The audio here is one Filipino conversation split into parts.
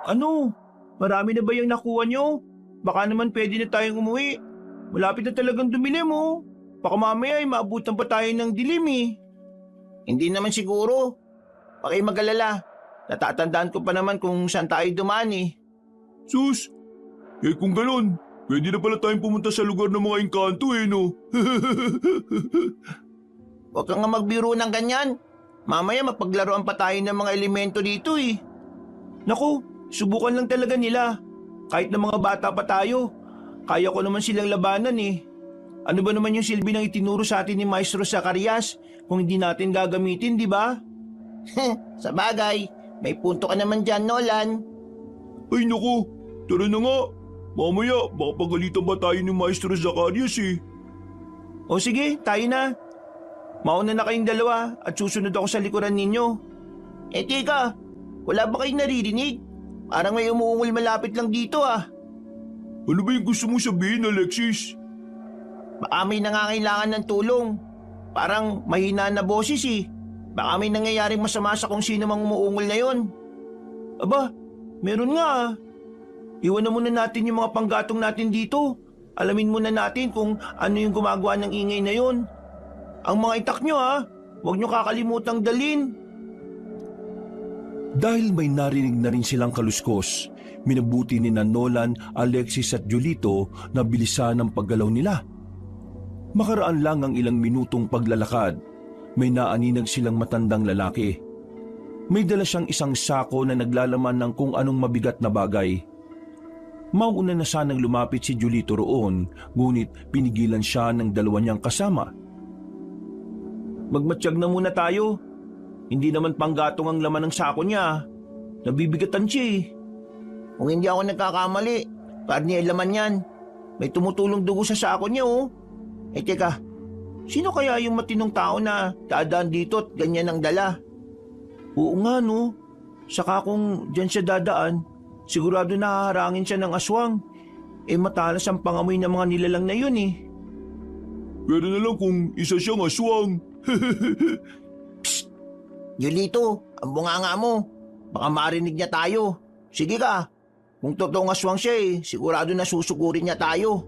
Ano? Marami na ba yung nakuha nyo? Baka naman pwede na tayong umuwi. Malapit na talagang dumilim oh. Baka mamaya ay maabutan pa tayo ng dilim eh. Hindi naman siguro. Baka mag-alala. Natatandaan ko pa naman kung saan tayo dumaan eh. Sus, kung ganon, pwede na pala tayong pumunta sa lugar ng mga engkanto no? Huwag kang nga magbiro ng ganyan. Mamaya mapaglaruan pa tayo ng mga elemento dito eh. Naku, subukan lang talaga nila. Kahit na mga bata pa tayo, kaya ko naman silang labanan eh. Ano ba naman yung silbi ng itinuro sa atin ni Maestro Zacarias kung hindi natin gagamitin, di ba? Sa bagay, may punto ka naman dyan, Nolan. Ay naku, tara na nga. Mamaya, baka pagalitan ba tayo ni Maestro Zacarias eh. O sige, tayo na. Mauna na kayong dalawa at susunod ako sa likuran ninyo. Teka, wala ba kayong naririnig? Parang may umuungol malapit lang dito ah. Ano ba yung gusto mo sabihin, Alexis? Baka may nangangailangan ng tulong. Parang mahina na boses eh. Baka may nangyayaring masama sa kung sino mang umuungol na yon. Aba, meron nga ah. Iwan na muna natin yung mga panggatong natin dito. Alamin muna natin kung ano yung gumagawa ng ingay na yon. Ang mga itak nyo ha, huwag nyo kakalimutang dalin. Dahil may narinig na rin silang kaluskos, minabuti ni Nolan, Alexis at Julito na bilisan ang paggalaw nila. Makaraan lang ang ilang minutong paglalakad, may naaninag silang matandang lalaki. May dala siyang isang sako na naglalaman ng kung anong mabigat na bagay. Mauuna na sanang lumapit si Julito roon, ngunit pinigilan siya ng dalawa niyang kasama. Magmatsyag na muna tayo. Hindi naman panggatong ang laman ng sako niya. Nabibigatan siya eh. Kung hindi ako nagkakamali, karni ay laman yan. May tumutulong dugo sa sako niya oh. Teka, sino kaya yung matinong tao na dadaan dito at ganyan ang dala? Oo nga no. Saka kung dyan siya dadaan, sigurado nahaharangin siya ng aswang. Matalas ang pangamoy ng mga nilalang na yun eh. Pero na lang kung isa siyang aswang. Psst! Yulito, ang bunganga mo. Baka marinig niya tayo. Sige ka, kung totoong aswang siya sigurado na susugurin niya tayo.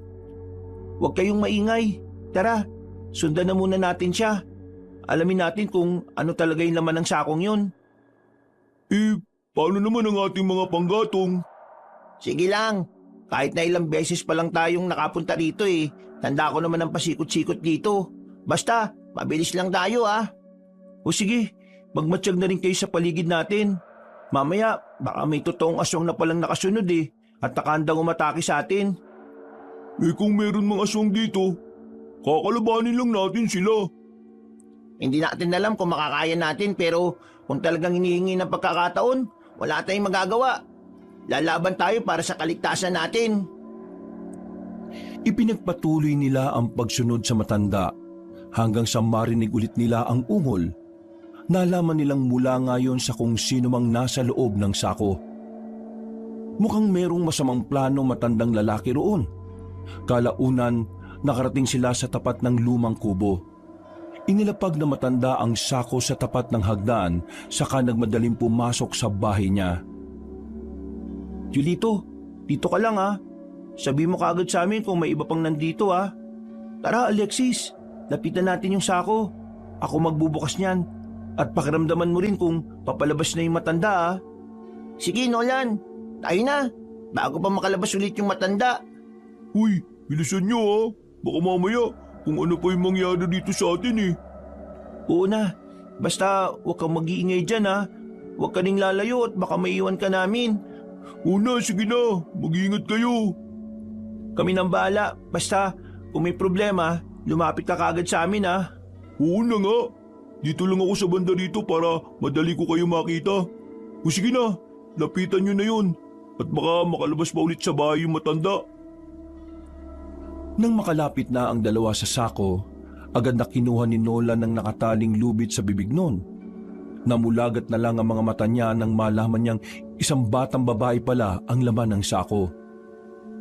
Huwag kayong maingay. Tara, sundan na muna natin siya. Alamin natin kung ano talaga yung laman ng sakong yun. Paano naman ang ating mga panggatong? Sige lang, kahit na ilang beses pa lang tayong nakapunta rito tanda ko naman ang pasikot-sikot dito. Basta, mabilis lang tayo ah. O sige, magmatsyag na rin kayo sa paligid natin. Mamaya, baka may totoong aswang na palang nakasunod at nakandang umatake sa atin. Kung meron mga aswang dito, kakalabanin lang natin sila. Hindi natin alam kung makakaya natin pero kung talagang hinihingi ng pagkakataon, wala tayong magagawa. Lalaban tayo para sa kaligtasan natin. Ipinagpatuloy nila ang pagsunod sa matanda hanggang sa marinig ulit nila ang ungol. Nalaman nilang mula ngayon sa kung sino mang nasa loob ng sako. Mukhang merong masamang plano matandang lalaki roon. Kalaunan, nakarating sila sa tapat ng lumang kubo. Inilapag na matanda ang sako sa tapat ng hagdan, saka nagmadaling pumasok sa bahay niya. Julito, dito ka lang ah. Sabi mo kaagad sa amin kung may iba pang nandito ah. Tara Alexis, lapitan natin yung sako. Ako magbubukas niyan. At pakiramdaman mo rin kung papalabas na yung matanda ah. Sige Nolan, tayo na. Bago pa makalabas ulit yung matanda. Uy, bilisan nyo Baka mamaya kung ano pa yung mangyari dito sa atin Oo na, basta huwag kang mag-iingay dyan ah. Huwag ka ning lalayo at baka maiwan ka namin. Una, sige na, mag-iingat kayo. Kami nang bahala, basta kung may problema, lumapit ka kaagad sa amin ah. Oo na nga, dito lang ako sa banda dito para madali ko kayo makita. O sige na, lapitan nyo na yun at baka makalabas pa ulit sa bahay yung matanda. Nang makalapit na ang dalawa sa sako, agad na kinuha ni Nolan ng nakataling lubid sa bibig nun. Namulagat na lang ang mga mata niya nang malaman niyang isang batang babae pala ang laman ng sako.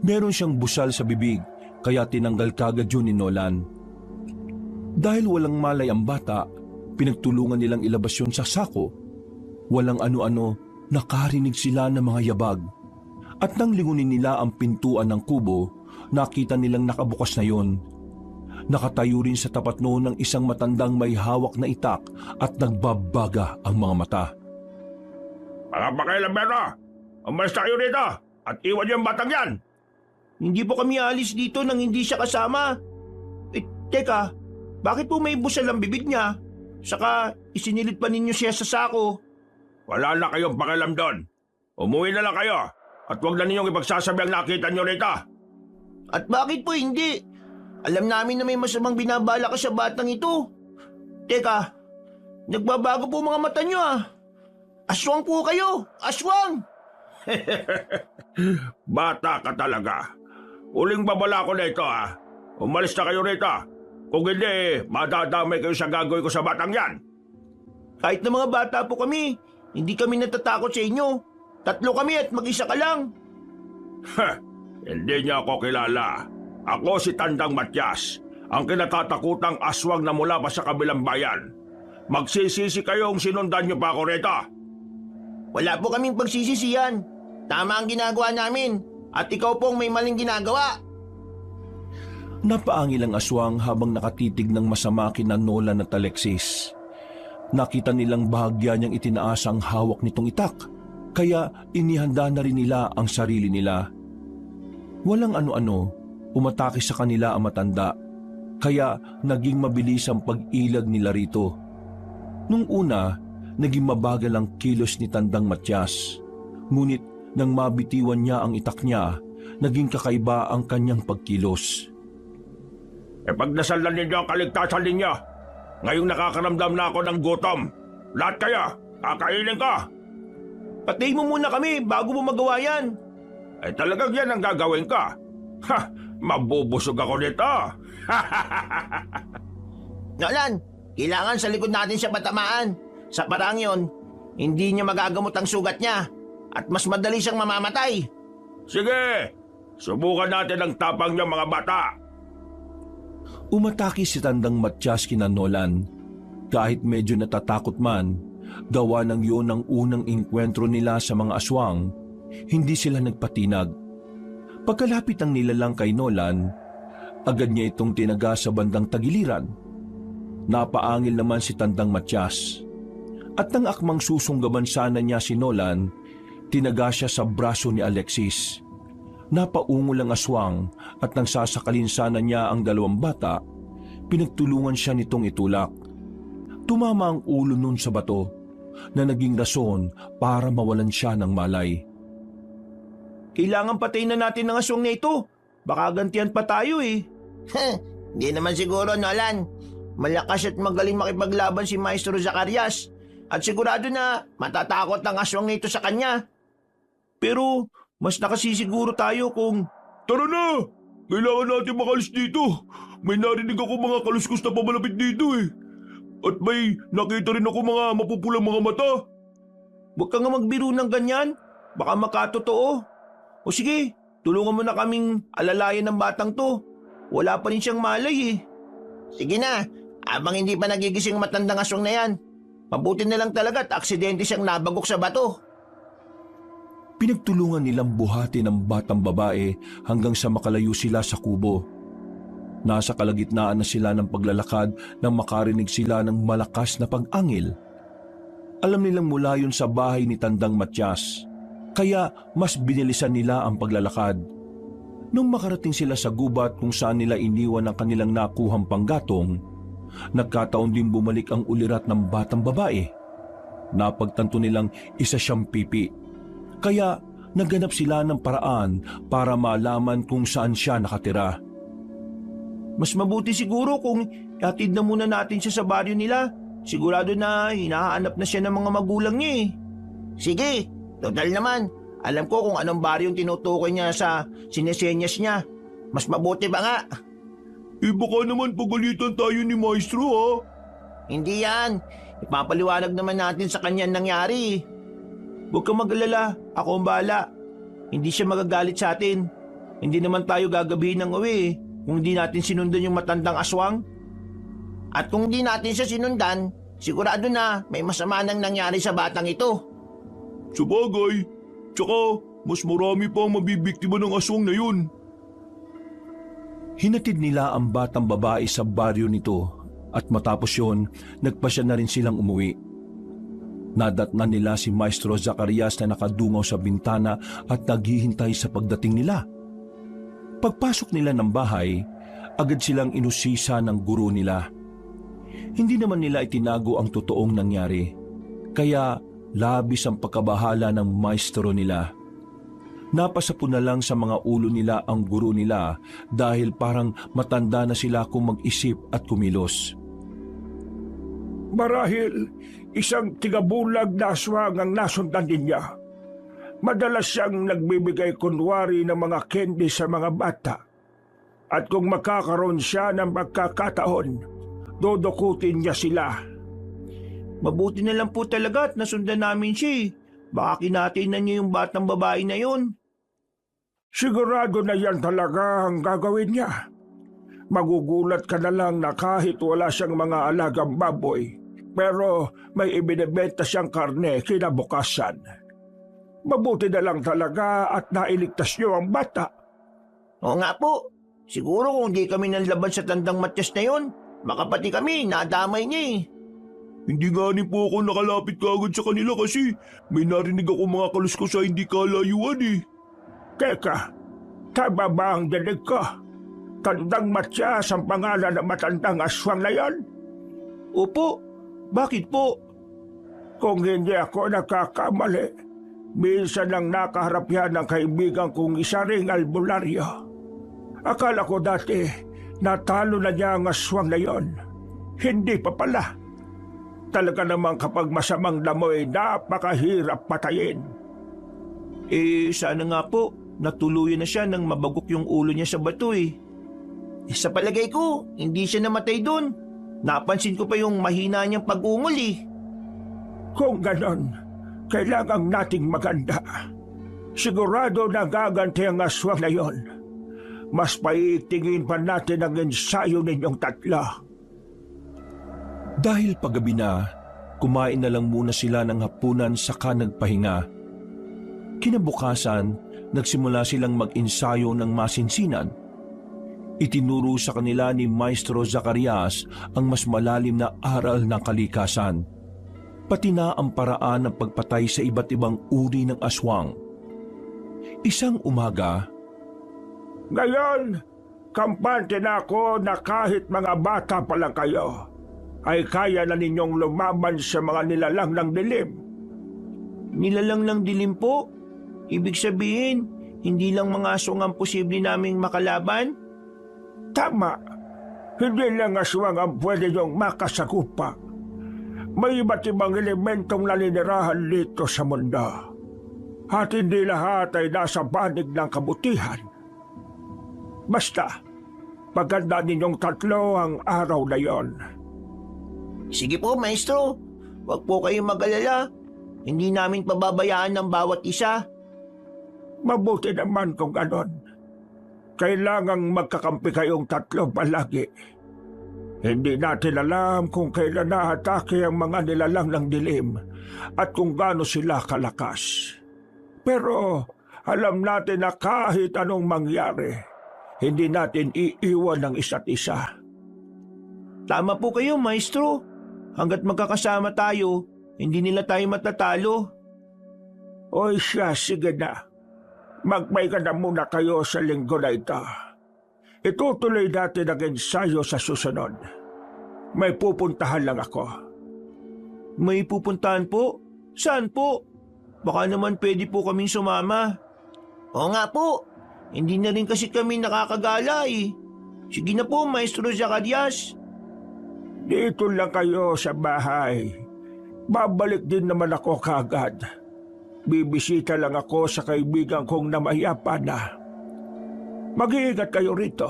Meron siyang busal sa bibig, kaya tinanggal kagad yun ni Nolan. Dahil walang malay ang bata, pinagtulungan nilang ilabas yun sa sako. Walang ano-ano, nakarinig sila ng mga yabag. At nang lingunin nila ang pintuan ng kubo, nakita nilang nakabukas na yon. Nakatayo rin sa tapat noon ng isang matandang may hawak na itak at nagbabaga ang mga mata. Mga pakialambero, umalis na kayo rito at iwan yung batang yan. Hindi po kami alis dito nang hindi siya kasama. Teka, bakit po may busal ang bibig niya? Saka isinilit pa ninyo siya sa sako. Wala na kayong pakialam doon. Umuwi na lang kayo at huwag na ninyong ipagsasabi ang nakita nyo rito. At bakit po hindi? Alam namin na may masamang binabala ka sa batang ito. Teka, nagbabago po mga mata niyo ah. Aswang po kayo! Aswang! Bata ka talaga. Uling babala ko na ito ha. Umalis na kayo rito. Kung hindi, madadamay kayo sa gagawin ko sa batang yan. Kahit na mga bata po kami, hindi kami natatakot sa inyo. 3 kami at mag-isa ka lang. Hindi niya ako kilala. Ako si Tandang Matyas, ang kinatatakutang aswang na mula pa sa kabilang bayan. Magsisisi kayong sinundan niyo pa ako rito. Wala po kaming pagsisisihan. Tama ang ginagawa namin. At ikaw pong may maling ginagawa. Napaangil ang aswang habang nakatitig ng masama kina Nolan at Alexis. Nakita nilang bahagya niyang itinaas ang hawak nitong itak, kaya inihanda na rin nila ang sarili nila. Walang ano-ano, umatake sa kanila ang matanda, kaya naging mabilis ang pag-ilag nila rito. Nung una, naging mabagal ang kilos ni Tandang Matyas. Ngunit nang mabitiwan niya ang itak niya, naging kakaiba ang kanyang pagkilos. Pagdasalan ninyo ang kaligtasan ninyo. Ngayong nakakaramdam na ako ng gutom. Lahat kayo, kakainin ko. Patayin mo muna kami bago mo magawa yan. Talagang yan ang gagawin ko. Ha! Mabubusog ako nito. Nolan, kailangan sa likod natin siya patamaan. Sa parang yon, hindi niya magagamot ang sugat niya at mas madali siyang mamamatay. Sige, subukan natin ang tapang niyo mga bata. Umatake si Tandang Matyas kina Nolan. Kahit medyo natatakot man, gawa ng yun ang unang inkwentro nila sa mga aswang, hindi sila nagpatinag. Pagkalapit ng nilalang kay Nolan, agad niya itong tinaga sa bandang tagiliran. Napaangil naman si Tandang Matyas. At nang akmang susunggaban sana niya si Nolan, tinaga siya sa braso ni Alexis. Napaungol ang aswang at nang sasakalin sana niya ang 2 bata, pinagtulungan siya nitong itulak. Tumama ang ulo nun sa bato na naging rason para mawalan siya ng malay. Kailangan patayin na natin ang aswang na ito. Baka gantihan pa tayo eh. Hindi naman siguro, Nolan. Malakas at magaling makipaglaban si Maestro Zacarias. At sigurado na matatakot ang aswang na ito sa kanya. Pero mas nakasisiguro tayo kung... Tara na! Kailangan natin makalis dito. May narinig ako mga kaluskos na pamalapit dito eh. At may nakita rin ako mga mapupulang mga mata. Huwag ka nga magbiro ng ganyan. Baka makatotoo. O sige, tulungan mo na kaming alalayan ng batang to. Wala pa rin siyang malay eh. Sige na, abang hindi pa nagigising matandang aswang na yan. Mabuti na lang talaga at aksidente siyang nabagok sa bato. Pinagtulungan nilang buhati ng batang babae hanggang sa makalayo sila sa kubo. Nasa kalagitnaan na sila ng paglalakad nang makarinig sila ng malakas na pag-angil. Alam nilang mula yun sa bahay ni Tandang Matyas, kaya mas binilisan nila ang paglalakad. Nung makarating sila sa gubat kung saan nila iniwan ang kanilang nakuhang panggatong, nagkataon din bumalik ang ulirat ng batang babae. Napagtanto nilang isa siyang pipi, kaya naghanap sila ng paraan para malaman kung saan siya nakatira. Mas mabuti siguro kung ihatid na muna natin siya sa baryo nila. Sigurado na hinahanap na siya ng mga magulang niya eh. Sige, total naman. Alam ko kung anong baryong tinutukoy niya sa sinesenyas niya. Mas mabuti ba nga? Baka naman pagalitan tayo ni Maestro ha? Hindi yan. Ipapaliwanag naman natin sa kanya ang nangyari. Huwag kang mag-alala. Ako ang bahala. Hindi siya magagalit sa atin. Hindi naman tayo gagabihin ng uwi kung hindi natin sinundan yung matandang aswang. At kung hindi natin siya sinundan, sigurado na may masama nang nangyari sa batang ito. Sabagay, tsaka mas marami pa ang mabibiktima ng aswang na yun. Hinatid nila ang batang babae sa baryo nito at matapos yon, nagpasya na rin silang umuwi. Nadatnan nila si Maestro Zacarias na nakadungaw sa bintana at naghihintay sa pagdating nila. Pagpasok nila ng bahay, agad silang inusisa ng guro nila. Hindi naman nila itinago ang totoong nangyari, kaya labis ang pagkabahala ng maestro nila. Napasapo na lang sa mga ulo nila ang guro nila dahil parang matanda na sila kung mag-isip at kumilos. Marahil isang tigabulag na aswang ang nasundan niya. Madalas siyang nagbibigay kunwari ng mga candy sa mga bata. At kung makakaroon siya ng pagkakataon, dodokutin niya sila. Mabuti na lang po talaga at nasundan namin siya eh. Baka kinatinan niyo yung batang babae na yun. Sigurado na yan talaga ang gagawin niya. Magugulat ka na lang na kahit wala siyang mga alagang baboy, pero may ibinebenta siyang karne kinabukasan. Mabuti na lang talaga at nailigtas niyo ang bata. Oo nga po. Siguro kung di kami nanlaban sa tandang Matyas na yun, baka pati kami nadamay niya eh. Hindi nga ni po ako nakalapit kagad sa kanila kasi may narinig ako mga kaluskos sa hindi kalayuan eh. Teka, tama ba ang dinig ko? Tandang Matyas ang pangalan ng matandang aswang na yan? Opo, bakit po? Kung hindi ako nakakamali, minsan lang nakaharap yan ng kaibigan kong isa ring albularyo. Akala ko dati, natalo na niya ang aswang na yon. Hindi pa pala. Talaga namang kapag masamang damoy, napakahirap patayin. Sana nga po, natuluyan na siya nang mabagok yung ulo niya sa bato eh. Sa palagay ko, hindi siya namatay doon. Napansin ko pa yung mahina niyang pag-ungol eh. Kung ganon, kailangang nating maganda. Sigurado na gaganti ang aswang na yon. Mas paitingin pa natin ang ensayo ninyong tatlo. Dahil paggabi na, kumain na lang muna sila ng hapunan saka nagpahinga. Kinabukasan, nagsimula silang mag-ensayo ng masinsinan. Itinuro sa kanila ni Maestro Zacarias ang mas malalim na aral ng kalikasan, pati na ang paraan ng pagpatay sa iba't ibang uri ng aswang. Isang umaga, Ngayon, kampante na ako na kahit mga bata pa lang kayo, ay kaya na ninyong lumaban sa mga nilalang ng dilim. Nilalang ng dilim po? Ibig sabihin, hindi lang mga aswang ang posible naming makalaban? Tama. Hindi lang aswang ang pwede niyong makasagupa. May iba't ibang elementong naninirahan dito sa mundo. At hindi lahat ay nasa panig ng kabutihan. Basta, paganda ninyong tatlo ang araw na yon. Sige po, Maestro. Huwag po kayong mag-alala. Hindi namin pababayaan ng bawat isa. Mabuti naman kung ganon. Kailangang magkakampi kayong tatlo palagi. Hindi natin alam kung kailan naatake ang mga nilalang ng dilim at kung gaano sila kalakas. Pero alam natin na kahit anong mangyari, hindi natin iiwan ng isa't isa. Tama po kayo, Maestro. Hanggat magkakasama tayo, hindi nila tayo matatalo. Oy siya, sige na. Magpahinga na muna kayo sa linggo na ito. Itutuloy natin ang ensayo sa susunod. May pupuntahan lang ako. May pupuntahan po? Saan po? Baka naman pwede po kaming sumama. Oo nga po. Hindi na rin kasi kami nakakagala eh. Sige na po, Maestro Zacarias. Dito lang kayo sa bahay. Babalik din naman ako kaagad. Bibisita lang ako sa kaibigan kong namayapa na. Mag-iingat kayo rito.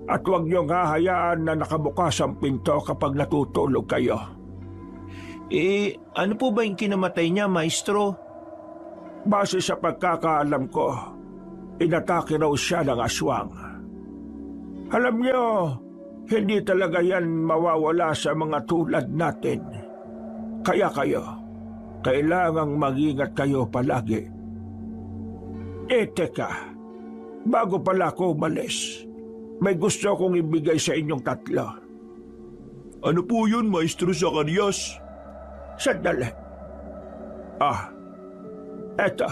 At huwag niyong hahayaan na nakabukas ang pinto kapag natutulog kayo. Ano po ba yung kinamatay niya, Maestro? Base sa pagkakaalam ko, inatake raw siya ng aswang. Alam niyo, hindi talaga yan mawawala sa mga tulad natin. Kaya kayo, kailangang mag-ingat kayo palagi. Teka, bago pala ako umalis, may gusto akong ibigay sa inyong tatlo. Ano po yun, Maestro Zacarias? Sandali. Eto.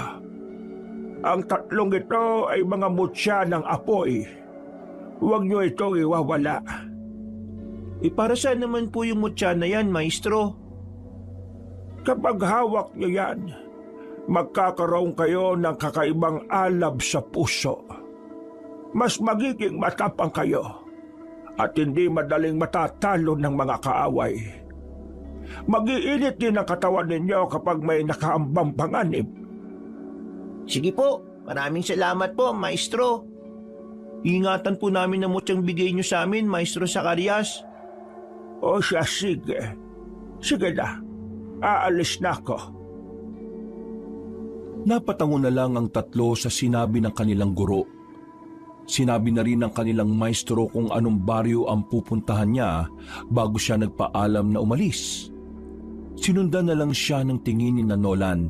Ang tatlong ito ay mga mutya ng apoy. Huwag niyo itong iwawala. Para saan naman po yung mutya na yan, Maestro? Kapag hawak niyo yan, magkakaroon kayo ng kakaibang alab sa puso. Mas magiging matapang kayo at hindi madaling matatalo ng mga kaaway. Mag-iinit din ang katawan ninyo kapag may nakaambang panganib. Sige po, maraming salamat po, Maestro. Ingatan po namin ang mutyang bigay niyo sa amin, Maestro Zacarias. O siya, sige. Sige na, aalis na ako. Napatango na lang ang tatlo sa sinabi ng kanilang guro. Sinabi na rin ng kanilang maestro kung anong baryo ang pupuntahan niya bago siya nagpaalam na umalis. Sinundan na lang siya ng tingin ni Nolan.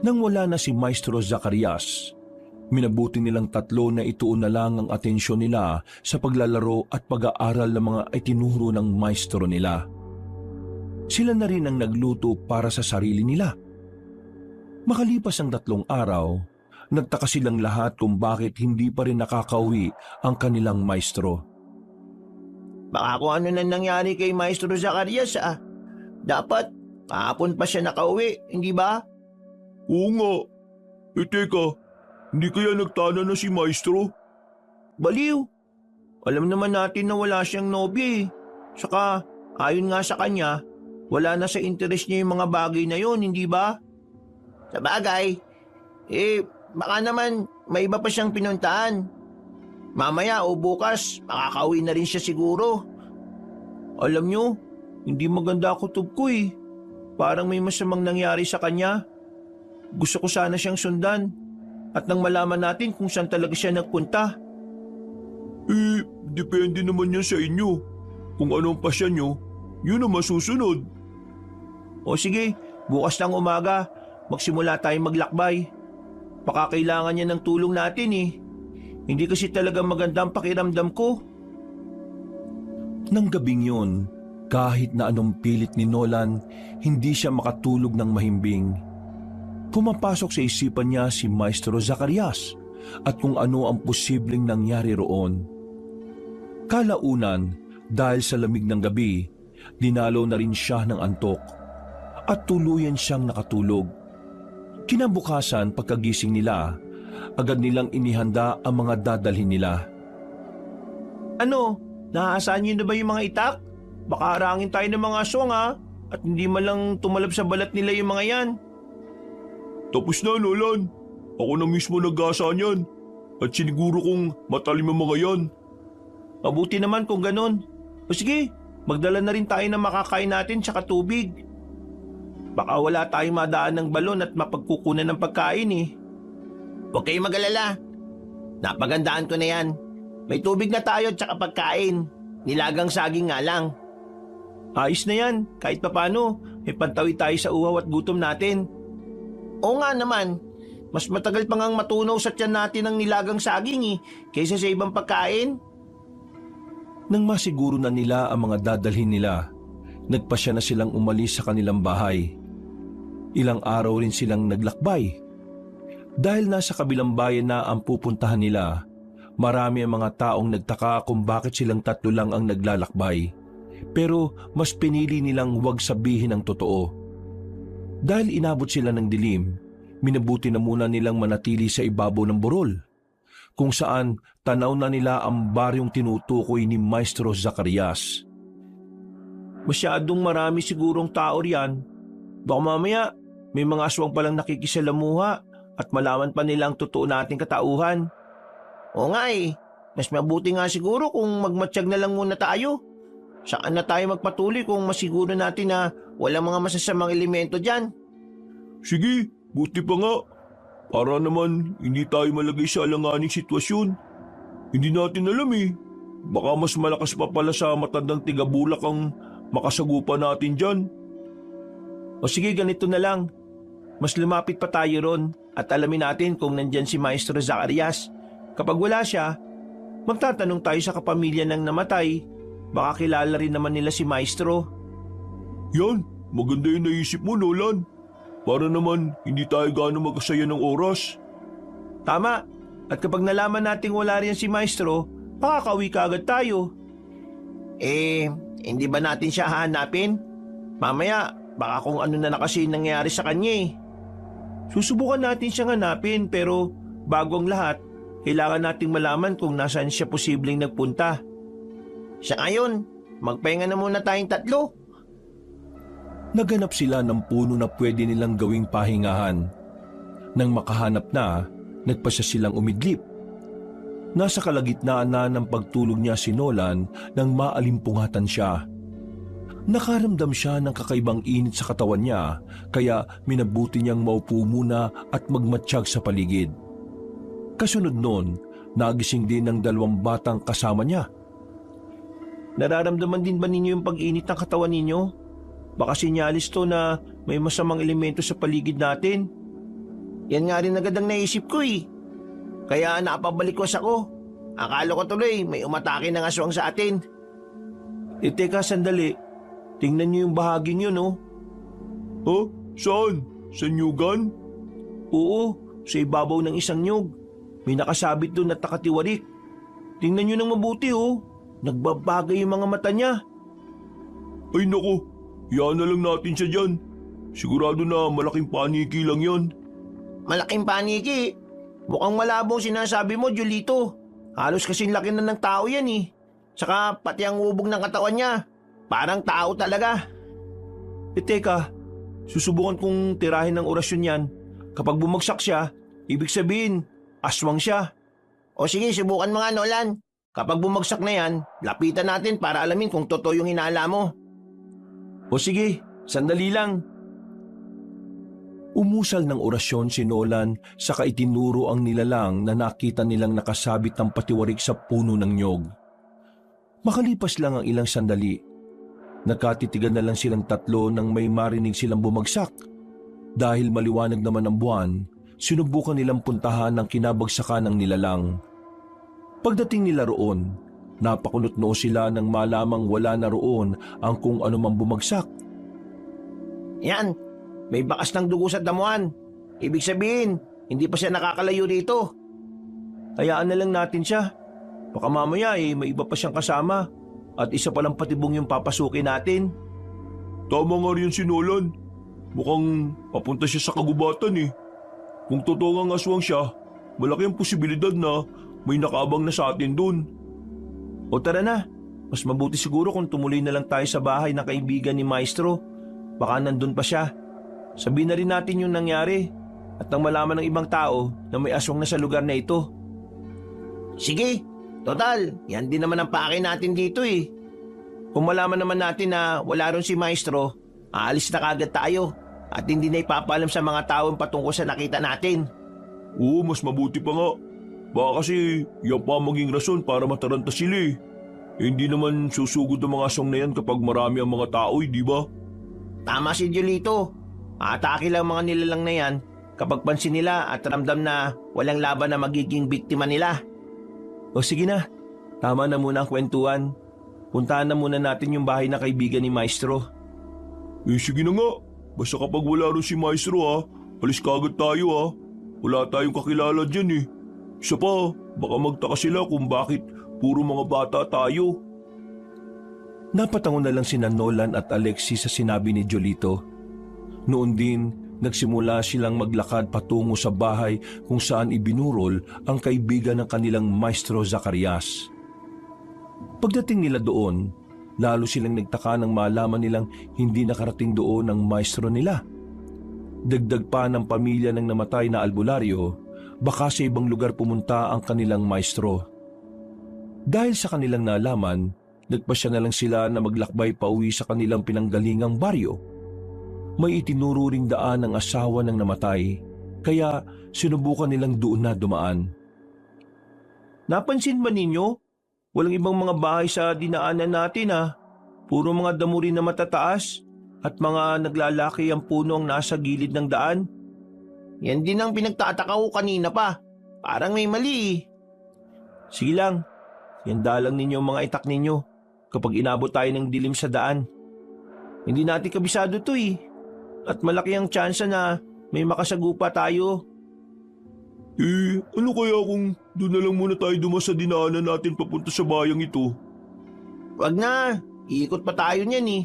Nang wala na si Maestro Zacarias, minabuti nilang tatlo na ituon na lang ang atensyon nila sa paglalaro at pag-aaral ng mga itinuro ng maestro nila. Sila na rin ang nagluto para sa sarili nila. Makalipas ang 3 araw, nagtaka silang lahat kung bakit hindi pa rin nakakauwi ang kanilang maestro. Baka kung ano na nangyari kay Maestro Zacarias Dapat, kahapon pa siya nakauwi, hindi ba? Oo nga. Teka, hindi kaya nagtana na si Maestro? Baliw. Alam naman natin na wala siyang nobya. Saka, ayon nga sa kanya, wala na sa interes niya yung mga bagay na yon, hindi ba? Sa bagay, baka naman may iba pa siyang pinuntahan. Mamaya o bukas, makakauwi na rin siya siguro. Alam niyo, hindi maganda kutob ko Parang may masamang nangyari sa kanya. Gusto ko sana siyang sundan at nang malaman natin kung saan talaga siya nagpunta. Depende naman yan sa inyo. Kung anong pasya nyo, yun ang masusunod. O sige, bukas ng umaga, magsimula tayong maglakbay. Baka kailangan niya ng tulong natin Hindi kasi talaga maganda ang pakiramdam ko. Nang gabing yun, kahit na anong pilit ni Nolan, hindi siya makatulog ng mahimbing. Pumapasok sa isipan niya si Maestro Zacarias at kung ano ang posibleng nangyari roon. Kalaunan, dahil sa lamig ng gabi, dinalo na rin siya ng antok at tuluyan siyang nakatulog. Kinabukasan pagkagising nila, agad nilang inihanda ang mga dadalhin nila. Ano? Naaasahan niyo na ba yung mga itak? Baka arangin tayo ng mga aswang at hindi man lang tumalab sa balat nila yung mga yan. Tapos na, Nolan. Ako na mismo nag-asa niyan. At siniguro kong matalim ang mga yan. Mabuti naman kung ganun. O sige, magdala na rin tayo ng makakain natin tsaka tubig. Baka wala tayong madaan ng balon at mapagkukunan ng pagkain Huwag kayong mag-alala. Napagandaan ko na yan. May tubig na tayo tsaka pagkain. Nilagang saging nga lang. Ayos na yan. Kahit papano, may pantawi tayo sa uhaw at gutom natin. Oo nga naman. Mas matagal pa ngang matunaw sa tiyan natin ang nilagang saging kaysa sa ibang pagkain. Nang masiguro na nila ang mga dadalhin nila, nagpasya na silang umalis sa kanilang bahay. Ilang araw rin silang naglakbay. Dahil nasa kabilang bayan na ang pupuntahan nila, marami ang mga taong nagtaka kung bakit silang tatlo lang ang naglalakbay. Pero mas pinili nilang huwag sabihin ang totoo. Dahil inabot sila ng dilim, minabuti na muna nilang manatili sa ibabaw ng burol, kung saan tanaw na nila ang baryong tinutukoy ni Maestro Zacarias. Masyadong marami sigurong tao riyan. Baka mamaya may mga aswang palang nakikisalamuha at malaman pa nila ang totoo nating katauhan. Oo nga mas mabuti nga siguro kung magmatsyag na lang muna tayo. Saan na tayo magpatuloy kung masiguro natin na walang mga masasamang elemento dyan? Sige, buti pa nga. Para naman hindi tayo malagay sa alanganing sitwasyon. Hindi natin alam Baka mas malakas pa pala sa matandang tigabulak ang makasagupa natin dyan. O sige, ganito na lang. Mas lumapit pa tayo ron at alamin natin kung nandyan si Maestro Zacarias. Kapag wala siya, magtatanong tayo sa kapamilya ng namatay. Baka kilala rin naman nila si Maestro. Yan, maganda yung naisip mo, Nolan. Para naman hindi tayo gaano magkasaya ng oras. Tama. At kapag nalaman nating wala rin si Maestro, makakauwi ka agad tayo. Hindi ba natin siya hahanapin? Mamaya, baka kung ano na kasi nangyari sa kanya eh. Susubukan natin siyang hanapin pero bago ang lahat, kailangan nating malaman kung nasaan siya posibleng nagpunta. Sa ngayon, magpahinga na muna tayong tatlo. Naganap sila ng puno na pwede nilang gawing pahingahan. Nang makahanap na, nagpasya silang umidlip. Nasa kalagitnaan na ng pagtulog niya si Nolan nang maalimpungatan siya. Nakaramdam siya ng kakaibang init sa katawan niya kaya minabuti niyang maupo muna at magmatsyag sa paligid. Kasunod nun, nagising din ng 2 batang kasama niya. Nararamdaman din ba ninyo yung pag-init ng katawan ninyo? Baka sinyalis to na may masamang elemento sa paligid natin. Yan nga rin agad ang naisip ko eh. Kaya napabalikwas ako. Akala ko tuloy may umatake ng aswang sa atin. Teka, sandali. Tingnan niyo yung bahaging yun, oh. Ha? Saan? Sa nyugan? Oo, sa ibabaw ng isang nyug. May nakasabit doon at nakatiwarik. Tingnan niyo nang mabuti, oh. Nagbabagay yung mga mata niya. Ay naku, yan na lang natin siya dyan. Sigurado na malaking paniki lang yan. Malaking paniki. Mukhang malabo ang sinasabi mo, Julito. Halos kasing laki na ng tao yan eh. Saka pati ang ubog ng katawan niya. Parang tao talaga. Teka, susubukan kong tirahin ng orasyon yan. Kapag bumagsak siya, ibig sabihin, aswang siya. O sige, subukan mo nga, Nolan. Kapag bumagsak na yan, lapitan natin para alamin kung totoo yung hinala mo. O sige, sandali lang. Umusal ng orasyon si Nolan saka itinuro ang nilalang na nakita nilang nakasabit ng patiwarik sa puno ng nyog. Makalipas lang ang ilang sandali, nakatitigan na lang silang tatlo nang may marinig silang bumagsak. Dahil maliwanag naman ang buwan, sinubukan nilang puntahan ang kinabagsakan ng nilalang. Pagdating nila roon, napakunot noo sila nang malamang wala na roon ang kung anumang bumagsak. Yan, may bakas ng dugo sa damuhan. Ibig sabihin, hindi pa siya nakakalayo rito. Hayaan na lang natin siya. Baka mamaya may iba pa siyang kasama at isa palang patibong yung papasukin natin. Tama nga rin si Nolan. Mukhang papunta siya sa kagubatan eh. Kung totoo ang aswang siya, malaki ang posibilidad na may nakaabang na sa atin dun. O tara na, mas mabuti siguro kung tumuloy na lang tayo sa bahay ng kaibigan ni Maestro. Baka nandun pa siya. Sabihin na rin natin yung nangyari at nang malaman ng ibang tao na may aswang na sa lugar na ito. Sige, total, yan din naman ang pake natin dito eh. Kung malaman naman natin na wala ron si Maestro, aalis na kagad tayo at hindi na ipapaalam sa mga tao patungkol sa nakita natin. Oo, mas mabuti pa nga. Baka kasi yan pa maging rason para mataranta sila eh. Hindi naman susugod ang mga aswang na yan kapag marami ang mga tao di ba? Tama si Julito. Atake lang mga nilalang na yan kapag pansin nila at ramdam na walang laban na magiging biktima nila. O sige na, tama na muna ang kwentuhan. Puntahan na muna natin yung bahay na kaibigan ni Maestro. Sige na nga. Basta kapag wala rin si Maestro alis kagad tayo Wala tayong kakilala dyan eh. Isa pa, baka magtaka sila kung bakit puro mga bata tayo. Napatango na lang sina Nolan at Alexis sa sinabi ni Jolito. Noon din, nagsimula silang maglakad patungo sa bahay kung saan ibinurol ang kaibigan ng kanilang Maestro Zacarias. Pagdating nila doon, lalo silang nagtaka nang malaman nilang hindi nakarating doon ang maestro nila. Dagdag pa ng pamilya ng namatay na albularyo, baka sa ibang lugar pumunta ang kanilang maestro. Dahil sa kanilang nalaman, nagpasya na lang sila na maglakbay pauwi sa kanilang pinanggalingang baryo. May itinuro ring daan ng asawa ng namatay, kaya sinubukan nilang doon na dumaan. Napansin ba ninyo? Walang ibang mga bahay sa dinaanan natin Puro mga damo rin na matataas. at mga naglalaki ang puno ang nasa gilid ng daan? Yan din ang pinagtataka ko kanina pa. Parang may mali eh. Sige lang, handa lang ninyo ang mga itak ninyo kapag inabot tayo ng dilim sa daan. Hindi natin kabisado to eh. At malaki ang tsansa na may makasagupa tayo. Ano kaya kung doon na lang muna tayo dumas sa dinaanan natin papunta sa bayang ito? Wag na, iikot pa tayo niyan eh.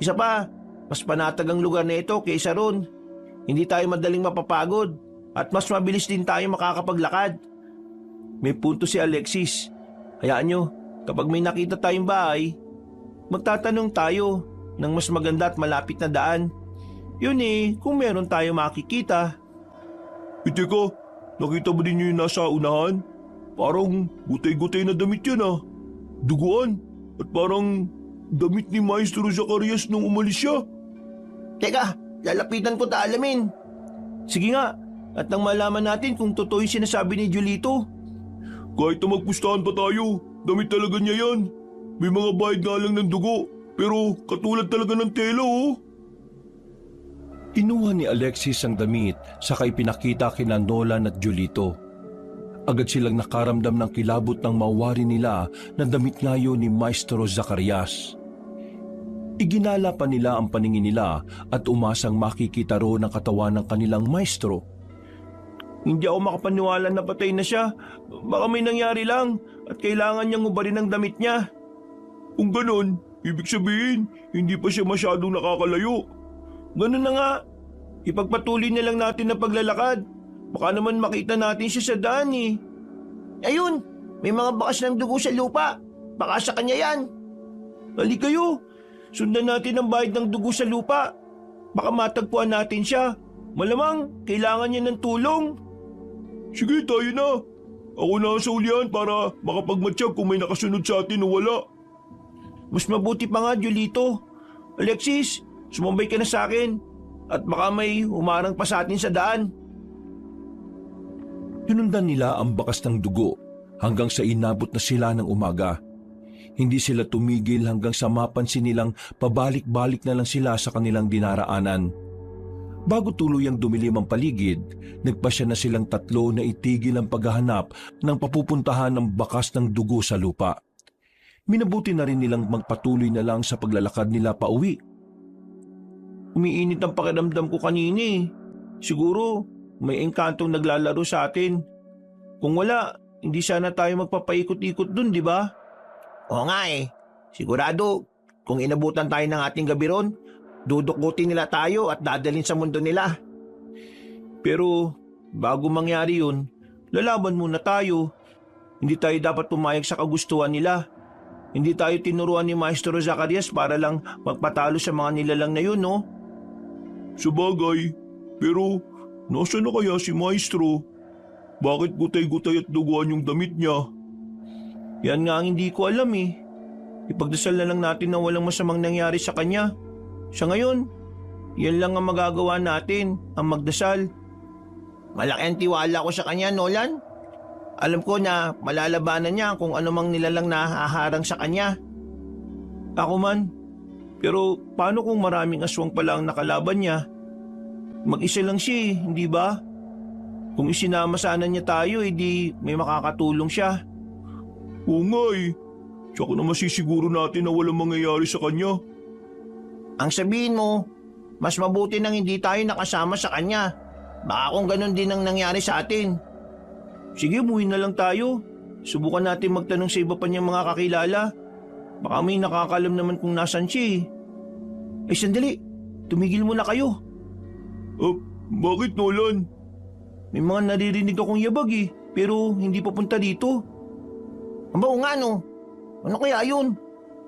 Isa pa, mas panatag ang lugar na ito kaysa ron. Hindi tayo madaling mapapagod at mas mabilis din tayo makakapaglakad. May punto si Alexis. Hayaan nyo, kapag may nakita tayong bahay, magtatanong tayo ng mas maganda at malapit na daan. Yun eh, kung meron tayo makikita. Teka, nakita mo din yung nasa unahan? Parang gutay-gutay na damit yan ah. Duguan. At parang damit ni Maestro Zacarias nung umalis siya. Teka, lalapitan ko ta alamin. Sige nga, at nang malaman natin kung totoo yung sinasabi ni Julito. Kahit na magpustahan pa tayo, damit talaga niya yan. May mga bahid nga lang ng dugo, pero katulad talaga ng tela oh. Inuha ni Alexis ang damit saka ipinakita kina Nolan at Julito. Agad silang nakaramdam ng kilabot ng mawari nila na damit ngayon ni Maestro Zacarias. Iginala pa nila ang paningin nila at umasang makikita roon ang katawan ng kanilang maestro. Hindi ako makapaniwala na patay na siya. Baka may nangyari lang at kailangan niyang ubarin ang damit niya. Kung ganon, ibig sabihin, hindi pa siya masyadong nakakalayo. Ganun na nga. Ipagpatuloy na lang natin ang paglalakad. Baka naman makita natin siya sa daan eh. Ayun, may mga bakas ng dugo sa lupa. Baka sa kanya yan. Hali kayo. Sundan natin ang bahid ng dugo sa lupa. Baka matagpuan natin siya. Malamang kailangan niya ng tulong. Sige, tayo na. Ako na sa ulian para makapagmatsyag kung may nakasunod sa atin o wala. Mas mabuti pa nga, Julito. Alexis, sumambay ka na sa akin. At baka may umarang pa sa atin sa daan. Hinundan nila ang bakas ng dugo hanggang sa inabot na sila ng umaga. Hindi sila tumigil hanggang sa mapansin nilang pabalik-balik na lang sila sa kanilang dinaraanan. Bago tuluyang dumilim ang paligid, nagpasya na silang tatlo na itigil ang paghahanap ng papupuntahan ng bakas ng dugo sa lupa. Minabuti na rin nilang magpatuloy na lang sa paglalakad nila pauwi. Umiinit ang pakiramdam ko kanina eh. Siguro may engkantong naglalaro sa atin. Kung wala, hindi sana tayo magpapaikot-ikot dun, di ba? Oo nga eh. Sigurado, kung inabutan tayo ng ating gabi ron, dudukutin nila tayo at dadalhin sa mundo nila. Pero bago mangyari yun, lalaban muna tayo. Hindi tayo dapat pumayag sa kagustuhan nila. Hindi tayo tinuruan ni Maestro Zacarias para lang magpatalo sa mga nilalang na yun, no? Sabagay, pero nasaan na kaya si Maestro? Bakit gutay-gutay at duguan yung damit niya? Yan nga ang hindi ko alam eh. Ipagdasal na lang natin na walang masamang nangyari sa kanya. Sa ngayon, yan lang ang magagawa natin, ang magdasal. Malaki ang tiwala ko sa kanya, Nolan. Alam ko na malalabanan niya kung anumang nilalang na haharang sa kanya. Ako man. Pero paano kung maraming aswang pala ang nakalaban niya? Mag-isa lang siya eh, hindi ba? Kung isinama sana niya tayo, di may makakatulong siya. Oo nga eh. Tsaka na masisiguro natin na walang mangyayari sa kanya. Ang sabihin mo, mas mabuti nang hindi tayo nakasama sa kanya. Baka kung ganun din ang nangyari sa atin. Sige, umuwi na lang tayo. Subukan natin magtanong sa iba pa niyang mga kakilala. Baka may nakakalam naman kung nasan siya eh. Sandali. Tumigil muna kayo. Bakit Nolan? May mga naririnig akong yabag eh, pero hindi papunta dito. Oo nga no. Ano kaya yun?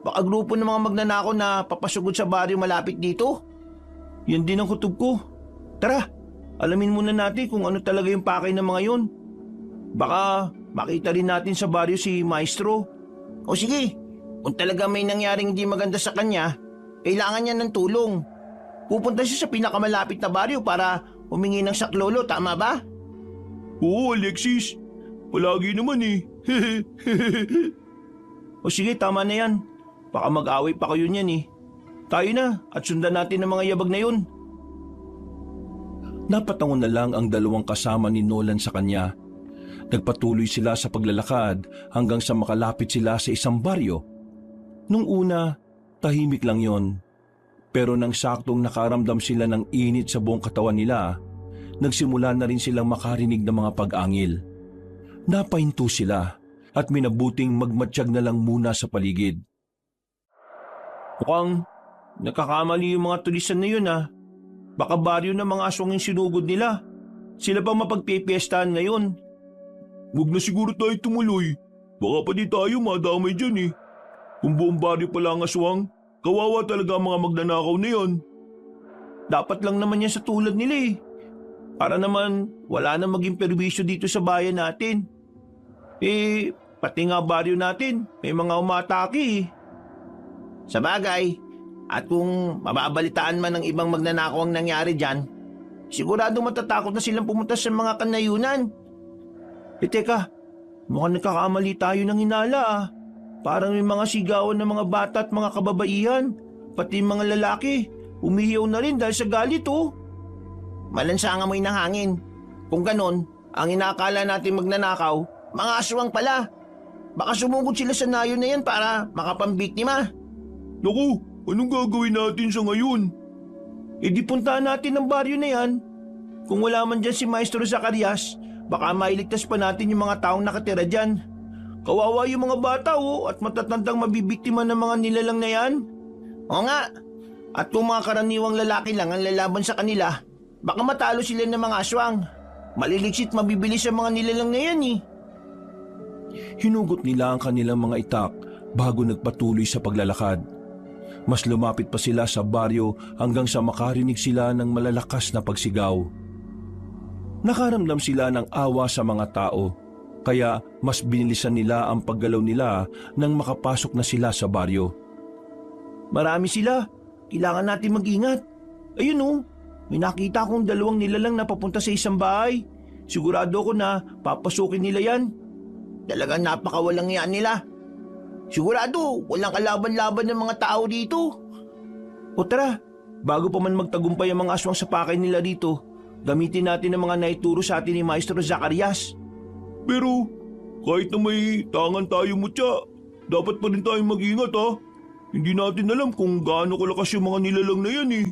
Baka grupo ng mga magnanakaw na papasugod sa baryo malapit dito? Yan din ang kutob ko. Tara, alamin muna natin kung ano talaga yung pakay ng mga yun. Baka makita rin natin sa baryo si Maestro. O sige, kung talaga may nangyaring hindi maganda sa kanya, kailangan niya ng tulong. Pupunta siya sa pinakamalapit na baryo para humingi ng saklolo, tama ba? Oo, Alexis. Palagi naman eh. O sige, tama na yan. Baka mag-away pa kayo niyan eh. Tayo na at sundan natin ang mga yabag na yun. Napatangon na lang ang dalawang kasama ni Nolan sa kanya. Nagpatuloy sila sa paglalakad hanggang sa makalapit sila sa isang baryo. Nung una, tahimik lang yon. Pero nang saktong nakaramdam sila ng init sa buong katawan nila, nagsimula na rin silang makarinig ng mga pag-angil. Napahinto sila at minabuting magmatsyag na lang muna sa paligid. Mukhang nakakamali yung mga tulisan na yun ah. Baka baryo ng mga aswang yung sinugod nila. Sila pa mapagpipiestahan ngayon. Huwag na siguro tayo tumuloy. Baka pa di tayo madamay dyan eh. Kung buong baryo pala ang aswang, kawawa talaga ang mga magnanakaw na yan. Dapat lang naman yan sa tulad nila eh. Para naman wala na maging perwisyo dito sa bayan natin. Pati nga baryo natin, may mga umatake eh. Sa bagay, at kung mababalitaan man ng ibang magnanakaw ang nangyari dyan, sigurado matatakot na silang pumunta sa mga kanayunan. Teka, mukhang nagkakamali tayo ng hinala ah. Parang may mga sigawan ng mga bata at mga kababaihan, pati mga lalaki, umihiyaw na rin dahil sa galit oh. Malansa ang amoy ng hangin. Kung ganon, ang inakala natin magnanakaw, mga aswang pala. Baka sumugod sila sa nayon na yan para makapambiktima. Naku, anong gagawin natin sa ngayon? Di puntahan natin ang baryo na yan. Kung wala man dyan si Maestro Zacarias, baka mailigtas pa natin yung mga taong nakatira dyan. Kawawa yung mga bata oh, at matatandang mabibiktima ng mga nilalang na yan. Oo nga, at kung mga karaniwang lalaki lang ang lalaban sa kanila, baka matalo sila ng mga aswang. Maliligsit mabibilis ang mga nilalang na yan eh. Hinugot nila ang kanilang mga itak bago nagpatuloy sa paglalakad. Mas lumapit pa sila sa baryo hanggang sa makarinig sila ng malalakas na pagsigaw. Nakaramdam sila ng awa sa mga tao, kaya mas binilisan nila ang paggalaw nila nang makapasok na sila sa baryo. Marami sila. Kailangan natin mag-ingat. Ayun oh, may nakita akong dalawang nilalang na papunta sa isang bahay. Sigurado ko na papasukin nila yan. Talagang napakawalang yan nila. Sigurado, walang kalaban-laban ng mga tao dito. O tara, bago pa man magtagumpay ang mga aswang sa pakay nila dito, gamitin natin ang mga naituro sa atin ni Maestro Zacarias. Pero kahit na may tangan tayo mutya, dapat pa rin tayong mag-ingat ha. Hindi natin alam kung gaano kalakas yung mga nilalang na yan eh.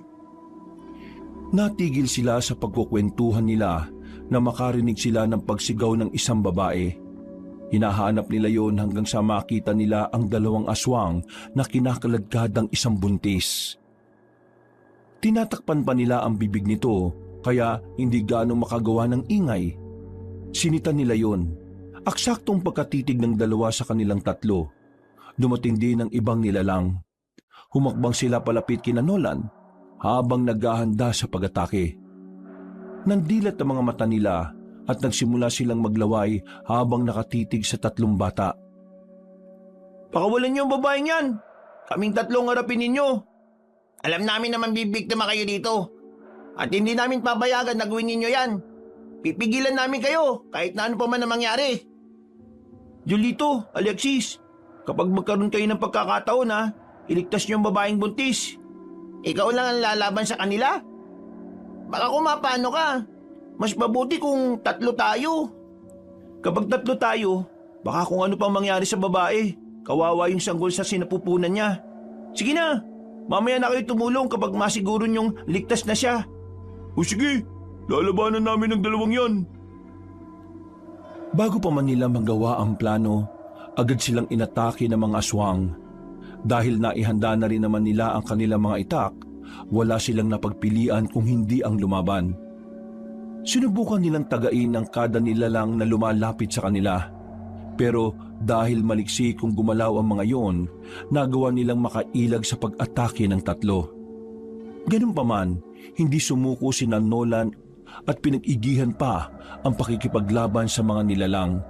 Natigil sila sa pagkukwentuhan nila na makarinig sila ng pagsigaw ng isang babae. Hinahanap nila yon hanggang sa makita nila ang dalawang aswang na kinakaladkadang isang buntis. Tinatakpan pa nila ang bibig nito kaya hindi gaano makagawa ng ingay. Sinitan nila yon. Aksaktong pagkatitig ng dalawa sa kanilang tatlo. Dumating din ang ibang nilalang. Humakbang sila palapit kina Nolan habang naghahanda sa pag-atake. Nandilat ang mga mata nila at nagsimula silang maglaway habang nakatitig sa tatlong bata. Pakawalan niyo ang babaeng yan. Kaming tatlong harapin ninyo. Alam namin naman bibiktima kayo dito. At hindi namin papayagan na gawin ninyo yan. Pipigilan namin kayo kahit na ano pa man ang mangyari. Julito, Alexis, kapag magkaroon kayo ng pagkakataon ha, iligtas niyo ang babaeng buntis. Ikaw lang ang lalaban sa kanila? Baka kung mapano ka, mas mabuti kung tatlo tayo. Kapag tatlo tayo, baka kung ano pang mangyari sa babae, kawawa yung sanggol sa sinapupunan niya. Sige na, mamaya na kayo tumulong kapag masiguro niyong ligtas na siya. O sige, lalabanan namin ng dalawang yan. Bago pa man nila magawa ang plano, agad silang inatake ng mga aswang. Dahil naihanda na rin naman nila ang kanilang mga itak, wala silang napagpilian kung hindi ang lumaban. Sinubukan nilang tagain ang kada nilalang na lumalapit sa kanila. Pero dahil maliksi kung gumalaw ang mga yon, nagawa nilang makailag sa pag-atake ng tatlo. Ganun pa man, hindi sumuko sina Nolan at pinag-igihan pa ang pakikipaglaban sa mga nilalang.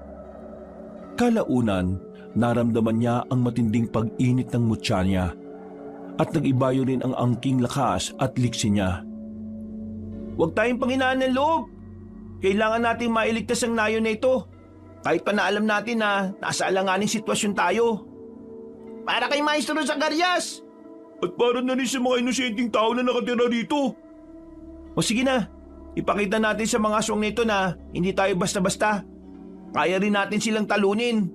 Kalaunan, naramdaman niya ang matinding pag-init ng mutya niya at nag-ibayo rin ang angking lakas at liksi niya. Huwag tayong panghinaan ng loob. Kailangan nating mailigtas ang nayon na ito. Kahit pa na alam natin na nasa alanganing sitwasyon tayo. Para kay Maestro Zacarias! At para na rin sa mga inosenteng tao na nakatira dito. O sige na, ipakita natin sa mga aswang nito na hindi tayo basta-basta. Kaya rin natin silang talunin.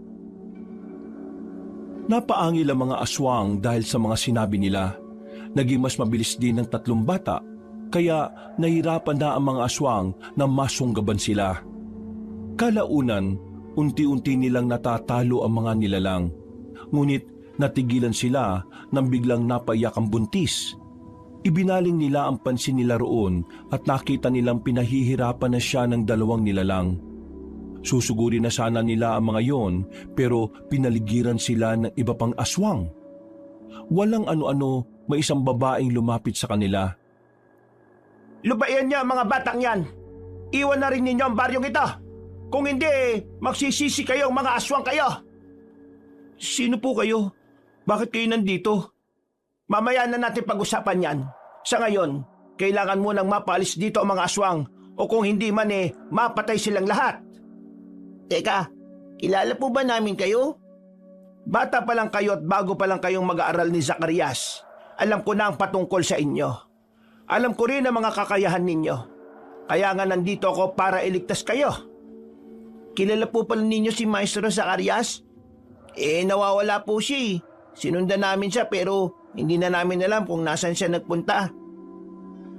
Napaangil ang mga aswang dahil sa mga sinabi nila. Naging mas mabilis din ng 3 bata, kaya nahirapan na ang mga aswang na masunggaban sila. Kalaunan, unti-unti nilang natatalo ang mga nilalang. Ngunit natigilan sila nang biglang napaiyak ang buntis. Ibinaling nila ang pansin nila roon at nakita nilang pinahihirapan na siya ng 2 nilalang. Susuguri na sana nila ang mga yon, pero pinaligiran sila ng iba pang aswang. Walang ano-ano, may isang babaeng lumapit sa kanila. Lubayan niya ang mga batang yan. Iwan na rin ninyo ang baryong ito. Kung hindi, magsisisi kayong mga aswang kayo. Sino po kayo? Bakit kayo nandito? Mamaya na natin pag-usapan yan. Sa ngayon, kailangan mo nang mapalis dito ang mga aswang o kung hindi man mapatay silang lahat. Teka, kilala po ba namin kayo? Bata pa lang kayo at bago pa lang kayong mag-aaral ni Zacarias. Alam ko na ang patungkol sa inyo. Alam ko rin ang mga kakayahan ninyo. Kaya nga nandito ako para iligtas kayo. Kilala po pala ninyo si Maestro Zacarias? Nawawala po siya. Sinundan namin siya pero hindi na namin alam kung nasan siya nagpunta.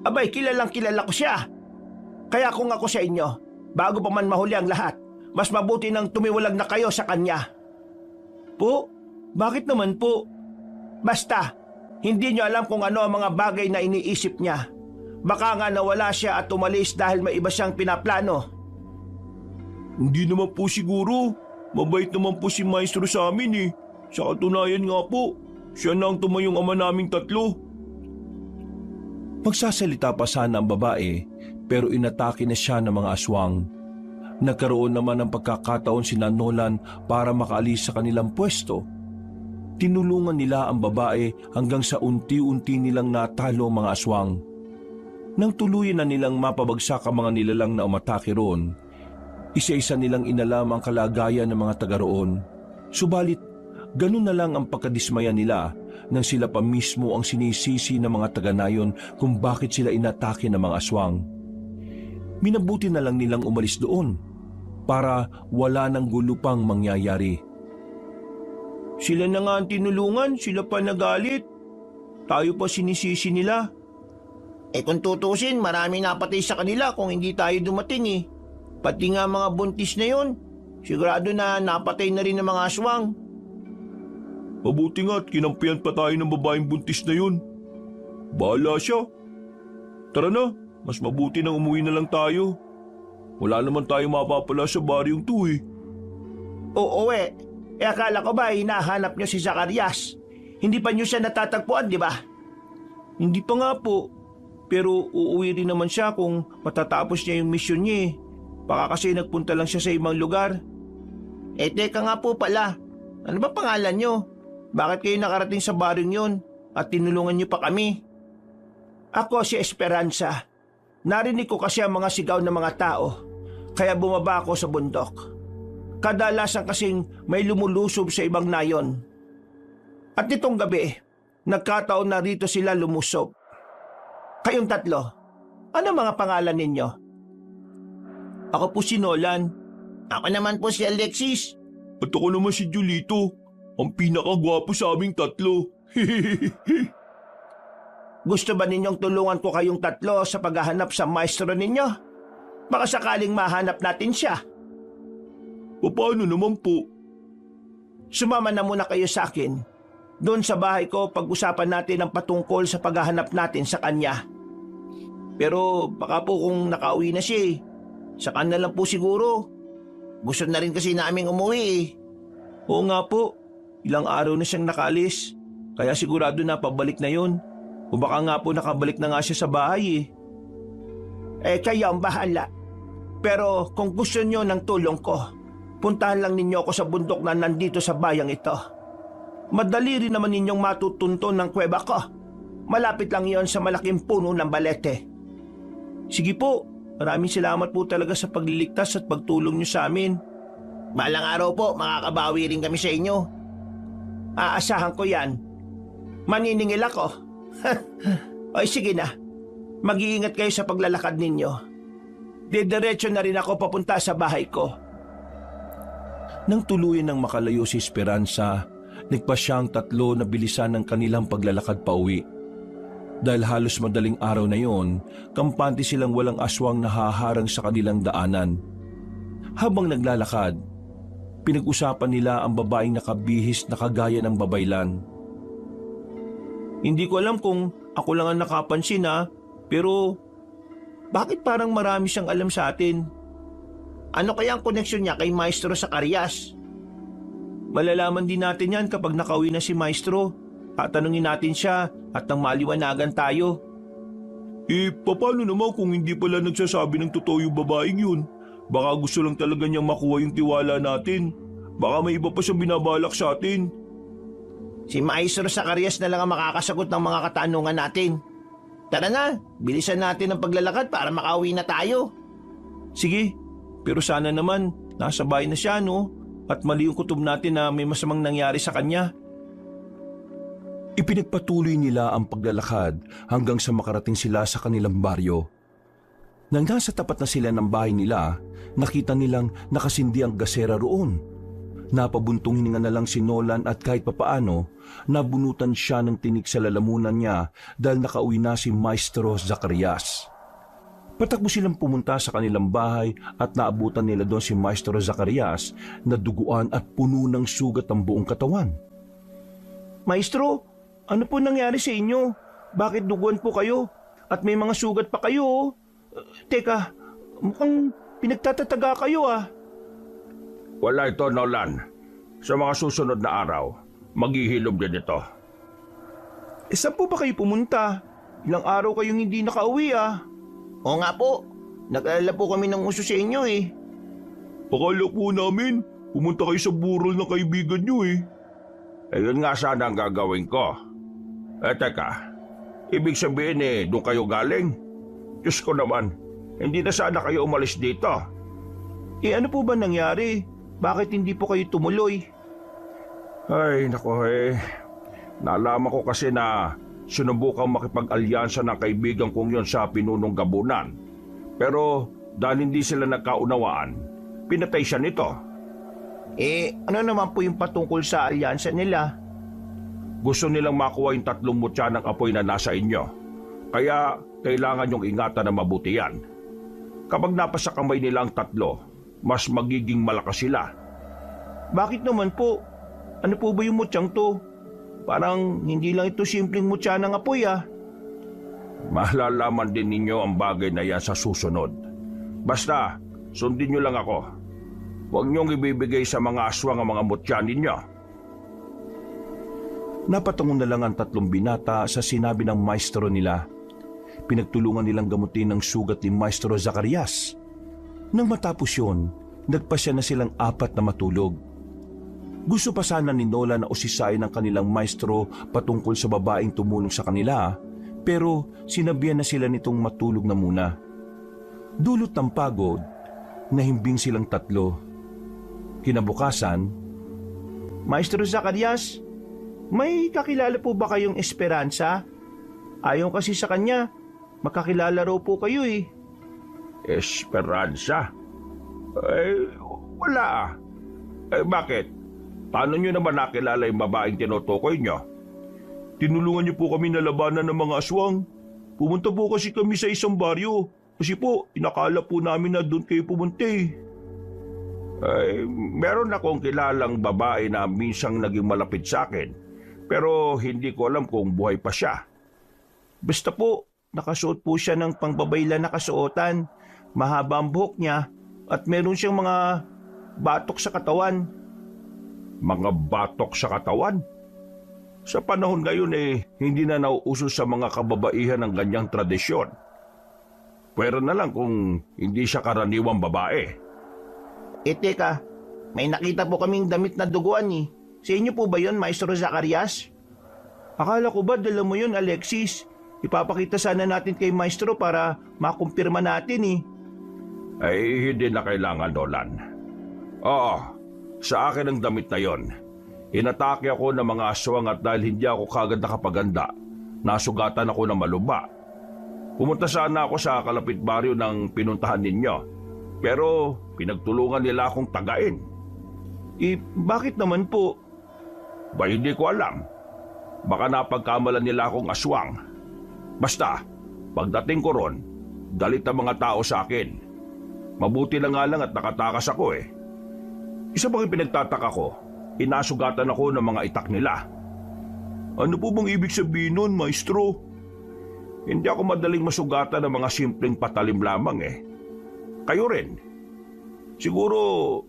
Abay, kilalang kilala ko siya. Kaya kung ako sa inyo, bago pa man mahuli ang lahat, mas mabuti nang tumiwalag na kayo sa kanya. Po? Bakit naman po? Basta, hindi niyo alam kung ano ang mga bagay na iniisip niya. Baka nga nawala siya at umalis dahil may iba siyang pinaplano. Hindi naman po siguro. Mabait naman po si Maestro sa amin eh. Sa katunayan nga po, siya na ang tumayong ama naming 3. Magsasalita pa sana ang babae, pero inatake na siya ng mga aswang. Nagkaroon naman ng pagkakataon si Nolan para makaalis sa kanilang pwesto. Tinulungan nila ang babae hanggang sa unti-unti nilang natalo ang mga aswang. Nang tuluyan na nilang mapabagsak ang mga nilalang na umatake roon, isa-isa nilang inalam ang kalagayan ng mga taga roon. Subalit, ganun na lang ang pagkadismaya nila nang sila pa mismo ang sinisisi ng mga taga-nayon kung bakit sila inatake ng mga aswang. Minabuti na lang nilang umalis doon para wala nang gulo pang mangyayari. Sila na nga ang tinulungan, sila pa nagalit. Tayo pa sinisisi nila. Kung tutusin, marami napatay sa kanila kung hindi tayo dumating Pati nga mga buntis na yon, sigurado na napatay na rin ng mga aswang. Mabuti nga at kinampihan pa tayo ng babaeng buntis na yun. Bahala siya. Tara na, mas mabuti nang umuwi na lang tayo. Wala naman tayo mapapala sa baryong to Oo akala ko ba hinahanap niyo si Zacarias? Hindi pa niyo siya natatagpuan, di ba? Hindi pa nga po. Pero uuwi rin naman siya kung matatapos niya yung misyon niya Baka kasi nagpunta lang siya sa ibang lugar. Teka nga po pala. Ano ba pangalan niyo? Bakit kayo nakarating sa baryong yun at tinulungan niyo pa kami? Ako si Esperanza. Narinig ko kasi ang mga sigaw ng mga tao, kaya bumaba ako sa bundok. Kadalasan kasing may lumulusob sa ibang nayon. At nitong gabi, nagkataon na rito sila lumusob. Kayong 3, ano mga pangalan ninyo? Ako po si Nolan. Ako naman po si Alexis. At ako naman si Julito, ang pinakagwapo sa aming 3. Gusto ba ninyong tulungan ko kayong 3 sa paghahanap sa maestro ninyo? Baka sakaling mahanap natin siya. Paano naman po? Sumama na muna kayo sa akin. Doon sa bahay ko, pag-usapan natin ang patungkol sa paghahanap natin sa kanya. Pero baka po kung nakauwi na siya saka na lang po siguro. Gusto na rin kasi naming umuwi Oo nga po, ilang araw na siyang nakaalis. Kaya sigurado na pabalik na yun. O baka nga po nakabalik na nga siya sa bahay kayo ang bahala. Pero kung gusto niyo ng tulong ko, puntahan lang ninyo ako sa bundok na nandito sa bayang ito. Madali rin naman ninyong matutunton ng kuweba ko. Malapit lang yon sa malaking puno ng balete. Sige po, maraming salamat po talaga sa pagliligtas at pagtulong niyo sa amin. Balang araw po, makakabawi rin kami sa inyo. Aasahan ko yan. Maniningil ako. Ay sige na, mag-iingat kayo sa paglalakad ninyo. Didiretso na rin ako papunta sa bahay ko. Nang tuluyan ng makalayo si Esperanza, nagpa siyang tatlo na bilisan ng kanilang paglalakad pauwi. Dahil halos madaling araw na yon, kampante silang walang aswang na haharang sa kanilang daanan. Habang naglalakad, pinag-usapan nila ang babaeng nakabihis na kagaya ng babaylan. Hindi ko alam kung ako lang ang nakapansin pero bakit parang marami siyang alam sa atin? Ano kaya ang koneksyon niya kay Maestro Zacarias? Malalaman din natin yan kapag nakauwi na si Maestro. Tatanungin natin siya at nang maliwanagan tayo. Paano naman kung hindi pala nagsasabi ng totoo yung babaeng yun? Baka gusto lang talaga niyang makuha yung tiwala natin. Baka may iba pa siyang binabalak sa atin. Si Maestro Zacarias na lang ang makakasagot ng mga katanungan natin. Tara na, bilisan natin ang paglalakad para makauwi na tayo. Sige, pero sana naman nasa bahay na siya at mali yung kutob natin na may masamang nangyari sa kanya. Ipinagpatuloy nila ang paglalakad hanggang sa makarating sila sa kanilang baryo. Nang nasa tapat na sila ng bahay nila, nakita nilang nakasindi ang gasera roon. Napabuntong hininga na lang si Nolan at kahit papaano, nabunutan siya ng tinik sa lalamunan niya dahil nakauwi na si Maestro Zacarias. Patakbo silang pumunta sa kanilang bahay at naabutan nila doon si Maestro Zacarias na duguan at puno ng sugat ang buong katawan. Maestro, ano po nangyari sa inyo? Bakit duguan po kayo? At may mga sugat pa kayo? Teka, mukhang pinagtatataga kayo Wala ito, Nolan. Sa mga susunod na araw, maghihilom din ito. Saan po ba kayo pumunta? Ilang araw kayong hindi nakauwi Oo nga po, nag-alala po kami ng uso sa inyo Akala po namin, pumunta kayo sa burol ng kaibigan niyo Ayun nga sana ang gagawin ko. Teka, ibig sabihin doon kayo galing? Diyos ko naman, hindi na sana kayo umalis dito. Ano po ba nangyari? Bakit hindi po kayo tumuloy? Ay, nako Nalaman ko kasi na sinubukang makipag-alyansa ng kaibigan kong yon sa pinunong gabunan. Pero dahil hindi sila nagkaunawaan, pinatay siya nito. Ano naman po yung patungkol sa alyansa nila? Gusto nilang makuha yung 3 mutya ng apoy na nasa inyo. Kaya kailangan yung ingatan na mabuti yan. Kapag napasa kamay nila ang 3, mas magiging malakas sila. Bakit naman po? Ano po ba yung mutyang to? Parang hindi lang ito simpleng mutya ng apoy Malalaman din ninyo ang bagay na yan sa susunod. Basta, sundin nyo lang ako. Huwag niyong ibibigay sa mga aswang ang mga mutya ninyo. Napatungo na lang ang 3 binata sa sinabi ng maestro nila. Pinagtulungan nilang gamutin ang sugat ni Maestro Zacarias. Nang matapos yun, nagpasya na silang 4 na matulog. Gusto pa sana ni Nolan na usisain ng kanilang maestro patungkol sa babaeng tumulong sa kanila, pero sinabihan na sila nitong matulog na muna. Dulot ng pagod, nahimbing silang 3. Kinabukasan, Maestro Zacarias, may kakilala po ba kayong Esperanza? Ayon kasi sa kanya, makakilala raw po kayo Esperanza? Wala bakit? Paano nyo naman nakilala yung babaeng tinutukoy nyo? Tinulungan niyo po kami na labanan ng mga aswang. Pumunta po kasi kami sa isang baryo. Kasi po, inakala po namin na doon kayo pumunta Meron akong kilalang babae na minsang naging malapit sa akin. Pero hindi ko alam kung buhay pa siya. Basta po, nakasuot po siya ng pangbabayla na kasuotan. Mahaba ang buhok niya at meron siyang mga batok sa katawan. Mga batok sa katawan? Sa panahon ngayon hindi na nauuso sa mga kababaihan ng ganyang tradisyon. Pwera na lang kung hindi siya karaniwang babae. Teka, may nakita po kaming damit na duguan Sa inyo po ba yun, Maestro Zacarias? Akala ko ba dala mo yun, Alexis? Ipapakita sana natin kay Maestro para makumpirma natin Ay, hindi na kailangan, Nolan. Oo, sa akin ang damit na yon. Inatake ako ng mga aswang at dahil hindi ako kagad nakapaganda, nasugatan ako ng malubha. Pumunta sana ako sa kalapit baryo ng pinuntahan ninyo, pero pinagtulungan nila akong tagain. Bakit naman po? Ba hindi ko alam. Baka napagkamalan nila akong aswang. Basta, pagdating ko ron, galit ang mga tao sa akin. Mabuti na nga lang at nakatakas ako eh. Isa pang pinagtataka ko, inasugatan ako ng mga itak nila. Ano po bang ibig sabihin nun, Maestro? Hindi ako madaling masugatan ng mga simpleng patalim lamang eh. Kayo rin. Siguro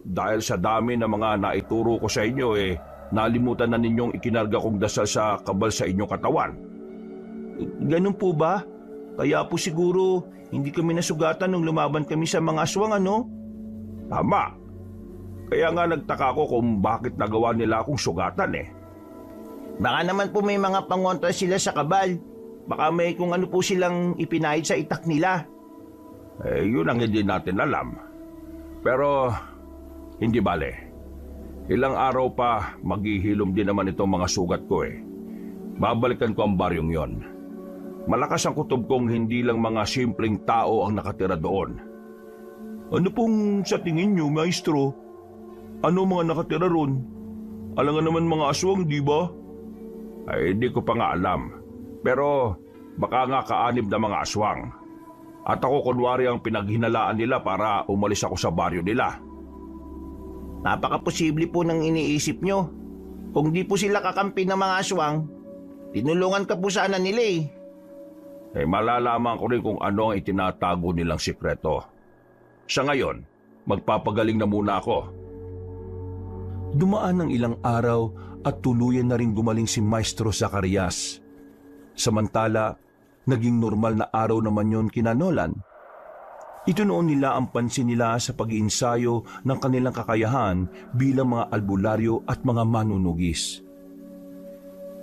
dahil sa dami ng mga naituro ko sa inyo eh, nalimutan na ninyong ikinarga kong dasal sa kabal sa inyong katawan. Ganun po ba? Kaya po siguro hindi kami nasugatan nung lumaban kami sa mga aswang, ano? Tama. Kaya nga nagtaka ko kung bakit nagawa nila akong sugatan eh. Baka naman po may mga pangontra sila sa kabal. Baka may kung ano po silang ipinahid sa itak nila. Yun ang hindi natin alam. Pero hindi bale. Ilang araw pa maghihilom din naman itong mga sugat ko eh. Babalikan ko ang baryong yon. Malakas ang kutob kong hindi lang mga simpleng tao ang nakatira doon. Ano pong sa tingin nyo, Maestro? Ano mga nakatira ron? Alangan naman mga aswang, di ba? Hindi ko pa nga alam. Pero baka nga kaanib na mga aswang. At ako kunwari ang pinaghinalaan nila para umalis ako sa baryo nila. Napaka-posible po ng iniisip nyo. Kung di po sila kakampi ng mga aswang, tinulungan ka po sana nila eh. Malalaman ko rin kung ano ang itinatago nilang sikreto. Sa ngayon, magpapagaling na muna ako. Dumaan ng ilang araw at tuluyan na rin gumaling si Maestro Zacarias. Samantala, naging normal na araw naman yon kina Nolan. Itunoon nila ang pansin nila sa pag-iinsayo ng kanilang kakayahan bilang mga albularyo at mga manunugis.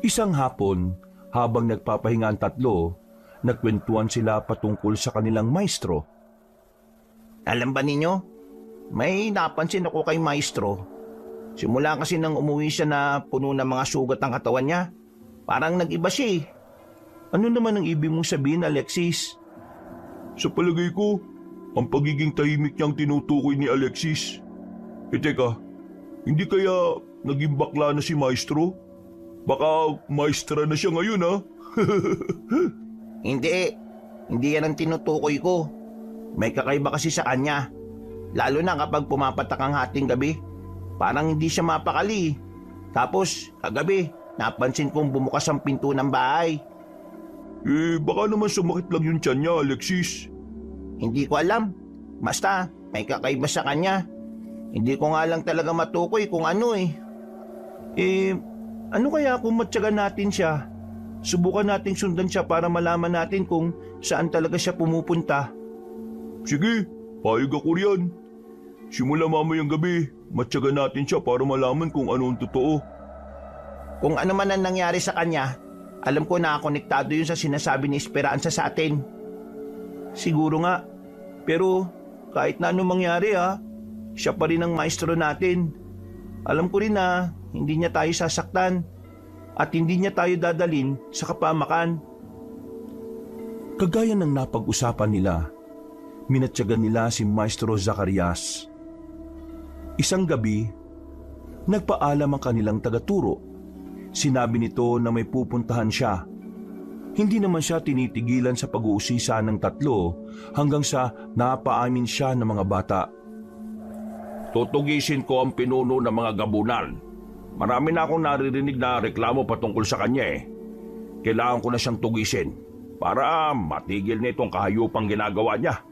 Isang hapon, habang nagpapahinga ang tatlo, nagkwentuhan sila patungkol sa kanilang maestro. Alam ba ninyo? May napansin ako kay maestro. Simula kasi nang umuwi siya na puno ng mga sugat ang katawan niya, parang nag-iba siya eh. Ano naman ang ibig mong sabihin, Alexis? Sa palagay ko, ang pagiging tahimik niyang tinutukoy ni Alexis. Teka, hindi kaya naging bakla na si Maestro? Baka maestra na siya ngayon, ha? Hindi yan ang tinutukoy ko. May kakaiba kasi sa kanya. Lalo na kapag pumapatak ang hating gabi. Parang hindi siya mapakali. Tapos, kagabi, napansin kong bumukas ang pinto ng bahay. Baka naman sumakit lang yung tiyan niya, Alexis. Hindi ko alam. Basta, may kakaiba sa kanya. Hindi ko nga lang talaga matukoy kung ano eh. Ano kaya kung matyagan natin siya? Subukan nating sundan siya para malaman natin kung saan talaga siya pumupunta. Sige, payag ako riyan. Simula mamayang gabi, matyagan natin siya para malaman kung ano ang totoo. Kung ano man ang nangyari sa kanya, alam ko na konektado yun sa sinasabi ni Esperanza sa atin. Siguro nga. Pero kahit na anong mangyari siya pa rin ang maestro natin. Alam ko rin na hindi niya tayo sasaktan at hindi niya tayo dadalin sa kapamakan. Kagaya ng napag-usapan nila, minatyagan nila si Maestro Zacarias. Isang gabi, nagpaalam ang kanilang tagaturo. Sinabi nito na may pupuntahan siya. Hindi naman siya tinitigilan sa pag-uusisa ng tatlo hanggang sa napaamin siya ng mga bata. Tutugisin ko ang pinuno ng mga gabunan. Marami na akong naririnig na reklamo patungkol sa kanya eh. Kailangan ko na siyang tugisin para matigil na itong kahayupang ginagawa niya.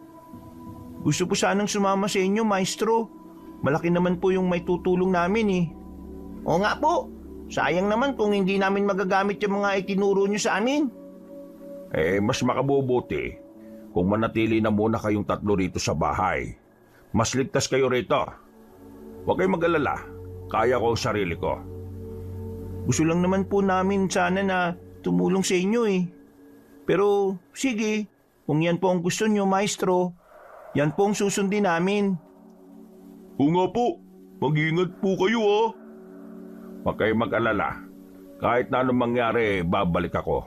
Gusto po sanang sumama sa inyo, maestro. Malaki naman po yung may tutulong namin eh. Oo nga po. Sayang naman kung hindi namin magagamit yung mga itinuro nyo sa amin. Mas makabubuti kung manatili na muna kayong tatlo rito sa bahay. Mas ligtas kayo rito. Huwag kayong mag-alala. Kaya ko ang sarili ko. Gusto lang naman po namin sana na tumulong sa inyo eh. Pero sige, kung yan po ang gusto nyo, maestro, yan po ang susundin namin. Oo nga po, mag-iingat po kayo, ha? Huwag kayong mag-alala. Kahit na anong mangyari, babalik ako.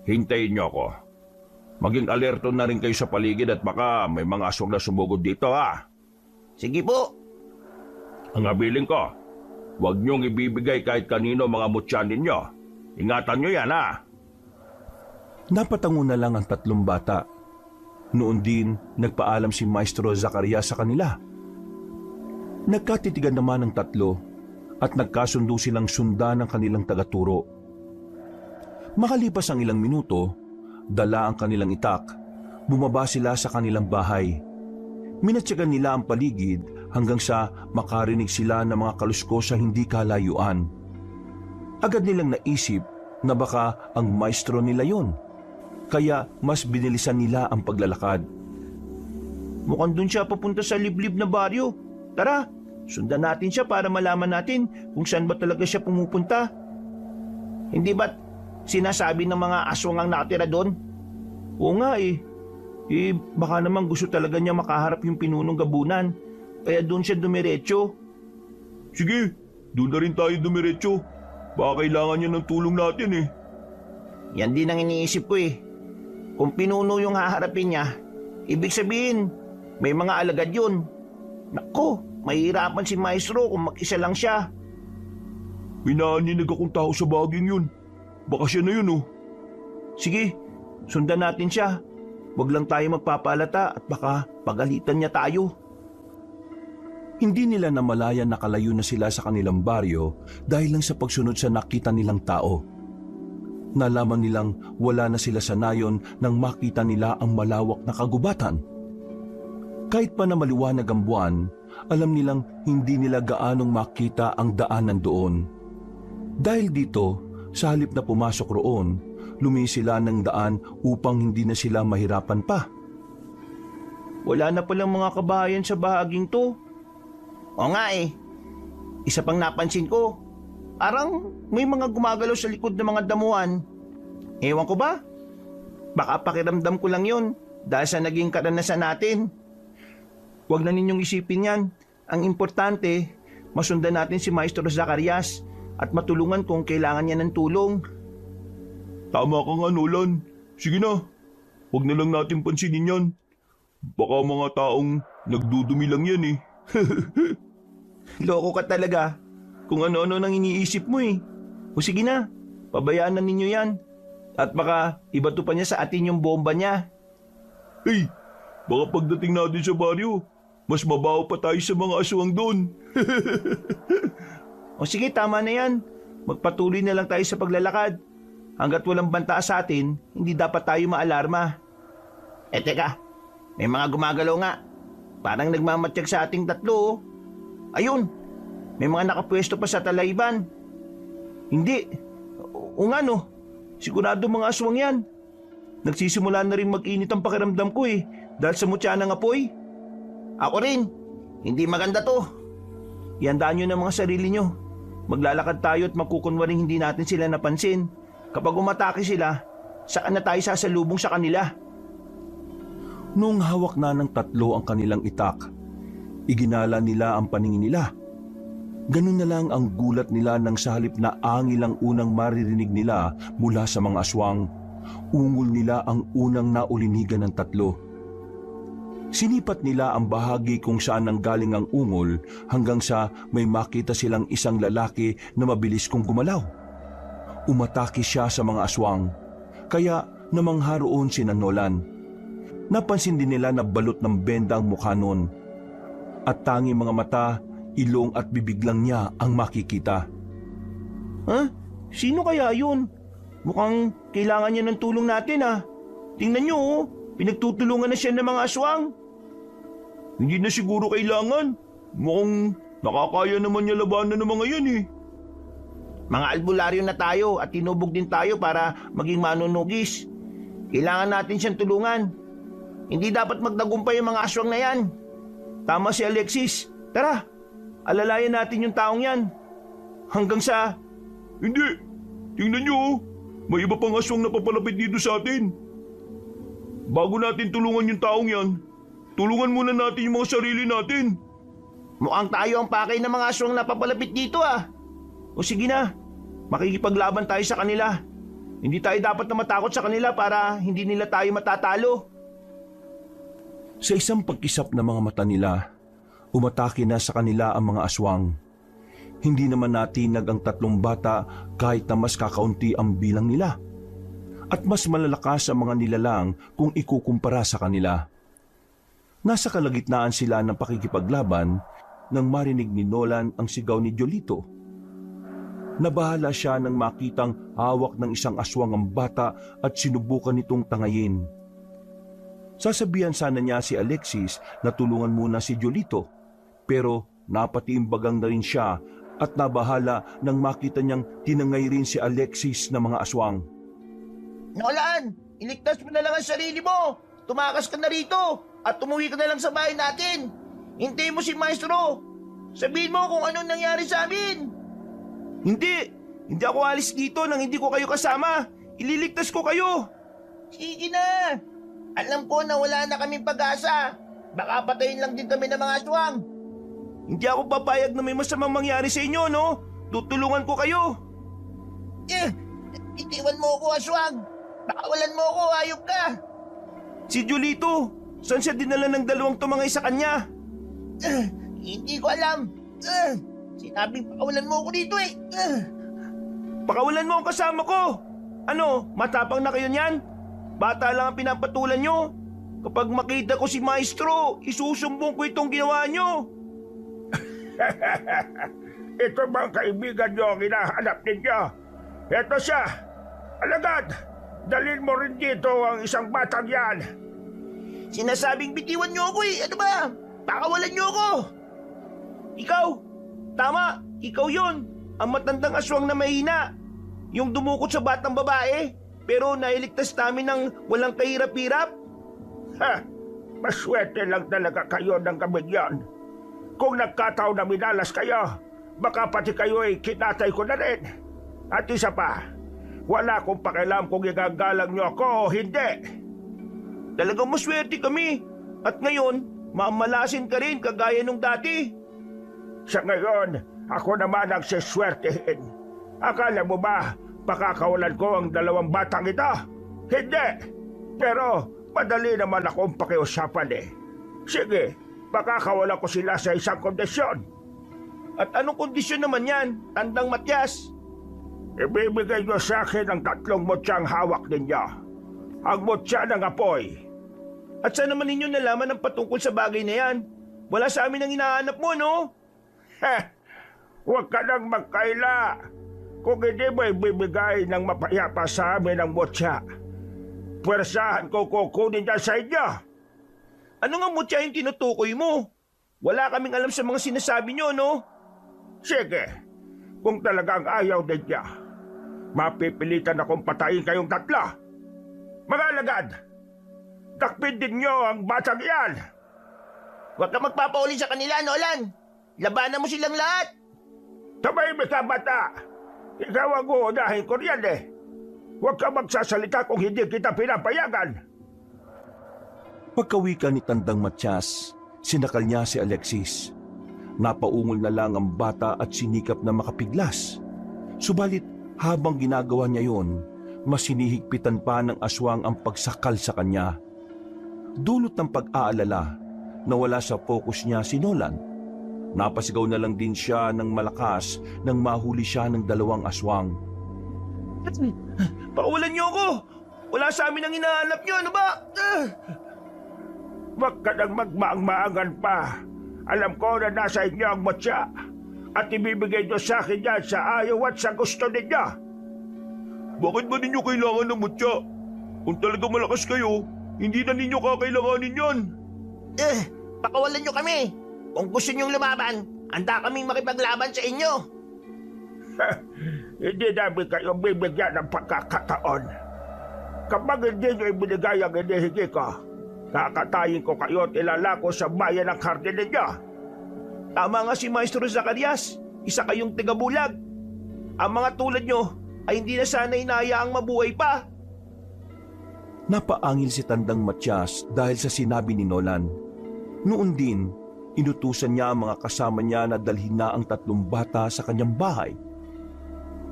Hintayin niyo ako. Maging alerto na rin kayo sa paligid at baka may mga aswang na sumugod dito ha. Sige po. Ang habiling ko, huwag niyong ibibigay kahit kanino mga mutya ninyo. Ingatan niyo yan ha. Napatango na lang ang 3 bata. Noon din, nagpaalam si Maestro Zacarias sa kanila. Nagkatitigan naman ang 3 at nagkasundo silang sundan ng kanilang tagaturo. Makalipas ang ilang minuto, dala ang kanilang itak, bumaba sila sa kanilang bahay. Minatyagan nila ang paligid hanggang sa makarinig sila ng mga kaluskos sa hindi kalayuan. Agad nilang naisip na baka ang maestro nila yon, kaya mas binilisan nila ang paglalakad. Mukhang dun siya papunta sa liblib na baryo. Tara, sundan natin siya para malaman natin kung saan ba talaga siya pumupunta. Hindi ba't sinasabi ng mga aswang ang nakatira doon? Oo nga eh. Baka naman gusto talaga niya makaharap yung pinunong gabunan. Kaya doon siya dumiretso. Sige, doon na rin tayo dumiretso. Baka kailangan niya ng tulong natin eh. Yan din ang iniisip ko eh. Kung pinuno yung haharapin niya, ibig sabihin, may mga alagad yun. Nako, mahihirapan si Maestro kung mag-isa lang siya. May naaninig akong tao sa baging yun. Baka siya na yun oh. Sige, sundan natin siya. Huwag lang tayo magpapalata at baka pagalitan niya tayo. Hindi nila namalayan na kalayo na sila sa kanilang baryo dahil lang sa pagsunod sa nakita nilang tao. Nalaman nilang wala na sila sa nayon nang makita nila ang malawak na kagubatan. Kahit pa na maliwanag ang buwan, alam nilang hindi nila gaanong makita ang daanan doon. Dahil dito, sa halip na pumasok roon, lumis sila ng daan upang hindi na sila mahirapan pa. Wala na palang mga kabahayan sa bahaging to. O nga eh. Isa pang napansin ko, parang may mga gumagalaw sa likod ng mga damuhan. Ewan ko ba? Baka pakiramdam ko lang yun dahil sa naging karanasan natin. Huwag na ninyong isipin yan. Ang importante, masundan natin si Maestro Zacarias at matulungan kung kailangan niya ng tulong. Tama ka nga Nolan. Sige na. Huwag na lang natin pansinin yan. Baka mga taong nagdudumi lang yan eh. Loko ka talaga. Kung ano-ano nang iniisip mo eh. O sige na, pabayaan na ninyo yan. At baka ibato pa niya sa atin yung bomba niya. Hey, baka pagdating natin sa baryo, mas mabaho pa tayo sa mga aswang doon. O sige, tama na yan. Magpatuloy na lang tayo sa paglalakad. Hanggat walang banta sa atin, hindi dapat tayo maalarma. Teka, may mga gumagalaw nga. Parang nagmamatsyag sa ating 3 oh. Ayun, may mga nakapwesto pa sa talayban. Hindi, o nga no, sigurado mga aswang yan. Nagsisimula na rin mag-init ang pakiramdam ko eh, dahil sa mutya ng apoy. Ako rin, hindi maganda to. Ihandaan nyo ng mga sarili nyo. Maglalakad tayo at magkukunwaring hindi natin sila napansin. Kapag umatake sila, saan na tayo sasalubong sa kanila? Noong hawak na ng 3 ang kanilang itak, iginala nila ang paningin nila. Ganun na lang ang gulat nila nang sa halip na angil ang unang maririnig nila mula sa mga aswang, ungol nila ang unang naulinigan ng 3. Sinipat nila ang bahagi kung saan nanggaling ang ungol hanggang sa may makita silang isang lalaki na mabilis kong gumalaw. Umatake siya sa mga aswang, kaya namangha roon si Nolan. Napansin din nila na balot ng benda ang mukha nun. At tangi mga mata, ilong at bibig lang niya ang makikita. Ha? Sino kaya yun? Mukhang kailangan niya ng tulong natin ah. Tingnan niyo oh, pinagtutulungan na siya ng mga aswang. Hindi na siguro kailangan. Mukhang nakakaya naman niya labanan ng mga yan eh. Mga albularyo na tayo at tinubog din tayo para maging manunugis. Kailangan natin siyang tulungan. Hindi dapat magtagumpay yung mga aswang na yan. Tama si Alexis. Tara, alalayan natin yung taong yan. Hanggang sa... Hindi. Tingnan niyo oh. May iba pang aswang na papalapit dito sa atin. Bago natin tulungan yung taong yan, tulungan muna natin yung mga sarili natin. Mukhang tayo ang pakay ng mga aswang na papalapit dito ah. O sige na, makikipaglaban tayo sa kanila. Hindi tayo dapat na matakot sa kanila para hindi nila tayo matatalo. Sa isang pagkisap ng mga mata nila, umatake na sa kanila ang mga aswang. Hindi naman natinag ang 3 bata kahit na mas kakaunti ang bilang nila. At mas malalakas ang mga nilalang kung ikukumpara sa kanila. Nasa kalagitnaan sila ng pakikipaglaban nang marinig ni Nolan ang sigaw ni Jolito. Nabahala siya nang makitang hawak ng isang aswang ang bata at sinubukan nitong tangayin. Sasabihan sana niya si Alexis na tulungan muna si Jolito, pero napatiimbagang na rin siya at nabahala nang makita niyang tinangay rin si Alexis ng mga aswang. Nolan, iligtas mo na lang ang sarili mo. Tumakas ka na rito at umuwi ka na lang sa bahay natin. Hintayin mo si Maestro. Sabihin mo kung anong nangyari sa amin. Hindi ako alis dito nang hindi ko kayo kasama. Ililigtas ko kayo. Sige na. Alam ko na wala na kaming pag-asa. Baka patayin lang din kami ng mga aswang. Hindi ako papayag na may masamang mangyari sa inyo, no? Tutulungan ko kayo. Itiwan mo ako, aswang. Bakawalan mo ako, hayop ka. Si Jolito, saan siya dinala ng 2 tumangay sa kanya? Hindi ko alam. Sinabing pakawalan mo ako dito eh. Pakawalan mo ang kasama ko. Ano, matapang na kayo niyan? Bata lang ang pinapatulan nyo. Kapag makita ko si Maestro, isusumbong ko itong ginawa nyo. Ito bang kaibigan nyo ang hinahanap ninyo? Ito siya. Alagad, dalhin mo rin dito ang isang batang yan. Sinasabing bitiwan nyo ako eh. Ano ba? Pakawalan nyo ako. Ikaw, tama. Ikaw yon. Ang matandang aswang na mahina. Yung dumukot sa batang babae. Pero nailigtas namin ng walang kahirap-hirap. Ha! Maswerte lang talaga kayo ng gabing yan. Kung nagkataon na minalas kayo, baka pati kayo ay kinatay ko na rin. At isa pa, wala akong pakialam kung igagalang nyo ako o hindi. Talagang maswerte kami. At ngayon, mamalasin ka rin kagaya nung dati. Sa ngayon, ako naman ang siswertehin. Akala mo ba, pakakawalan ko ang 2 batang ito? Hindi! Pero, madali naman akong pakiusapan eh. Sige, pakakawalan ko sila sa isang kondisyon. At anong kondisyon naman yan, Tandang Matyas? Ibibigay nyo sa akin ang 3 mutyang hawak ninyo. Ang mutya ng apoy. At saan naman ninyo nalaman ang patungkol sa bagay na yan? Wala sa amin ang hinahanap mo, no? Huwag ka nang magkaila. Kung hindi mo ibibigay ng mapayapa sa amin ang mutya, pwersahan ko kukunin niya sa inyo. Ano nga mutya yung tinutukoy mo? Wala kaming alam sa mga sinasabi nyo, no? Sige, kung talagang ayaw ninyo, mapipilitan akong patayin kayong 3. Mga alagad, takpin din nyo ang batang yan. Huwag ka magpapauli sa kanila, Nolan. Labanan mo silang lahat. Tumahimik ka, bata. Ikaw ang uunahin ko riyan eh. Huwag ka magsasalita kung hindi kita pinapayagan. Pagkawika ni Tandang Matyas, sinakal niya si Alexis. Napaungol na lang ang bata at sinikap na makapiglas. Subalit habang ginagawa niya yon, mas hinihigpitan pa ng aswang ang pagsakal sa kanya. Dulot ng pag-aalala, nawala sa focus niya si Nolan. Napasigaw na lang din siya ng malakas nang mahuli siya ng 2 aswang. Pakawalan niyo ako! Wala sa amin ang hinahanap niyo, ano ba? Huwag ka nang magmaang-maangan pa. Alam ko na nasa inyo ang mutya at ibibigay nyo sa akin yan sa ayaw at sa gusto ninyo. Bakit ba ninyo kailangan ng mutya? Kung talaga malakas kayo, hindi na ninyo kakailanganin yan. Pakawalan niyo kami! Kung gusto niyong lumaban, handa kaming makipaglaban sa inyo. Hindi namin kayo bibigyan ng pagkakataon. Kapag hindi nyo ibinigay ang hinihingi ko, kakatayin ko kayo at ilalako sa bayan ng hardin ninyo. Tama nga si Maestro Zacarias. Isa kayong tigabulag. Ang mga tulad nyo ay hindi na sana inahayaang mabuhay pa. Napaangil si Tandang Matyas dahil sa sinabi ni Nolan. Noon din, inutusan niya ang mga kasama niya na dalhin na ang 3 bata sa kanyang bahay.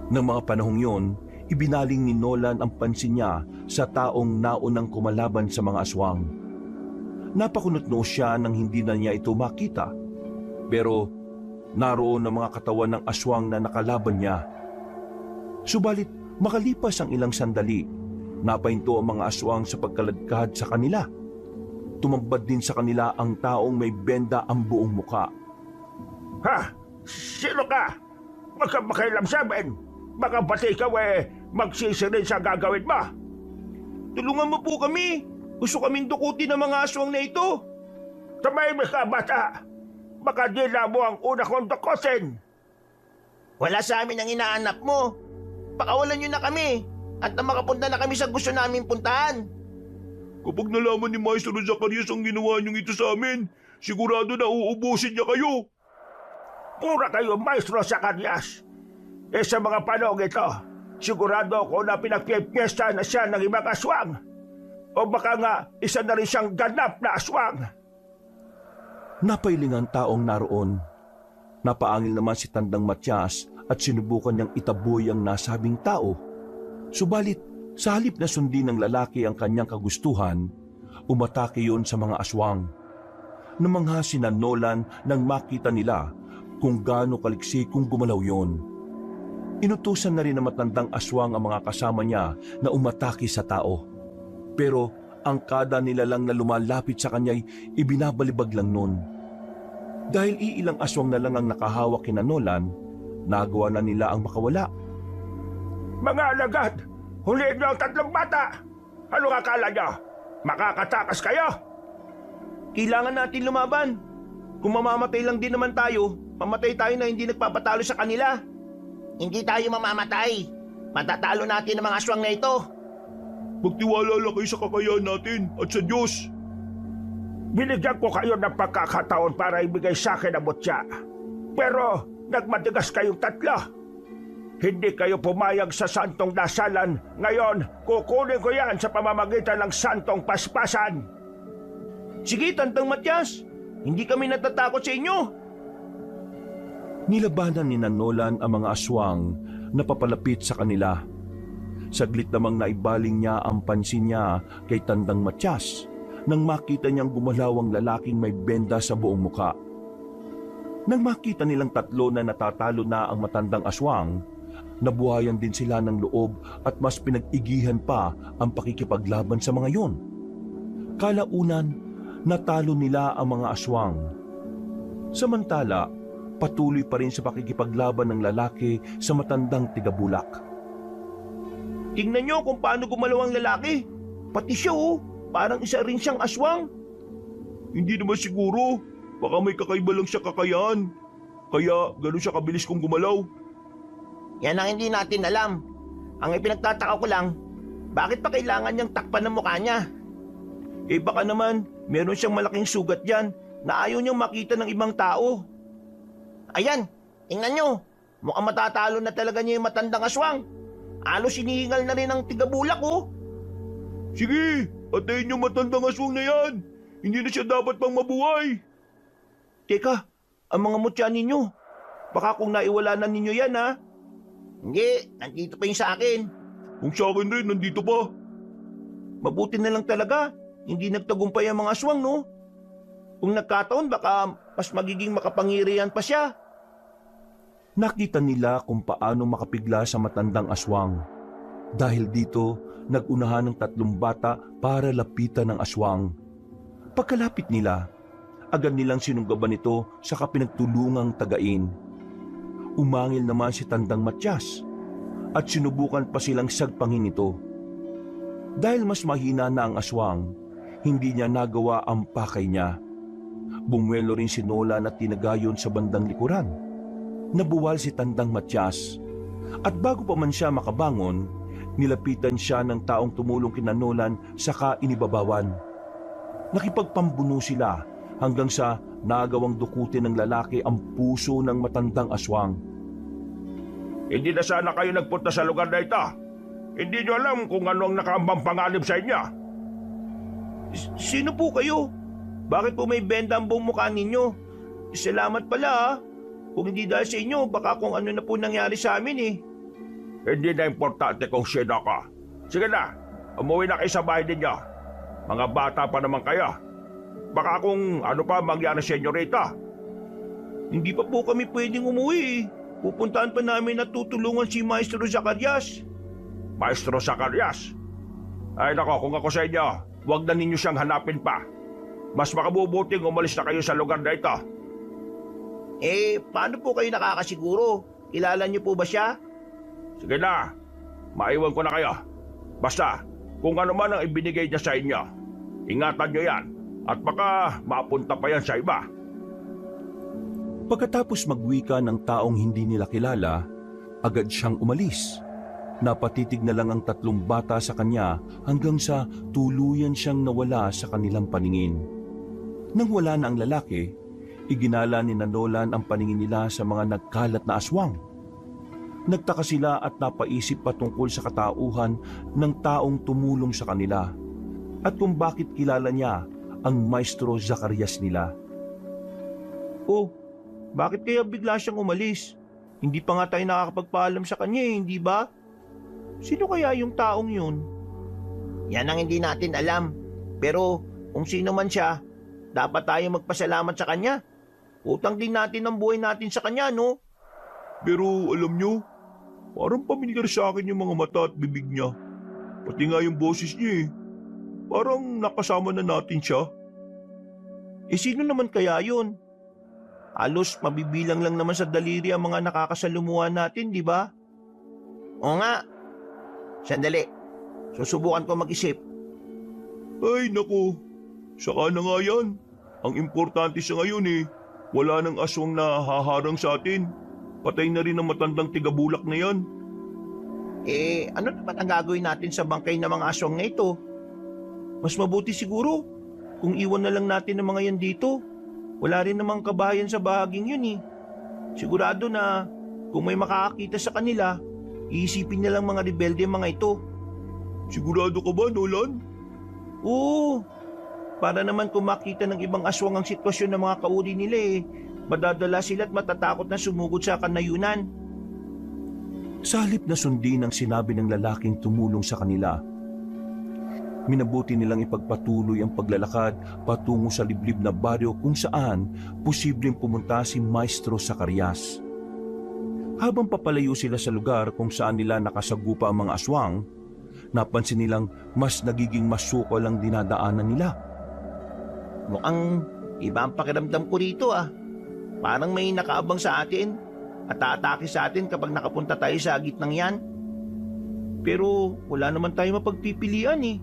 Ng mga panahong yon, ibinaling ni Nolan ang pansin niya sa taong naunang kumalaban sa mga aswang. Napakunot-noo siya nang hindi na niya ito makita. Pero naroon ang mga katawan ng aswang na nakalaban niya. Subalit makalipas ang ilang sandali, napahinto ang mga aswang sa pagkaladkad sa kanila. Tumambad din sa kanila ang taong may benda ang buong muka. Ha? Sino ka? Huwag kang makialam sa amin. Baka pati ikaw magsisirin sa gagawin mo. Tulungan mo po kami. Gusto kaming dukutin ng mga aswang na ito. Tumahimik ka, bata. Baka di na mo ang una kong dukutin. Wala sa amin ang inaanap mo. Pakawalan nyo na kami at na makapunta na kami sa gusto namin puntahan. Kapag nalaman ni Maestro Zacarias ang ginawa niyong ito sa amin, sigurado na uubusin niya kayo. Pura kayo, Maestro Zacarias. Sa mga panahon ito, sigurado ako na pinagpipiesta na siya ng ibang aswang. O baka nga, isa na rin siyang ganap na aswang. Napailing ang taong naroon. Napaangil naman si Tandang Matyas at sinubukan niyang itaboy ang nasabing tao. Subalit, sa halip na sundin ng lalaki ang kanyang kagustuhan, umatake yon sa mga aswang. Namangha sina Nolan nang makita nila kung gaano kaliksi kung gumalaw yon. Inutusan na rin ng matandang aswang ang mga kasama niya na umatake sa tao. Pero ang kada nila lang na lumalapit sa kanya'y ibinabalibag lang nun. Dahil iilang aswang na lang ang nakahawak kina Nolan, nagawa na nila ang makawala. Mga alagad, huliin niyo ang tatlong bata. Ano akala niyo? Makakatakas kayo? Kailangan natin lumaban. Kung mamamatay lang din naman tayo, mamatay tayo na hindi nagpapatalo sa kanila. Hindi tayo mamamatay. Matatalo natin ang mga aswang na ito. Magtiwala lang kayo sa kakayahan natin at sa Diyos. Binigyan ko kayo ng pagkakataon para ibigay sa akin ang mutya. Pero nagmatigas kayong tatlo. Hindi kayo pumayag sa santong dasalan. Ngayon, kukunin ko yan sa pamamagitan ng santong paspasan. Sige, Tandang Matyas. Hindi kami natatakot sa inyo. Nilabanan ni Nolan ang mga aswang na papalapit sa kanila. Saglit namang naibaling niya ang pansin niya kay Tandang Matyas nang makita niyang gumalaw ang lalaking may benda sa buong muka. Nang makita nilang tatlo na natatalo na ang matandang aswang, nabuhayan din sila ng loob at mas pinag-igihan pa ang pakikipaglaban sa mga yon. Kalaunan, natalo nila ang mga aswang. Samantala, patuloy pa rin sa pakikipaglaban ng lalaki sa matandang tigabulak. Tingnan nyo kung paano gumalaw ang lalaki. Pati siya parang isa rin siyang aswang. Hindi naman siguro. Baka may kakaiba lang siya kakayahan. Kaya gano'n siya kabilis kung gumalaw. Yan ang hindi natin alam. Ang ipinagtataka ko lang, bakit pa kailangan niyang takpan ng mukha niya? Baka naman meron siyang malaking sugat dyan na ayaw niyang makita ng ibang tao. Ayan, tingnan nyo. Mukhang matatalo na talaga niya yung matandang aswang. Alos hinihingal na rin ang tigabulak Sige, atayin yung matandang aswang na yan. Hindi na siya dapat pang mabuhay. Teka, ang mga mutya ninyo. Baka kung naiwala na ninyo yan Hindi, nandito pa yung sa akin. Kung sa akin rin, nandito pa. Mabuti na lang talaga. Hindi nagtagumpay ang mga aswang, no? Kung nagkataon, baka mas magiging makapangirihan pa siya. Nakita nila kung paano makapigla sa matandang aswang. Dahil dito, nagunahan ng tatlong bata para lapitan ng aswang. Pagkalapit nila, agad nilang sinunggaban ito sa kapinagtulungang tagain. Umangil naman si Tandang Matyas at sinubukan pa silang sagpangin ito. Dahil mas mahina na ang aswang, hindi niya nagawa ang pakay niya. Bumwelo rin si Nolan at tinagayon sa bandang likuran. Nabuwal si Tandang Matyas at bago pa man siya makabangon, nilapitan siya ng taong tumulong kina Nolan saka inibabawan. Nakipagpambuno sila hanggang sa nagawang dukutin ng lalaki ang puso ng matandang aswang. Hindi na sana kayo nagpunta sa lugar na ito. Hindi nyo alam kung ano ang nakaambang panganib sa inyo. Sino po kayo? Bakit po may benda ang buong mukha ninyo? Salamat pala Kung hindi dahil sa inyo, baka kung ano na po nangyari sa amin Hindi na importante kung sino ka. Sige na, umuwi na kayo sa bahay ninyo. Mga bata pa naman kayo. Baka kung ano pa mangyari sa inyo rito. Hindi pa po kami pwedeng umuwi. Pupuntahan pa namin at tutulungan si Maestro Zacarias. Maestro Zacarias. Ay nako, kung ako sa inyo, huwag na ninyo siyang hanapin pa. Mas makabubuting umalis na kayo sa lugar na ito. Paano po kayo nakakasiguro? Kilala niyo po ba siya? Sige na, maiwan ko na kayo. Basta, kung ano man ang ibinigay niya sa inyo, ingatan niyo yan at baka mapunta pa yan sa iba. Pagkatapos magwika ng taong hindi nila kilala, agad siyang umalis. Napatitig na lang ang 3 bata sa kanya hanggang sa tuluyan siyang nawala sa kanilang paningin. Nang wala na ang lalaki, iginala ni Nolan ang paningin nila sa mga nagkalat na aswang. Nagtaka sila at napaisip patungkol sa katauhan ng taong tumulong sa kanila at kung bakit kilala niya ang Maestro Zacarias nila. Oh, bakit kaya bigla siyang umalis? Hindi pa nga tayo nakakapagpaalam sa kanya hindi ba? Sino kaya yung taong yun? Yan ang hindi natin alam. Pero kung sino man siya, dapat tayo magpasalamat sa kanya. Utang din natin ang buhay natin sa kanya, no? Pero alam nyo, parang pamilyar sa akin yung mga mata at bibig niya. Pati nga yung boses niya eh. Parang nakasama na natin siya. Sino naman kaya yun? Halos mabibilang lang naman sa daliri ang mga nakakasalumuha natin, di ba? Oo nga. Sandali. Susubukan ko mag-isip. Ay nako, saka na nga yan. Ang importante sa ngayon eh, wala nang aswang na haharang sa atin. Patay na rin ang matandang tigabulak na yan. Ano naman ang gagawin natin sa bangkay ng mga aswang na ito? Mas mabuti siguro kung iwan na lang natin ang mga yan dito. Wala rin namang kabahayan sa bahaging yun eh. Sigurado na kung may makakakita sa kanila, iisipin nilang mga rebelde ang mga ito. Sigurado ka ba, Nolan? Oo, para naman kung makita ng ibang aswang ang sitwasyon ng mga kauri nila madadala sila at matatakot na sumugod sa kanayunan. Sa halip na sundin ang sinabi ng lalaking tumulong sa kanila, minabuti nilang ipagpatuloy ang paglalakad patungo sa liblib na baryo kung saan posibleng pumunta si Maestro Zacarias. Habang papalayo sila sa lugar kung saan nila nakasagupa ang mga aswang, napansin nilang mas nagiging masukol ang dinadaanan nila. Mukhang iba ang pakiramdam ko rito ah. Parang may nakaabang sa atin at aatake sa atin kapag nakapunta tayo sa gitnang yan. Pero wala naman tayo mapagpipilian eh.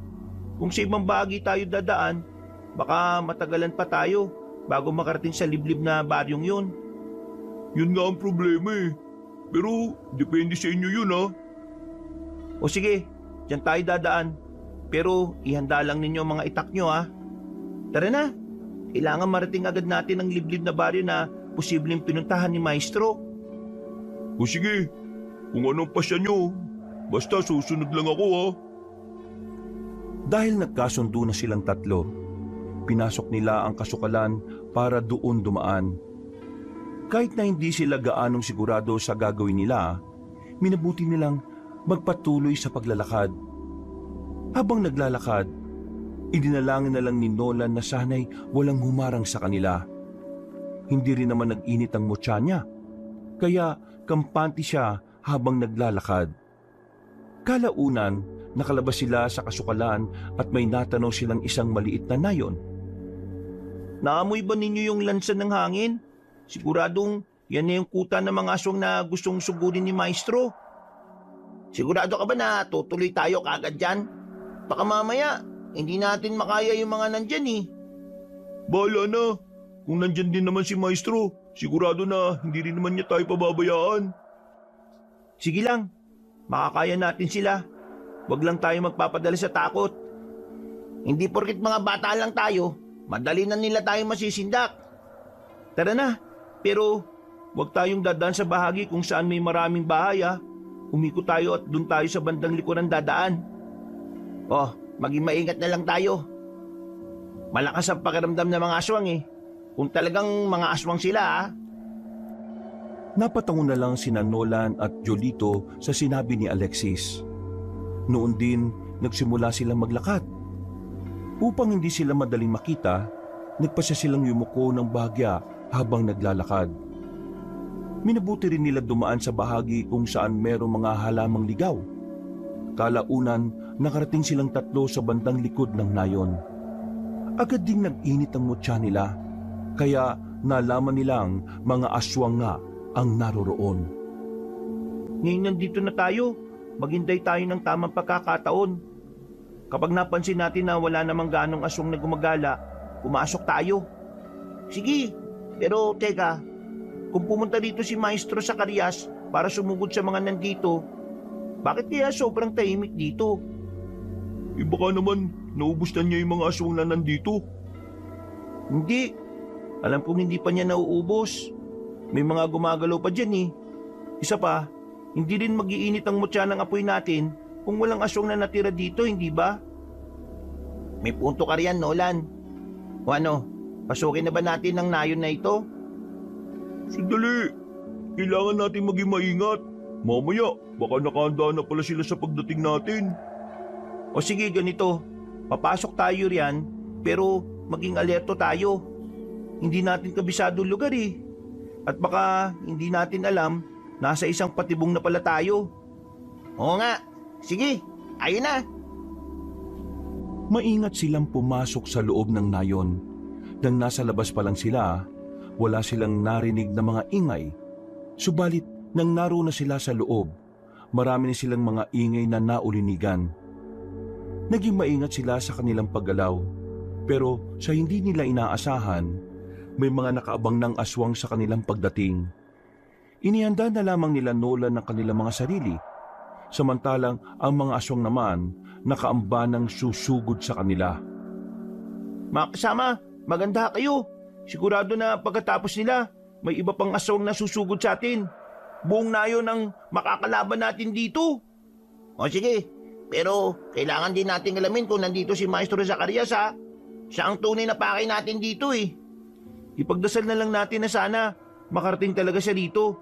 Kung sa ibang bahagi tayo dadaan, baka matagalan pa tayo bago makarating sa liblib na baryong yun. Yun nga ang problema eh. Pero depende sa inyo yun ha. O sige, dyan tayo dadaan. Pero ihanda lang ninyo ang mga itak nyo ha. Tara na, kailangan marating agad natin ang liblib na baryo na posibleng pinuntahan ni Maestro. O sige, kung anong pasya nyo, basta susunod lang ako ha. Dahil nagkasundo na silang 3, pinasok nila ang kasukalan para doon dumaan. Kahit na hindi sila gaanong sigurado sa gagawin nila, minabuti nilang magpatuloy sa paglalakad. Habang naglalakad, idinalangin na lang ni Nolan na sana'y walang humarang sa kanila. Hindi rin naman nag-init ang mutya niya, kaya kampante siya habang naglalakad. Kalaunan, nakalabas sila sa kasukalan at may natanong silang isang maliit na nayon. Naamoy ba ninyo yung lansan ng hangin? Siguradong yan na yung kuta ng mga aswang na gustong sugurin ni Maestro. Sigurado ka ba na tutuloy tayo kaagad dyan? Baka mamaya, hindi natin makaya yung mga nandyan eh. Bahala na. Kung nandyan din naman si Maestro, sigurado na hindi rin naman niya tayo pababayaan. Sige lang, makakaya natin sila. Huwag lang tayo magpapadala sa takot. Hindi porkit mga bata lang tayo, madali na nila tayo masisindak. Tara na, pero huwag tayong dadaan sa bahagi kung saan may maraming bahay ha. Umikot tayo at dun tayo sa bandang likuran dadaan. Oh, maging maingat na lang tayo. Malakas ang pakiramdam ng mga aswang eh. Kung talagang mga aswang sila ha. Napatango na lang sina Nolan at Jolito sa sinabi ni Alexis. Noon din, nagsimula silang maglakad. Upang hindi sila madaling makita, nagpasya silang yumuko ng bahagya habang naglalakad. Minabuti rin nila dumaan sa bahagi kung saan merong mga halamang ligaw. Kalaunan, nakarating silang tatlo sa bandang likod ng nayon. Agad ding nag-init ang mutya nila, kaya nalaman nilang mga aswang nga ang naroroon. Ngayon nandito na tayo, maghintay tayo ng tamang pagkakataon. Kapag napansin natin na wala namang ganong aswang na gumagala, pumasok tayo. Sige, pero teka, kung pumunta dito si Maestro Zacarias para sumugod sa mga nandito, bakit kaya sobrang tahimik dito? Baka naman naubos na niya yung mga aswang na nandito. Hindi, alam kong hindi pa niya nauubos. May mga gumagalaw pa dyan eh. Isa pa, hindi rin mag-iinit ang mutya ng apoy natin kung walang aswang na natira dito, hindi ba? May punto ka riyan, Nolan. O ano, pasukin na ba natin ang nayon na ito? Sandali, kailangan natin maging maingat. Mamaya, baka nakahanda na pala sila sa pagdating natin. O sige, ganito. Papasok tayo riyan, pero maging alerto tayo. Hindi natin kabisado lugar eh. At baka hindi natin alam, nasa isang patibong na pala tayo. Oo nga. Sige, ayun na. Maingat silang pumasok sa loob ng nayon. Nang nasa labas pa lang sila, wala silang narinig na mga ingay. Subalit, nang naroon na sila sa loob, marami na silang mga ingay na naulinigan. Naging maingat sila sa kanilang paggalaw, pero sa hindi nila inaasahan, may mga nakaabang ng aswang sa kanilang pagdating. Inihanda na lamang nila Nolan ng kanilang mga sarili, samantalang ang mga aswang naman nakaamba ng susugod sa kanila. Mga kasama, maganda kayo. Sigurado na pagkatapos nila, may iba pang aswang na susugod sa atin. Buong nayon ang makakalaban natin dito. O sige, pero kailangan din natin alamin kung nandito si Maestro Zacarias ha. Siya ang tunay na pakay natin dito eh. Ipagdasal na lang natin na sana makarating talaga siya dito.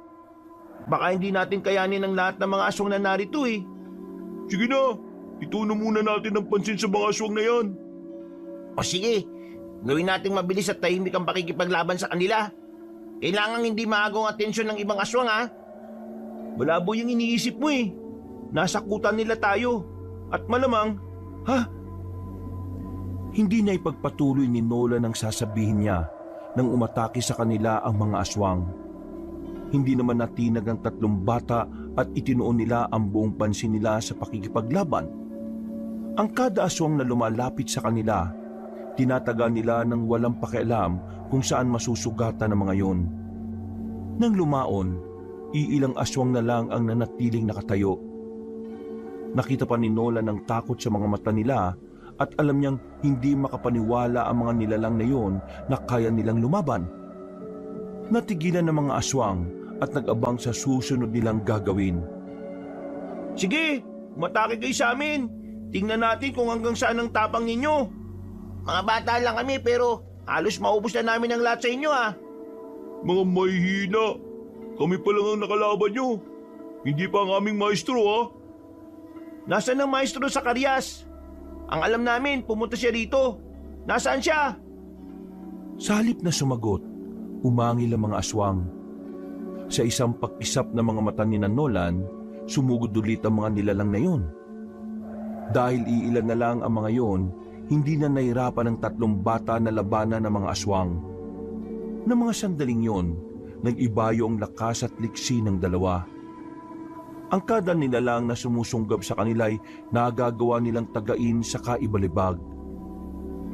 Baka hindi natin kayanin ang lahat ng mga aswang na narito eh. Sige na, ituno muna natin ang pansin sa mga aswang na yan. O sige, gawin nating mabilis at tahimik ang pakikipaglaban sa kanila. Kailangan hindi maagong atensyon ng ibang aswang ha. Malabo yung iniisip mo eh. Nasakutan nila tayo. At malamang, Hindi na ipagpatuloy ni Nolan ang sasabihin niya nang umatake sa kanila ang mga aswang. Hindi naman natinag ang tatlong bata at itinuon nila ang buong pansin nila sa pakikipaglaban. Ang kada aswang na lumalapit sa kanila, tinataga nila ng walang pakialam kung saan masusugatan ng mga yon. Nang lumaon, iilang aswang na lang ang nanatiling nakatayo. Nakita pa ni Nolan ang takot sa mga mata nila at alam niyang hindi makapaniwala ang mga nilalang na yon na kaya nilang lumaban. Natigilan ng mga aswang at nag-abang sa susunod nilang gagawin. sige, umatake kayo sa amin. Tingnan natin kung hanggang saan ang tapang ninyo. Mga bata lang kami pero halos maubos na namin ang lahat sa inyo ha. Mga mahihina, kami pa lang ang nakalaban nyo. Hindi pa ang aming maestro ha. Nasaan ang Maestro Zacarias? Ang alam namin, pumunta siya rito. Nasaan siya? Sa halip na sumagot, umangil ang mga aswang. Sa isang pakisap na mga mata ni Nolan, sumugod ulit ang mga nilalang na yon. Dahil iilan na lang ang mga yon, hindi na nahirapan ng tatlong bata na labanan ng mga aswang. Na mga sandaling yon, nag-ibayo ang lakas at liksi ng dalawa. Ang kada nilalang na sumusunggab sa kanila'y nagagawa nilang tagain sa kaibalibag.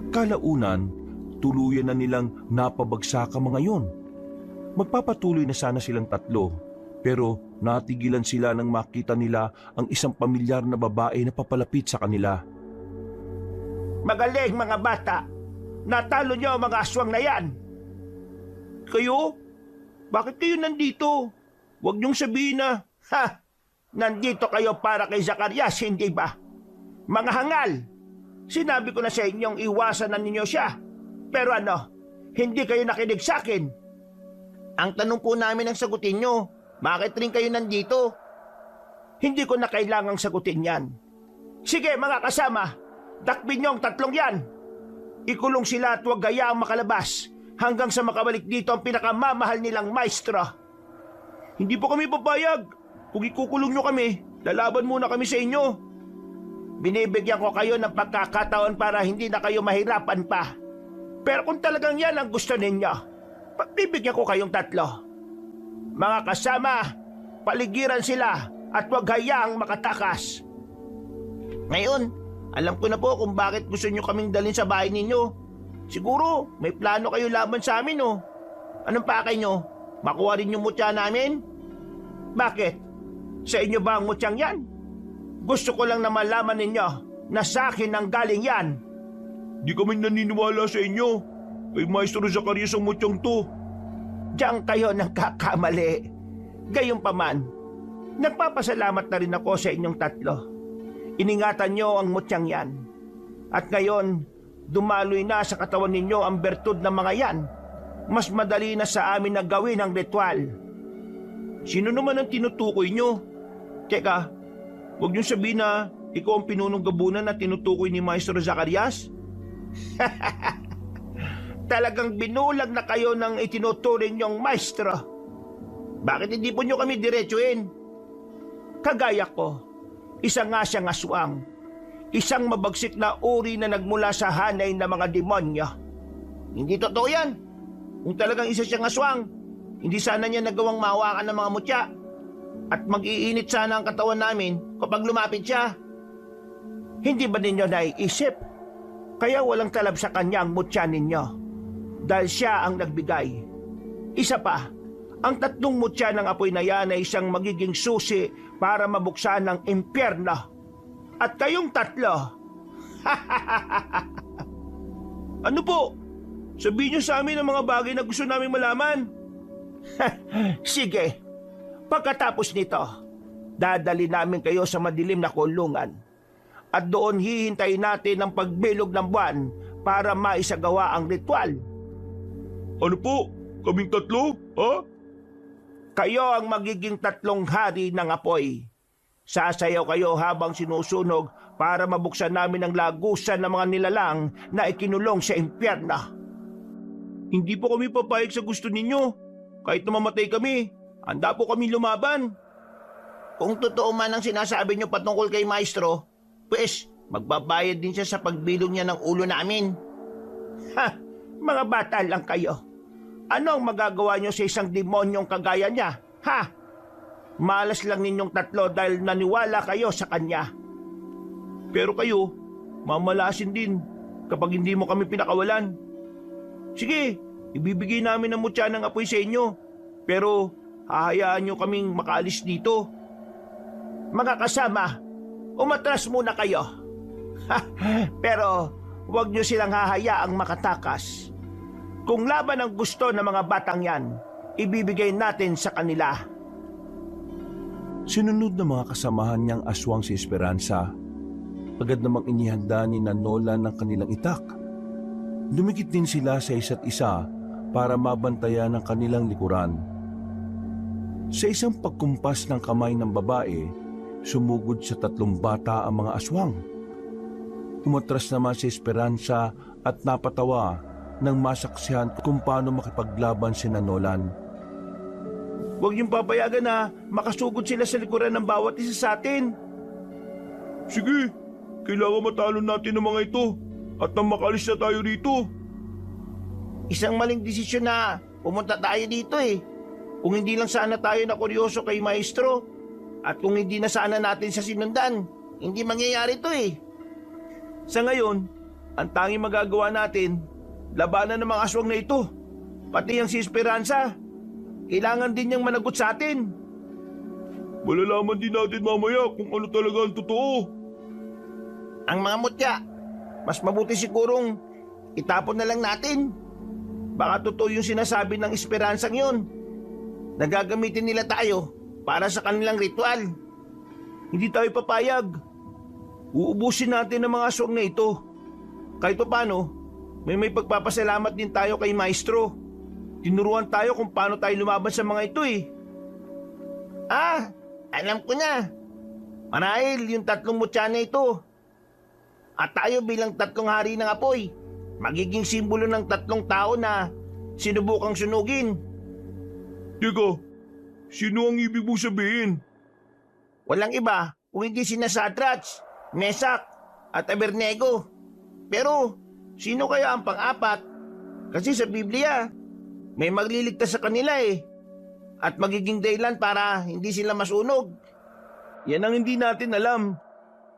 Kalaunan, tuluyan na nilang napabagsak ang mga yon. Magpapatuloy na sana silang tatlo, pero natigilan sila nang makita nila ang isang pamilyar na babae na papalapit sa kanila. Magaling mga bata. Natalo niyo ang mga aswang na yan. Kayo? Bakit kayo nandito? Huwag niyong sabihin na, nandito kayo para kay Zacarias, hindi ba? Mga hangal! Sinabi ko na sa inyong iwasan na ninyo siya. Pero ano, hindi kayo nakinig sa akin. Ang tanong po namin ang sagutin nyo, bakit rin kayo nandito? Hindi ko na kailangang sagutin yan. Sige mga kasama, dakbin nyo ang tatlong yan. Ikulong sila at huwag gayaang makalabas hanggang sa makabalik dito ang pinakamamahal nilang maestro. Hindi po kami papayag. Kung ikukulong nyo kami, lalaban muna kami sa inyo. Binibigyan ko kayo ng pagkakataon para hindi na kayo mahirapan pa. Pero kung talagang yan ang gusto ninyo, pagbibigyan ko kayong tatlo. Mga kasama, paligiran sila at huwag hayaang makatakas. Ngayon, alam ko na po kung bakit gusto nyo kaming dalhin sa bahay ninyo. Siguro, may plano kayo laban sa amin, oh. Anong pakay nyo? Makuha rin yung mutya namin? Bakit? Sa inyo ba ang mutyang yan? Gusto ko lang na malaman ninyo na sa akin ang galing yan. Di kami naniniwala sa inyo. Kay Maestro Zacarias ang mutyang to. Diyan kayo nagkakamali. Gayunpaman, nagpapasalamat na rin ako sa inyong tatlo. Iningatan nyo ang mutyang yan. At ngayon, dumaloy na sa katawan ninyo ang bertud ng mga yan. Mas madali na sa amin na gawin ang ritual. Sino naman ang tinutukoy nyo? Teka, huwag nyo sabihin na ikaw ang pinunong gabunan na tinutukoy ni Maestro Zacarias? Talagang binulag na kayo ng itinuturing nyong maestro. Bakit hindi po nyo kami diretsuhin? Kagaya ko, isa nga siyang aswang. Isang mabagsik na uri na nagmula sa hanay ng mga demonyo. Hindi totoo yan. Kung talagang isa siyang aswang, hindi sana niya nagawang mahawakan ng mga mutya. At mag-iinit sana ang katawan namin kapag lumapit siya. Hindi ba ninyo naiisip? Kaya walang talab sa kanya ang mutya ninyo. Dahil siya ang nagbigay. Isa pa, ang tatlong mutya ng apoy na yan ay isang magiging susi para mabuksan ang impyerno. At kayong tatlo. Ano po? Sabihin niyo sa amin ang mga bagay na gusto namin malaman. Sige. Pagkatapos nito, dadali namin kayo sa madilim na kulungan. At doon hihintayin natin ang pagbilog ng buwan para maisagawa ang ritual. Ano po? Kaming tatlo? Ha? Kayo ang magiging tatlong hari ng apoy. Sasayaw kayo habang sinusunog para mabuksan namin ang lagusan ng mga nilalang na ikinulong sa impyerno. Hindi po kami papayag sa gusto ninyo. Kahit na mamatay kami, handa po kami lumaban. Kung totoo man ang sinasabi niyo patungkol kay Maestro, pues magbabayad din siya sa pagbilog niya ng ulo namin. Ha! Mga bata lang kayo. Ano ang magagawa niyo sa isang demonyong kagaya niya? Ha? Malas lang ninyong tatlo dahil naniwala kayo sa kanya. Pero kayo, mamalasin din kapag hindi mo kami pinakawalan. Sige, ibibigay namin ang mutya ng apoy sa inyo. Pero hahayaan niyo kaming makaalis dito. Mga kasama, umatras muna kayo. Pero huwag niyo silang hahayaang makatakas. Kung laban ang gusto ng mga batang yan, ibibigay natin sa kanila. Sinunod ng mga kasamahan niyang aswang si Esperanza. Agad namang inihanda ni Nolan ng kanilang itak. Dumikit din sila sa isa't isa para mabantayan ang kanilang likuran. Sa isang pagkumpas ng kamay ng babae, sumugod sa tatlong bata ang mga aswang. Umatras naman si Esperanza at napatawa nang masaksihan kung paano makipaglaban si Nolan. Huwag niyong papayagan na makasugod sila sa likuran ng bawat isa sa atin. Sige, kailangan matalo natin ang mga ito at nang makalis na tayo rito. Isang maling desisyon na pumunta tayo dito eh. Kung hindi lang sana tayo na kuryoso kay Maestro at kung hindi na sana natin sa sinundan, hindi mangyayari to eh. Sa ngayon, ang tanging magagawa natin, labanan ng mga aswang na ito. Pati ang si Esperanza. Kailangan din niyang managot sa atin. Malalaman din natin mamaya kung ano talaga ang totoo. Ang mga mutya, mas mabuti sigurong itapon na lang natin. Baka totoo yung sinasabi ng Esperansang yun. Nagagamitin nila tayo para sa kanilang ritual. Hindi tayo papayag. Uubusin natin ang mga aswang na ito. Kahit paano, may pagpapasalamat din tayo kay Maestro. tinuruan tayo kung paano tayo lumaban sa mga ito eh. Ah, alam ko na. Marahil yung 3 mutya na ito. At tayo bilang 3 hari ng apoy, magiging simbolo ng 3 tao na sinubukang sunugin. Teka, sino ang ibig mong sabihin? Walang iba kung hindi sina Sadrach, Mesak at Abednego. Pero sino kaya ang pang-4? Kasi sa Biblia, may magliligtas sa kanila eh. At magiging dahilan para hindi sila masunog. Yan ang hindi natin alam.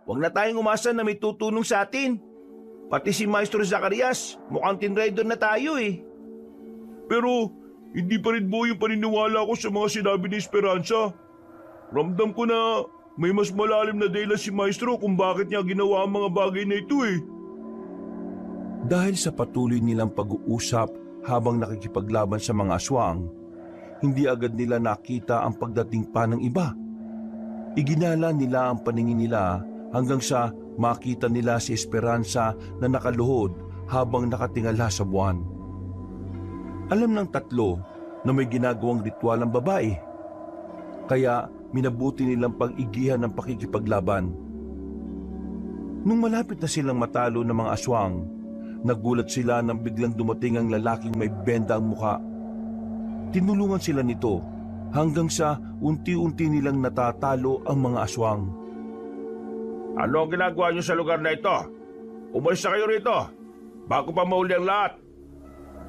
Huwag na tayong umasa na may tutulong sa atin. Pati si Maestro Zacarias, mukhang tinraidor na tayo eh. Pero hindi pa rin buo yung paniniwala ko sa mga sinabi ni Esperanza. Ramdam ko na may mas malalim na dahilan si Maestro kung bakit niya ginawa ang mga bagay na ito eh. Dahil sa patuloy nilang pag-uusap habang nakikipaglaban sa mga aswang, hindi agad nila nakita ang pagdating pa ng iba. Iginala nila ang paningin nila hanggang sa makita nila si Esperanza na nakaluhod habang nakatingala sa buwan. Alam ng 3 na may ginagawang ritual ang babae, kaya minabuti nilang pag-igihan ng pakikipaglaban. Nung malapit na silang matalo ng mga aswang, nagulat sila nang biglang dumating ang lalaking may benda ang muka. Tinulungan sila nito hanggang sa unti-unti nilang natatalo ang mga aswang. Ano ang ginagawa niyo sa lugar na ito? Umalis na kayo rito, bago pa mahuli ang lahat.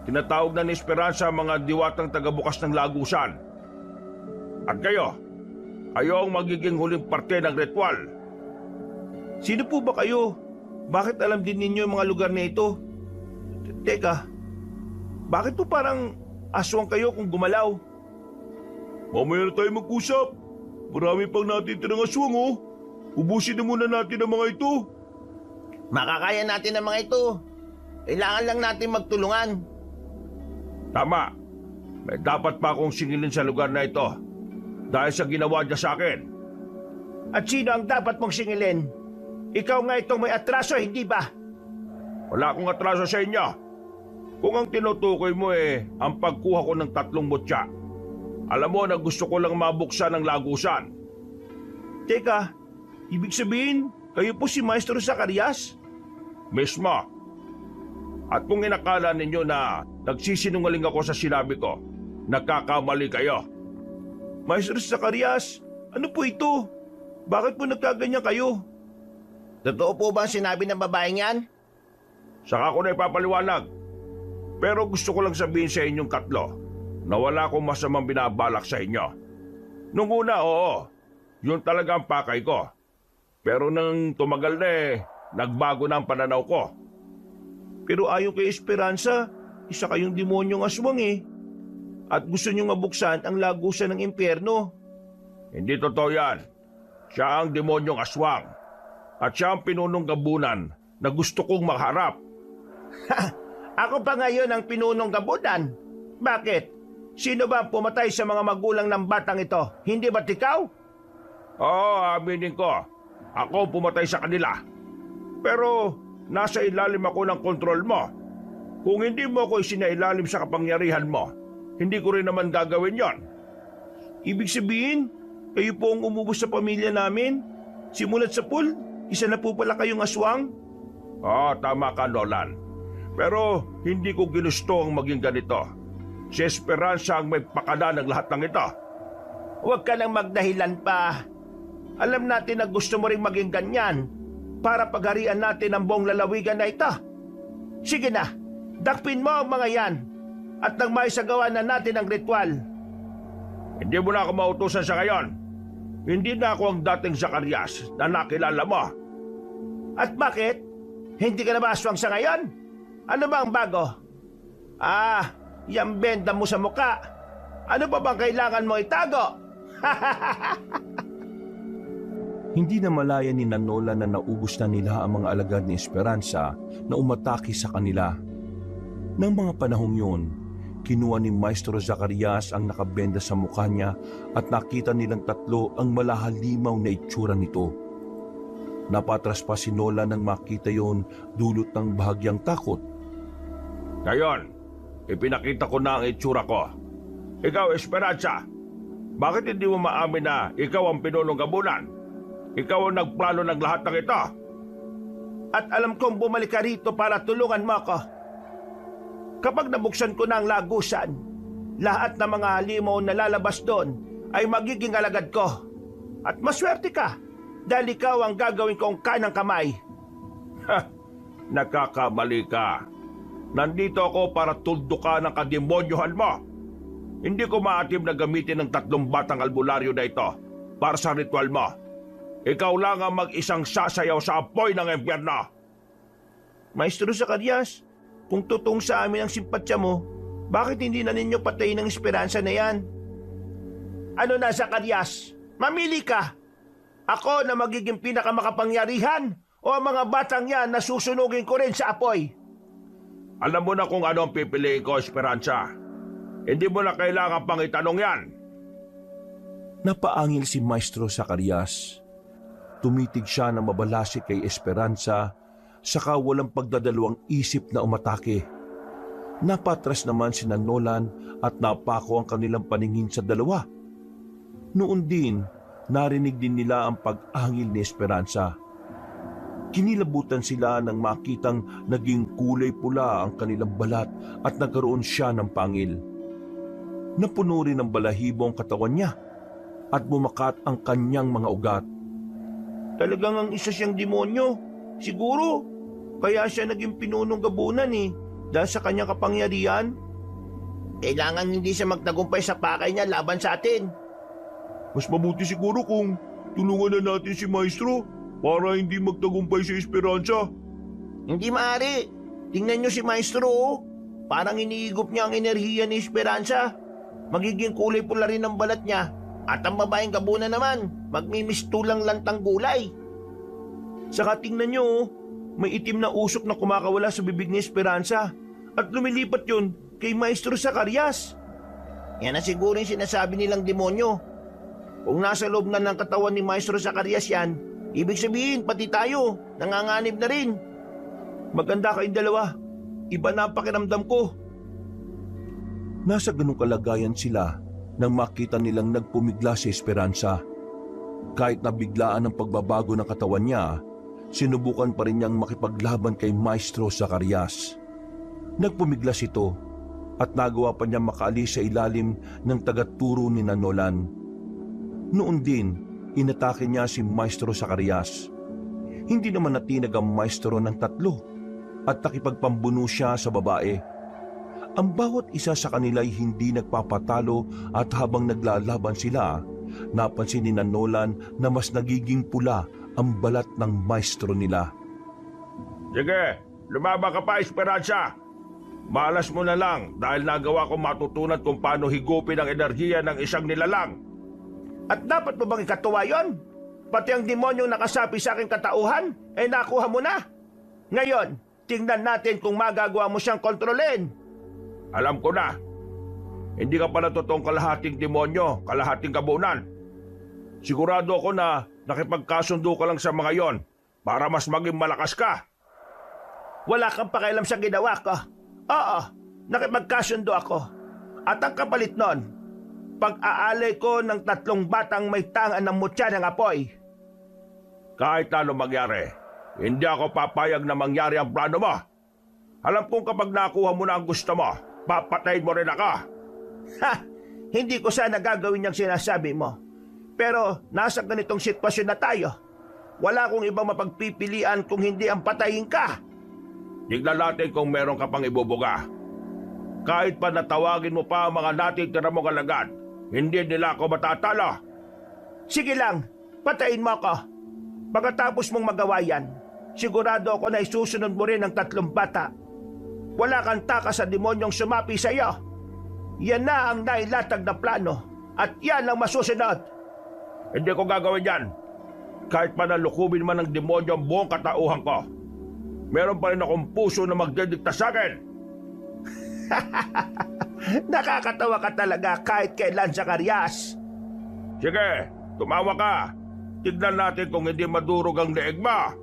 Tinatawag na ni Esperanza ang mga diwatang tagabukas ng lagusan. At kayo ang magiging huling parte ng ritual. Sino po ba kayo? Bakit alam din ninyo yung mga lugar na ito? Teka, bakit po parang aswang kayo kung gumalaw? Mamaya na tayo mag-usap. Marami pang natitirang aswang oh. Ubusin na muna natin ang mga ito. Makakaya natin ang mga ito. Kailangan lang natin magtulungan. Tama. May dapat pa akong singilin sa lugar na ito dahil sa ginawa niya sa akin. At sino ang dapat mong singilin? Ikaw nga itong may atraso, hindi ba? Wala akong atraso sa inyo. Kung ang tinutukoy mo ang pagkuha ko ng 3 mutya, alam mo na gusto ko lang mabuksan ang lagusan. Teka, ibig sabihin, kayo po si Maestro Zacarias? Mismo. At kung inakala ninyo na nagsisinungaling ako sa sinabi ko, nagkakamali kayo. Maestro Zacarias, ano po ito? Bakit po nagkaganyan kayo? Totoo po ba ang sinabi ng babaeng yan? Saka ko na ipapaliwanag. Pero gusto ko lang sabihin sa inyong 3 na wala akong masamang binabalak sa inyo. Nung una, oo, yun talaga ang pakay ko. Pero nang tumagal na nagbago na ang pananaw ko. Pero ayon kay Esperanza, isa kayong demonyong aswang eh. At gusto niyong mabuksan ang lagusan ng impyerno. Hindi totoo yan. Siya ang demonyong aswang. At siya ang pinunong gabunan na gusto kong makaharap. Ako pa ngayon ang pinunong gabunan. Bakit? Sino ba ang pumatay sa mga magulang ng batang ito? Hindi ba't ikaw? Oo, aminin ko. Ako pumatay sa kanila. Pero nasa ilalim ako ng kontrol mo. Kung hindi mo ako isinailalim sa kapangyarihan mo, hindi ko rin naman gagawin yon. Ibig sabihin, kayo po ang umubos sa pamilya namin? Simulat sa pool, isa na po pala kayong aswang? Oo, tama ka, Nolan. Pero hindi ko ginusto ang maging ganito. Si Esperanza ang may pakana ng lahat ng ito. Huwag ka nang magdahilan pa. Alam natin na gusto mo ring maging ganyan para pagharian natin ang buong lalawigan na ito. Sige na, dakpin mo ang mga yan at nang maisagawa na natin ang ritual. Hindi mo na ako mautusan sa ngayon. Hindi na ako ang dating Zacarias na nakilala mo. At bakit? Hindi ka na ba aswang sa ngayon? Ano ba ang bago? Yung benda mo sa muka. Ano pa bang kailangan mo itago? Hindi na malaya ni Nanola na naubos na nila ang mga alagad ni Esperanza na umatake sa kanila. Nang mga panahong yun, kinuha ni Maestro Zacarias ang nakabenda sa mukha niya at nakita nilang 3 ang malahalimaw na itsura nito. Napatras pa si Nola nang makita yon, dulot ng bahagyang takot. Ngayon, ipinakita ko na ang itsura ko. Ikaw, Esperanza, bakit hindi mo maamin na ikaw ang pinunong gabunan? Ikaw ang nagplano ng lahat ng ito. At alam kong bumalik ka rito para tulungan mo ako. Kapag nabuksan ko na ang lagusan, lahat ng mga halimaw na lalabas doon ay magiging alagad ko. At maswerte ka dahil ikaw ang gagawin kong kanang kamay. Nakakamali ka. Nandito ako para tuldukan ang kademonyohan mo. Hindi ko maatim na gamitin ng 3 batang albularyo na ito para sa ritual mo. Ikaw lang ang mag-isang sasayaw sa apoy ng impyerno. Maestro Zacarias, kung totoong sa amin ang simpatsya mo, bakit hindi na ninyo patayin ang esperansa na yan? Ano na, Zacarias? Mamili ka! Ako na magiging pinakamakapangyarihan o ang mga batang yan na susunugin ko rin sa apoy? Alam mo na kung ano ang pipiliin ko, Esperanza. Hindi mo na kailangan pang itanong yan. Napaangil si Maestro Zacarias. Tumitig siya na mabalasik kay Esperanza, saka walang pagdadalawang isip na umatake. Napatras naman si Nolan at napako ang kanilang paningin sa dalawa. Noon din, narinig din nila ang pag-angil ni Esperanza. Kinilabutan sila nang makitang naging kulay pula ang kanilang balat at nagkaroon siya ng pangil. Napuno rin ng balahibo ang katawan niya at bumakat ang kanyang mga ugat. Talagang ang isa siyang demonyo. Siguro, kaya siya naging pinunong gabunan dahil sa kanyang kapangyarihan. Kailangan hindi siya magtagumpay sa pakay niya laban sa atin. Mas mabuti siguro kung tulungan na natin si Maestro para hindi magtagumpay si Esperanza. Hindi maaari. Tingnan niyo si Maestro. Parang iniigop niya ang enerhiya ni Esperanza. Magiging kulay pula rin ang balat niya. At ang babaeng gabunan naman, magmimistulang lantang gulay. Saka tingnan niyo, may itim na usok na kumakawala sa bibig ni Esperanza. At lumilipat yun kay Maestro Zacarias. Yan na siguro yung sinasabi nilang demonyo. Kung nasa loob na ng katawan ni Maestro Zacarias yan, ibig sabihin pati tayo, nanganganib na rin. Maganda kayong dalawa. Iba na ang pakiramdam ko. Nasa ganung kalagayan sila nang makita nilang nagpumigla si Esperanza. Kahit nabiglaan ang pagbabago ng katawan niya, sinubukan pa rin niyang makipaglaban kay Maestro Zacarias. Nagpumiglas ito at nagawa pa niya makaalis sa ilalim ng tagaturo ni Nolan. Noon din, inatake niya si Maestro Zacarias. Hindi naman natinag ang maestro ng 3 at nakipagpambuno siya sa babae. Ang bawat isa sa kanila ay hindi nagpapatalo at habang naglalaban sila, napansin ni Nolan na mas nagiging pula ang balat ng maestro nila. Sige, lumaba ka pa, Esperanza. Malas mo na lang dahil nagawa kong matutunan kung paano higupin ang enerhiya ng isang nilalang. At dapat mo bang ikatuwa yun? Pati ang demonyong nakasapi sa aking katauhan, nakuha mo na. Ngayon, tingnan natin kung magagawa mo siyang kontrolin. Alam ko na. Hindi ka pala totoong kalahating demonyo, kalahating gabunan. Sigurado ako na nakipagkasundo ka lang sa mga yon para mas maging malakas ka. Wala kang pakialam sa ginawa ko. Oo, nakipagkasundo ako. At ang kapalit nun, pag-aalay ko ng 3 batang may tangan ng mutya ng apoy. Kahit ano mangyari, hindi ako papayag na mangyari ang plano mo. Alam kong kapag nakuha mo na ang gusto mo, papatayin mo rin ako. Ha! Hindi ko sana gagawin yung sinasabi mo. Pero nasa ganitong sitwasyon na tayo. Wala akong ibang mapagpipilian kung hindi ang patayin ka. Tignan natin kung meron ka pang ibubuga. Kahit pa natawagin mo pa ang mga natitira mong alagad, hindi nila ako matatalo. Sige lang, patayin mo ako. Pagkatapos mong magawa yan, sigurado ako na isusunod mo rin ang 3 bata. Wala kang takas sa demonyong sumapi sa iyo. Yan na ang nailatag na plano at yan ang masusunod. Hindi ko gagawin yan. Kahit pa nalukubin man ng demonyo ang buong katauhan ko, meron pa rin akong puso na magdedikta sa akin. Nakakatawa ka talaga kahit kailan, Zacarias. Sige, tumawa ka. Tignan natin kung hindi madurog ang leeg mo.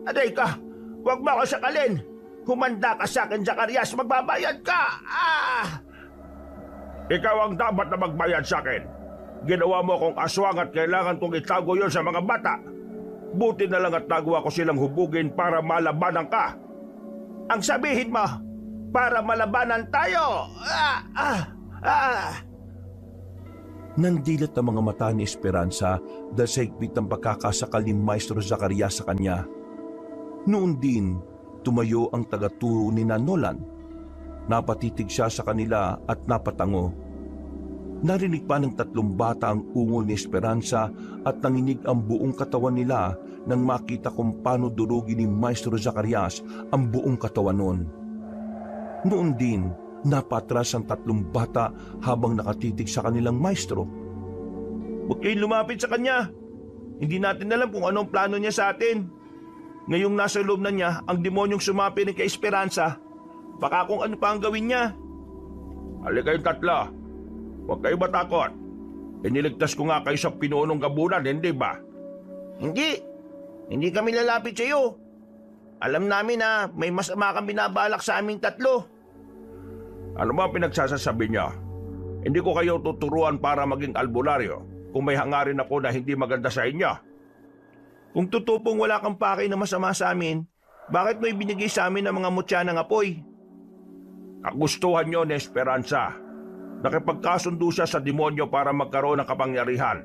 Aday ka, huwag mo ako sakalin. Humanda ka sa akin, Zacarias. Magbabayad ka! Ikaw ang dapat na magbayad sa akin. Ginawa mo akong aswang at kailangan kong itago yon sa mga bata. Buti na lang at nagawa ko silang hubugin para malabanan ka. Ang sabihin mo, para malabanan tayo! Nandilat ang mga mata ni Esperanza dahil sa higpit ng pagkakasakal ni Maestro Zacarias sa kanya. Noon din, tumayo ang tagaturo ni Nolan. Napatitig siya sa kanila at napatango. Narinig pa ng 3 bata ang ungol ni Esperanza at nanginig ang buong katawan nila nang makita kung paano durugin ni Maestro Zacarias ang buong katawan noon. Noon din, napatras ang 3 bata habang nakatitig sa kanilang maestro. Huwag kayong lumapit sa kanya. Hindi natin alam kung anong plano niya sa atin. Ngayong nasa loob na niya ang demonyong sumapiring kay Esperanza, baka kung ano pa ang gawin niya. Halika kayong 3. Huwag kayo matakot. Iniligtas ko nga kayo sa pinunong gabunan, hindi ba? Hindi kami lalapit sa iyo. Alam namin na may masama kang binabalak sa aming 3. Ano ba pinagsasasabi niya? Hindi ko kayo tuturuan para maging albularyo kung may hangarin ako na hindi maganda sa inyo. Kung tutupong wala kang pakay na masama sa amin, bakit mo ibinigay sa amin ang mga mutya ng apoy? Kagustuhan niyo ni Esperanza. Nakipagkasundo siya sa demonyo para magkaroon ng kapangyarihan.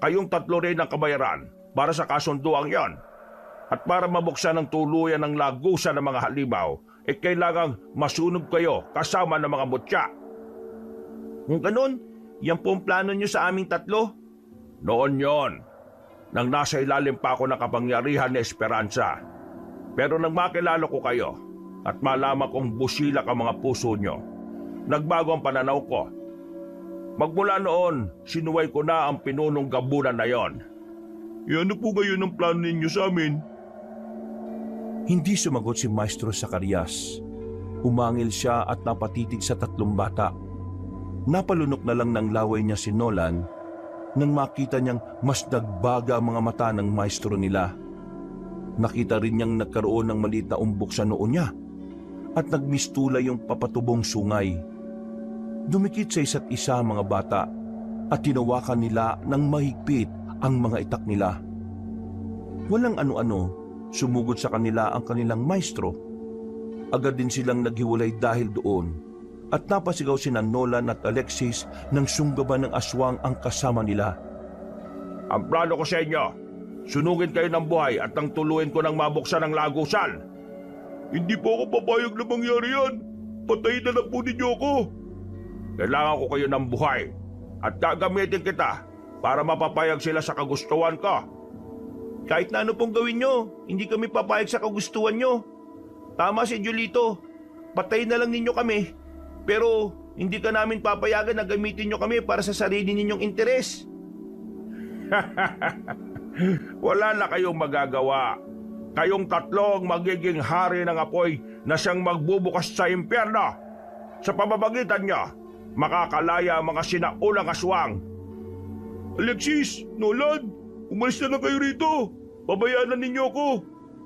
Kayong 3 rin ang kabayaran para sa kasunduang yon. At para mabuksan ng tuluyan ng lagusan ng mga halimaw, kailangang masunog kayo kasama ng mga mutya. Kung ganun, yan po ang plano niyo sa aming 3? Noon yon, nang nasa ilalim pa ako ng kapangyarihan ni Esperanza. Pero nang makilala ko kayo at malaman kong busilak ang mga puso nyo, nagbago ang pananaw ko. Magmula noon, sinuway ko na ang pinunong gabunan na yon. Ano po ngayon ang plano ninyo sa amin? Hindi sumagot si Maestro Zacarias. Umangil siya at napatitig sa 3 bata. Napalunok na lang ng laway niya si Nolan nang makita niyang mas nagbaga ang mga mata ng maestro nila. Nakita rin niyang nagkaroon ng maliit na umbok sa noo niya at nagmistula yung papatubong sungay. Dumikit sa isa't isa ang mga bata at tinawakan nila ng mahigpit ang mga itak nila. Walang ano-ano, sumugod sa kanila ang kanilang maestro. Agad din silang naghiwalay dahil doon at napasigaw sina Nolan at Alexis nang sunggaban ng aswang ang kasama nila. Ang plano ko sa inyo, sunugin kayo ng buhay at nang tuluin ko ng mabuksan ang lagusan. Hindi po ako papayag na mangyari yan. Patayin na lang po ninyo ako. Kailangan ko kayo ng buhay at gagamitin kita para mapapayag sila sa kagustuhan ko. Kahit na ano pong gawin nyo, hindi kami papayag sa kagustuhan nyo. Tama si Julito, patayin na lang ninyo kami. Pero hindi ka namin papayagan na gamitin nyo kami para sa sarili ninyong interes. Wala na kayong magagawa. Kayong 3 ang magiging hari ng apoy na siyang magbubukas sa impyerno. Sa pamamagitan niya, makakalaya ang mga sinaulang aswang. Alexis, Nolan, umalis na lang kayo rito. Pabayaan na ninyo ako.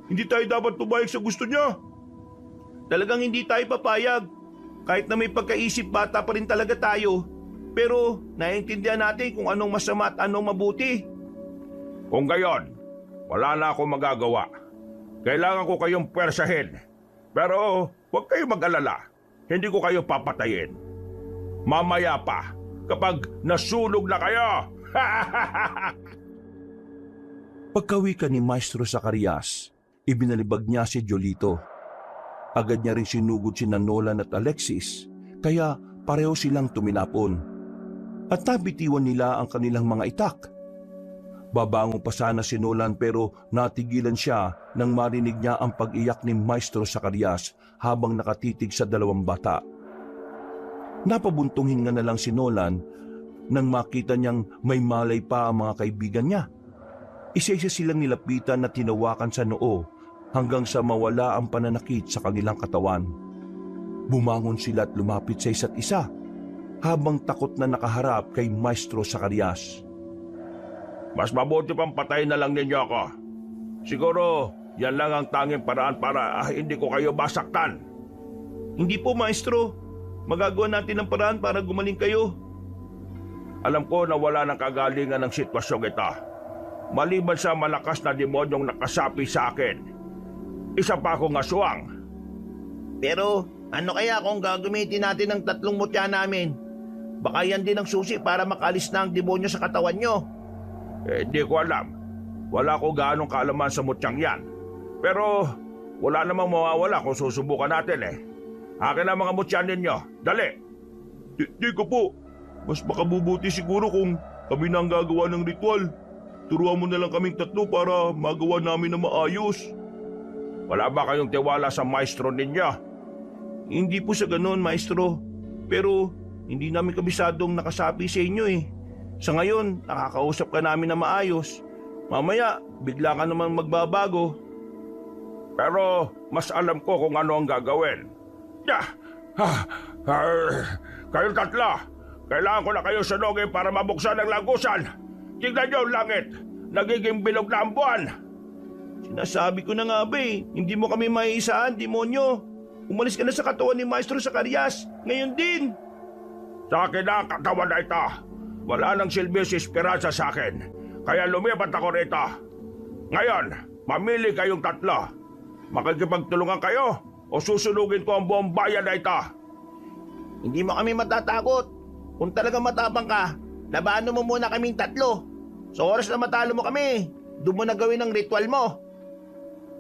Hindi tayo dapat pumayag sa gusto niya. Talagang hindi tayo papayag. Kahit na may pagkaisip bata pa rin talaga tayo. Pero naiintindihan natin kung anong masama at anong mabuti. Kung gayon, wala na akong magagawa. Kailangan ko kayong pwersahin. Pero huwag kayong mag-alala. Hindi ko kayo papatayin. Mamaya pa, kapag nasunog na kayo. Pagkawikan ni Maestro Zacarias, ibinalibag niya si Jolito. Agad niya rin sinugod sina Nolan at Alexis, kaya pareho silang tuminapon. At nabitiwan nila ang kanilang mga itak. Babangon pa sana si Nolan pero natigilan siya nang marinig niya ang pag-iyak ni Maestro Zacarias habang nakatitig sa 2 bata. Napabuntong hinga na lang si Nolan nang makita niyang may malay pa ang mga kaibigan niya. Isa-isa silang nilapitan na tinawakan sa noo hanggang sa mawala ang pananakit sa kanilang katawan. Bumangon sila at lumapit sa isa't isa habang takot na nakaharap kay Maestro Zacarias. Mas mabuti pang patayin na lang ninyo ako. Siguro Yan lang ang tanging paraan para hindi ko kayo masaktan. Hindi po, Maestro. Magagawa natin ang paraan para gumaling kayo. Alam ko na wala ng kagalingan ng sitwasyong ito. Maliban sa malakas na demonyong nakasapi sa akin. Isa pa akong aswang. Pero ano kaya kung gagamitin natin ang 3 mutya namin? Baka yan din ang susi para makalis na ang demonyo sa katawan nyo. Di ko alam. Wala ko gaanong kaalaman sa mutyang yan. Pero wala namang mawawala kung susubukan natin eh. Akin ang mga mutya ninyo. Dali! Di ko po. Mas makabubuti siguro kung kami na ang gagawa ng ritual. Turuan mo na lang kaming 3 para magawa namin na maayos. Wala ba kayong tiwala sa maestro ninyo? Hindi po sa ganun, Maestro. Pero hindi namin kabisadong nakasapi sa inyo eh. Sa ngayon, nakakausap ka namin na maayos. Mamaya, bigla ka naman magbabago. Pero mas alam ko kung ano ang gagawin. Kayong 3, kailangan ko na kayo sunugin para mabuksan ang lagusan. Tignan niyo ang langit, nagiging bilog na ang buwan. Sinasabi ko na nga ba eh, hindi mo kami maiisaan, demonyo. Umalis ka na sa katawan ni Maestro Zacarias. Ngayon din. Sa akin na ang katawan na ito. Wala nang silbi si Esperanza sa akin. Kaya lumipat ako rito. Ngayon, mamili kayong 3. Makikipagtulungan kayo o susunugin ko ang buong bayan na ito. Hindi mo kami matatakot. Kung talagang matapang ka, labanan mo muna kaming 3. Sa oras na matalo mo kami, doon mo na gawin ang ritual mo.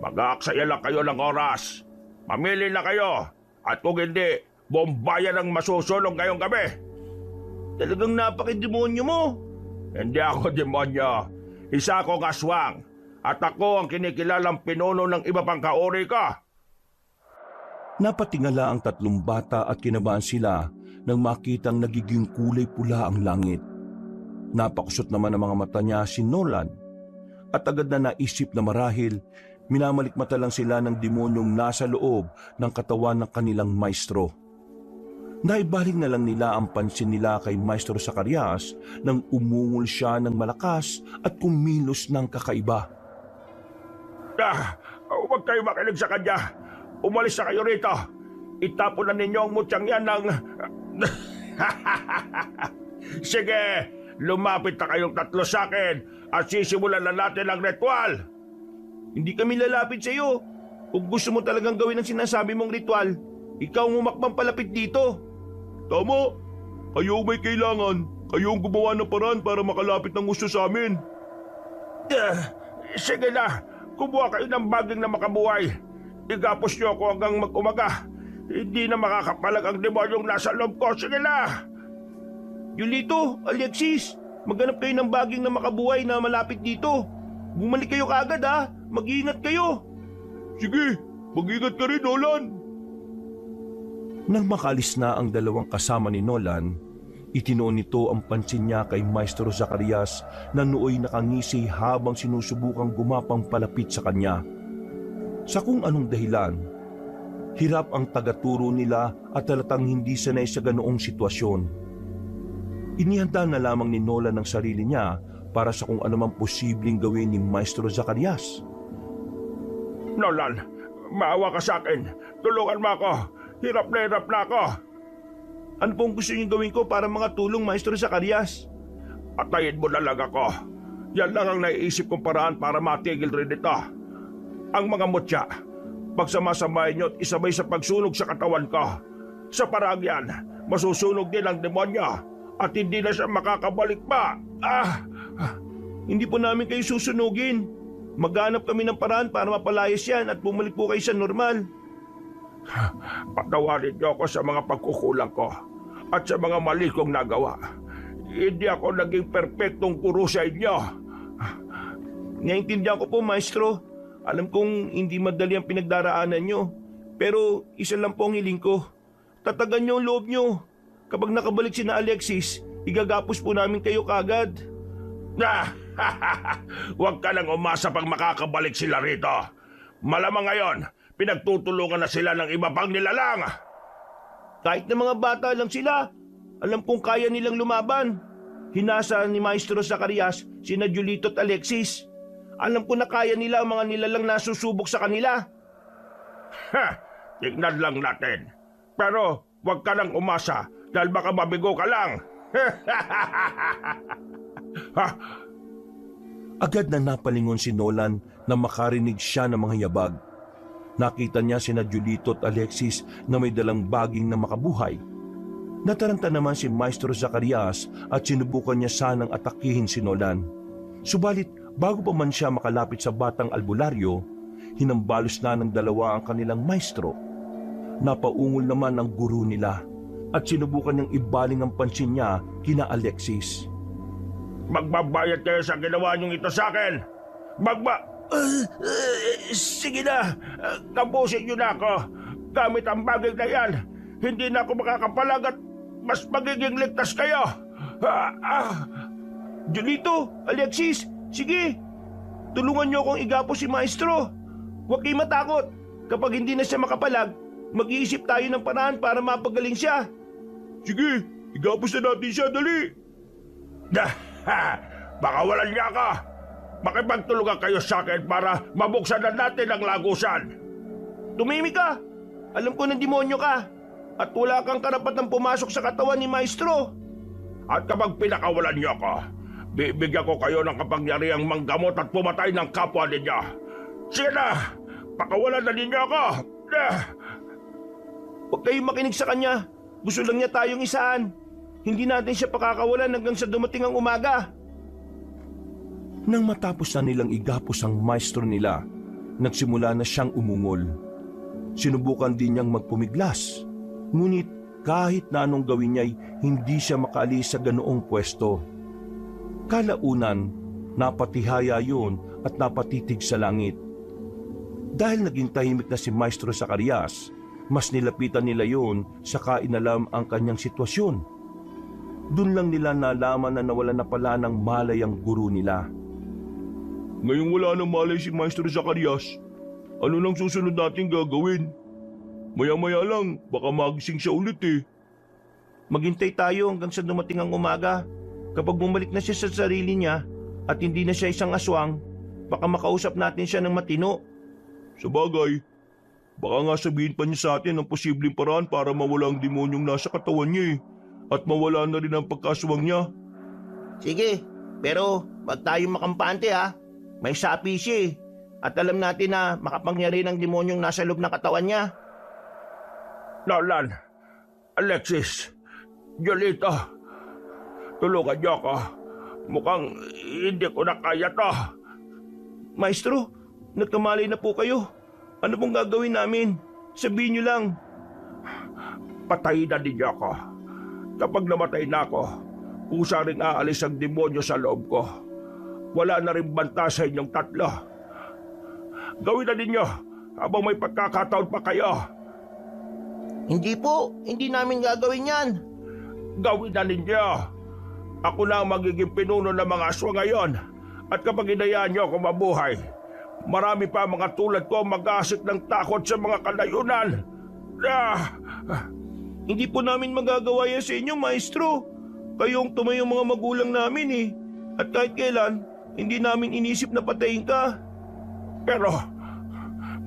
Mag-aaksaya lang kayo ng oras. Mamili na kayo. At kung hindi, buong bayan ang masusulong ngayong gabi. Talagang napaki-demonyo mo. Hindi ako demonyo. Isa akong aswang. At ako ang kinikilalang pinuno ng iba pang kauri ko. Napatingala ang 3 bata at kinabahan sila nang makitang nagiging kulay pula ang langit. Napakusot naman ang mga mata niya si Nolan at agad na naisip na marahil minamalikmata lang sila ng demonyong nasa loob ng katawan ng kanilang maestro. Naibaling na lang nila ang pansin nila kay Maestro Zacarias nang umungol siya ng malakas at kumilos ng kakaiba. Huwag kayo makinig sa kanya. Umalis na kayo rito. Itapon na ninyo ang mutyang yan ng... Sige, lumapit na kayong 3 sa akin at sisimulan na natin ang ritual. Hindi kami lalapit sa iyo. Kung gusto mo talagang gawin ang sinasabi mong ritual, ikaw ang umakbang palapit dito. Tama. Kayo may kailangan. Kayo ang gumawa ng paraan para makalapit ng gusto sa amin. Sige na. Kumuha kayo ng baging na makabuhay. Igapos niyo ako hanggang mag-umaga. Hindi na makakapalag ang demonyong nasa loob ko. Sige na! Yulito, Alexis, maghanap kayo ng baging na makabuhay na malapit dito. Bumalik kayo kaagad ha. Mag-iingat kayo. Sige, mag-ingat ka rin, Nolan. Nang makalis na ang 2 kasama ni Nolan, itinoon nito ang pansin niya kay Maestro Zacarias na nooy nakangisi habang sinusubukang gumapang palapit sa kanya. Sa kung anong dahilan, hirap ang tagaturo nila at halatang hindi sanay sa ganoong sitwasyon. Inihanda na lamang ni Nolan ang sarili niya para sa kung anumang posibleng gawin ni Maestro Zacarias. Nolan, maawa ka sa akin. Tulungan mo ako. Hirap na ako. Ano pong gusto niyong gawin ko para makatulong, Maestro Zacarias? Patayin mo na lang ako. Yan lang ang naiisip kong paraan para matigil rin ito. Ang mga mutya, pagsamasamahin niyo at isabay sa pagsunog sa katawan ko. Sa parang yan, masusunog din ang demonyo at hindi na siya makakabalik pa. Hindi po namin kayo susunugin. Maghanap kami ng paraan para mapalayas yan at bumalik po kayo sa normal. Patawarin niyo ako sa mga pagkukulang ko at sa mga mali kong nagawa. Hindi ako naging perpektong guro sa inyo. Naiintindihan ko po, Maestro. Alam kong hindi madali ang pinagdaraanan nyo. Pero isa lang po ang hiling ko. Tatagan nyo ang loob nyo. Kapag nakabalik si na Alexis, igagapos po namin kayo kagad. Huwag ka nang umasa pag makakabalik sila rito. Malamang ngayon, pinagtutulungan na sila ng iba pang nilalang. Kahit na mga bata lang sila, alam kong kaya nilang lumaban. Hinasa ni Maestro Zacarias sina Julito at Alexis. Alam ko na kaya nila ang mga nilalang nasusubok sa kanila. Ha! Tignan lang natin. Pero huwag ka nang umasa dahil baka mabigo ka lang. Ha! Agad na napalingon si Nolan na makarinig siya ng mga yabag. Nakita niya sina Julito at Alexis na may dalang baging na makabuhay. Nataranta naman si Maestro Zacarias at sinubukan niya sanang atakihin si Nolan. Subalit bago pa man siya makalapit sa batang albularyo, hinambalos na ng dalawa ang kanilang maestro. Napaungol naman ang guro nila at sinubukan niyang ibaling ang pansin niya kina Alexis. Magbabayad kayo sa ginawa niyong ito sa akin. Sige na, kapusin niyo na ako. Gamit ang bagay na yan, hindi na ako makakapalag at mas magiging ligtas kayo. Julito, Alexis, sige. Tulungan niyo akong igapo si Maestro. Huwag kayo matakot. Kapag hindi na siya makapalag, mag-iisip tayo ng paraan para mapagaling siya. Sige, igapos na natin siya, dali. Baka walang niya ka. Makipagtulungan kayo sa akin para mabuksan na natin ang lagusan. Tumimik ka. Alam ko ng demonyo ka. At wala kang karapatang pumasok sa katawan ni Maestro. At kapag pinakawalan niyo ako, bibigyan ko kayo ng kapangyarihang manggamot at pumatay ng kapwa ninyo. Sige na, pakawalan na ninyo ako. Huwag kayong makinig sa kanya. Gusto lang niya tayong isaan. Hindi natin siya pakakawalan hanggang sa dumating ang umaga. Nang matapos na nilang igapos ang maestro nila, nagsimula na siyang umungol. Sinubukan din niyang magpumiglas. Ngunit kahit na anong gawin niya'y hindi siya makaalis sa ganoong pwesto. Kalaunan, napatihaya yun at napatitig sa langit. Dahil naging tahimik na si Maestro Zacarias, mas nilapitan nila yun saka inalam ang kanyang sitwasyon. Doon lang nila nalaman na nawala na pala ng malay ang guro nila. Ngayong wala nang malay si Maestro Zacarias, ano nang susunod natin gagawin? Maya-maya lang, baka magising siya ulit eh. Maghintay tayo hanggang sa dumating ang umaga. Kapag bumalik na siya sa sarili niya at hindi na siya isang aswang, baka makausap natin siya ng matino. Sabagay, baka nga sabihin pa niya sa atin ang posibleng paraan para mawala ang demonyong nasa katawan niya eh. At mawala na rin ang pagkaswang niya. Sige, pero wag tayong makampante ha. May sapi siya eh. At alam natin na makapangyari ng demonyong nasa loob ng katawan niya. Nolan, Alexis, Julito, tulungan niyo ako. Mukhang hindi ko na kaya to. Maestro, nagkamali na po kayo. Ano pong gagawin namin? Sabihin niyo lang. Patayin na ninyo ako. Kapag namatay na ako, kusa rin aalis ang demonyo sa loob ko. Wala na rin banta sa inyong tatlo. Gawin na ninyo habang may pagkakataon pa kayo. Hindi po, hindi namin gagawin yan. Gawin na ninyo. Ako na ang magiging pinuno ng mga aswa ngayon. At kapag inayaan niyo ako mabuhay, marami pa mga tulad ko mag-aasik ng takot sa mga kalayunan. Hindi po namin magagawa yan sa inyo, Maestro. Kayong tumayong mga magulang namin eh. At kahit kailan, hindi namin inisip na patayin ka. Pero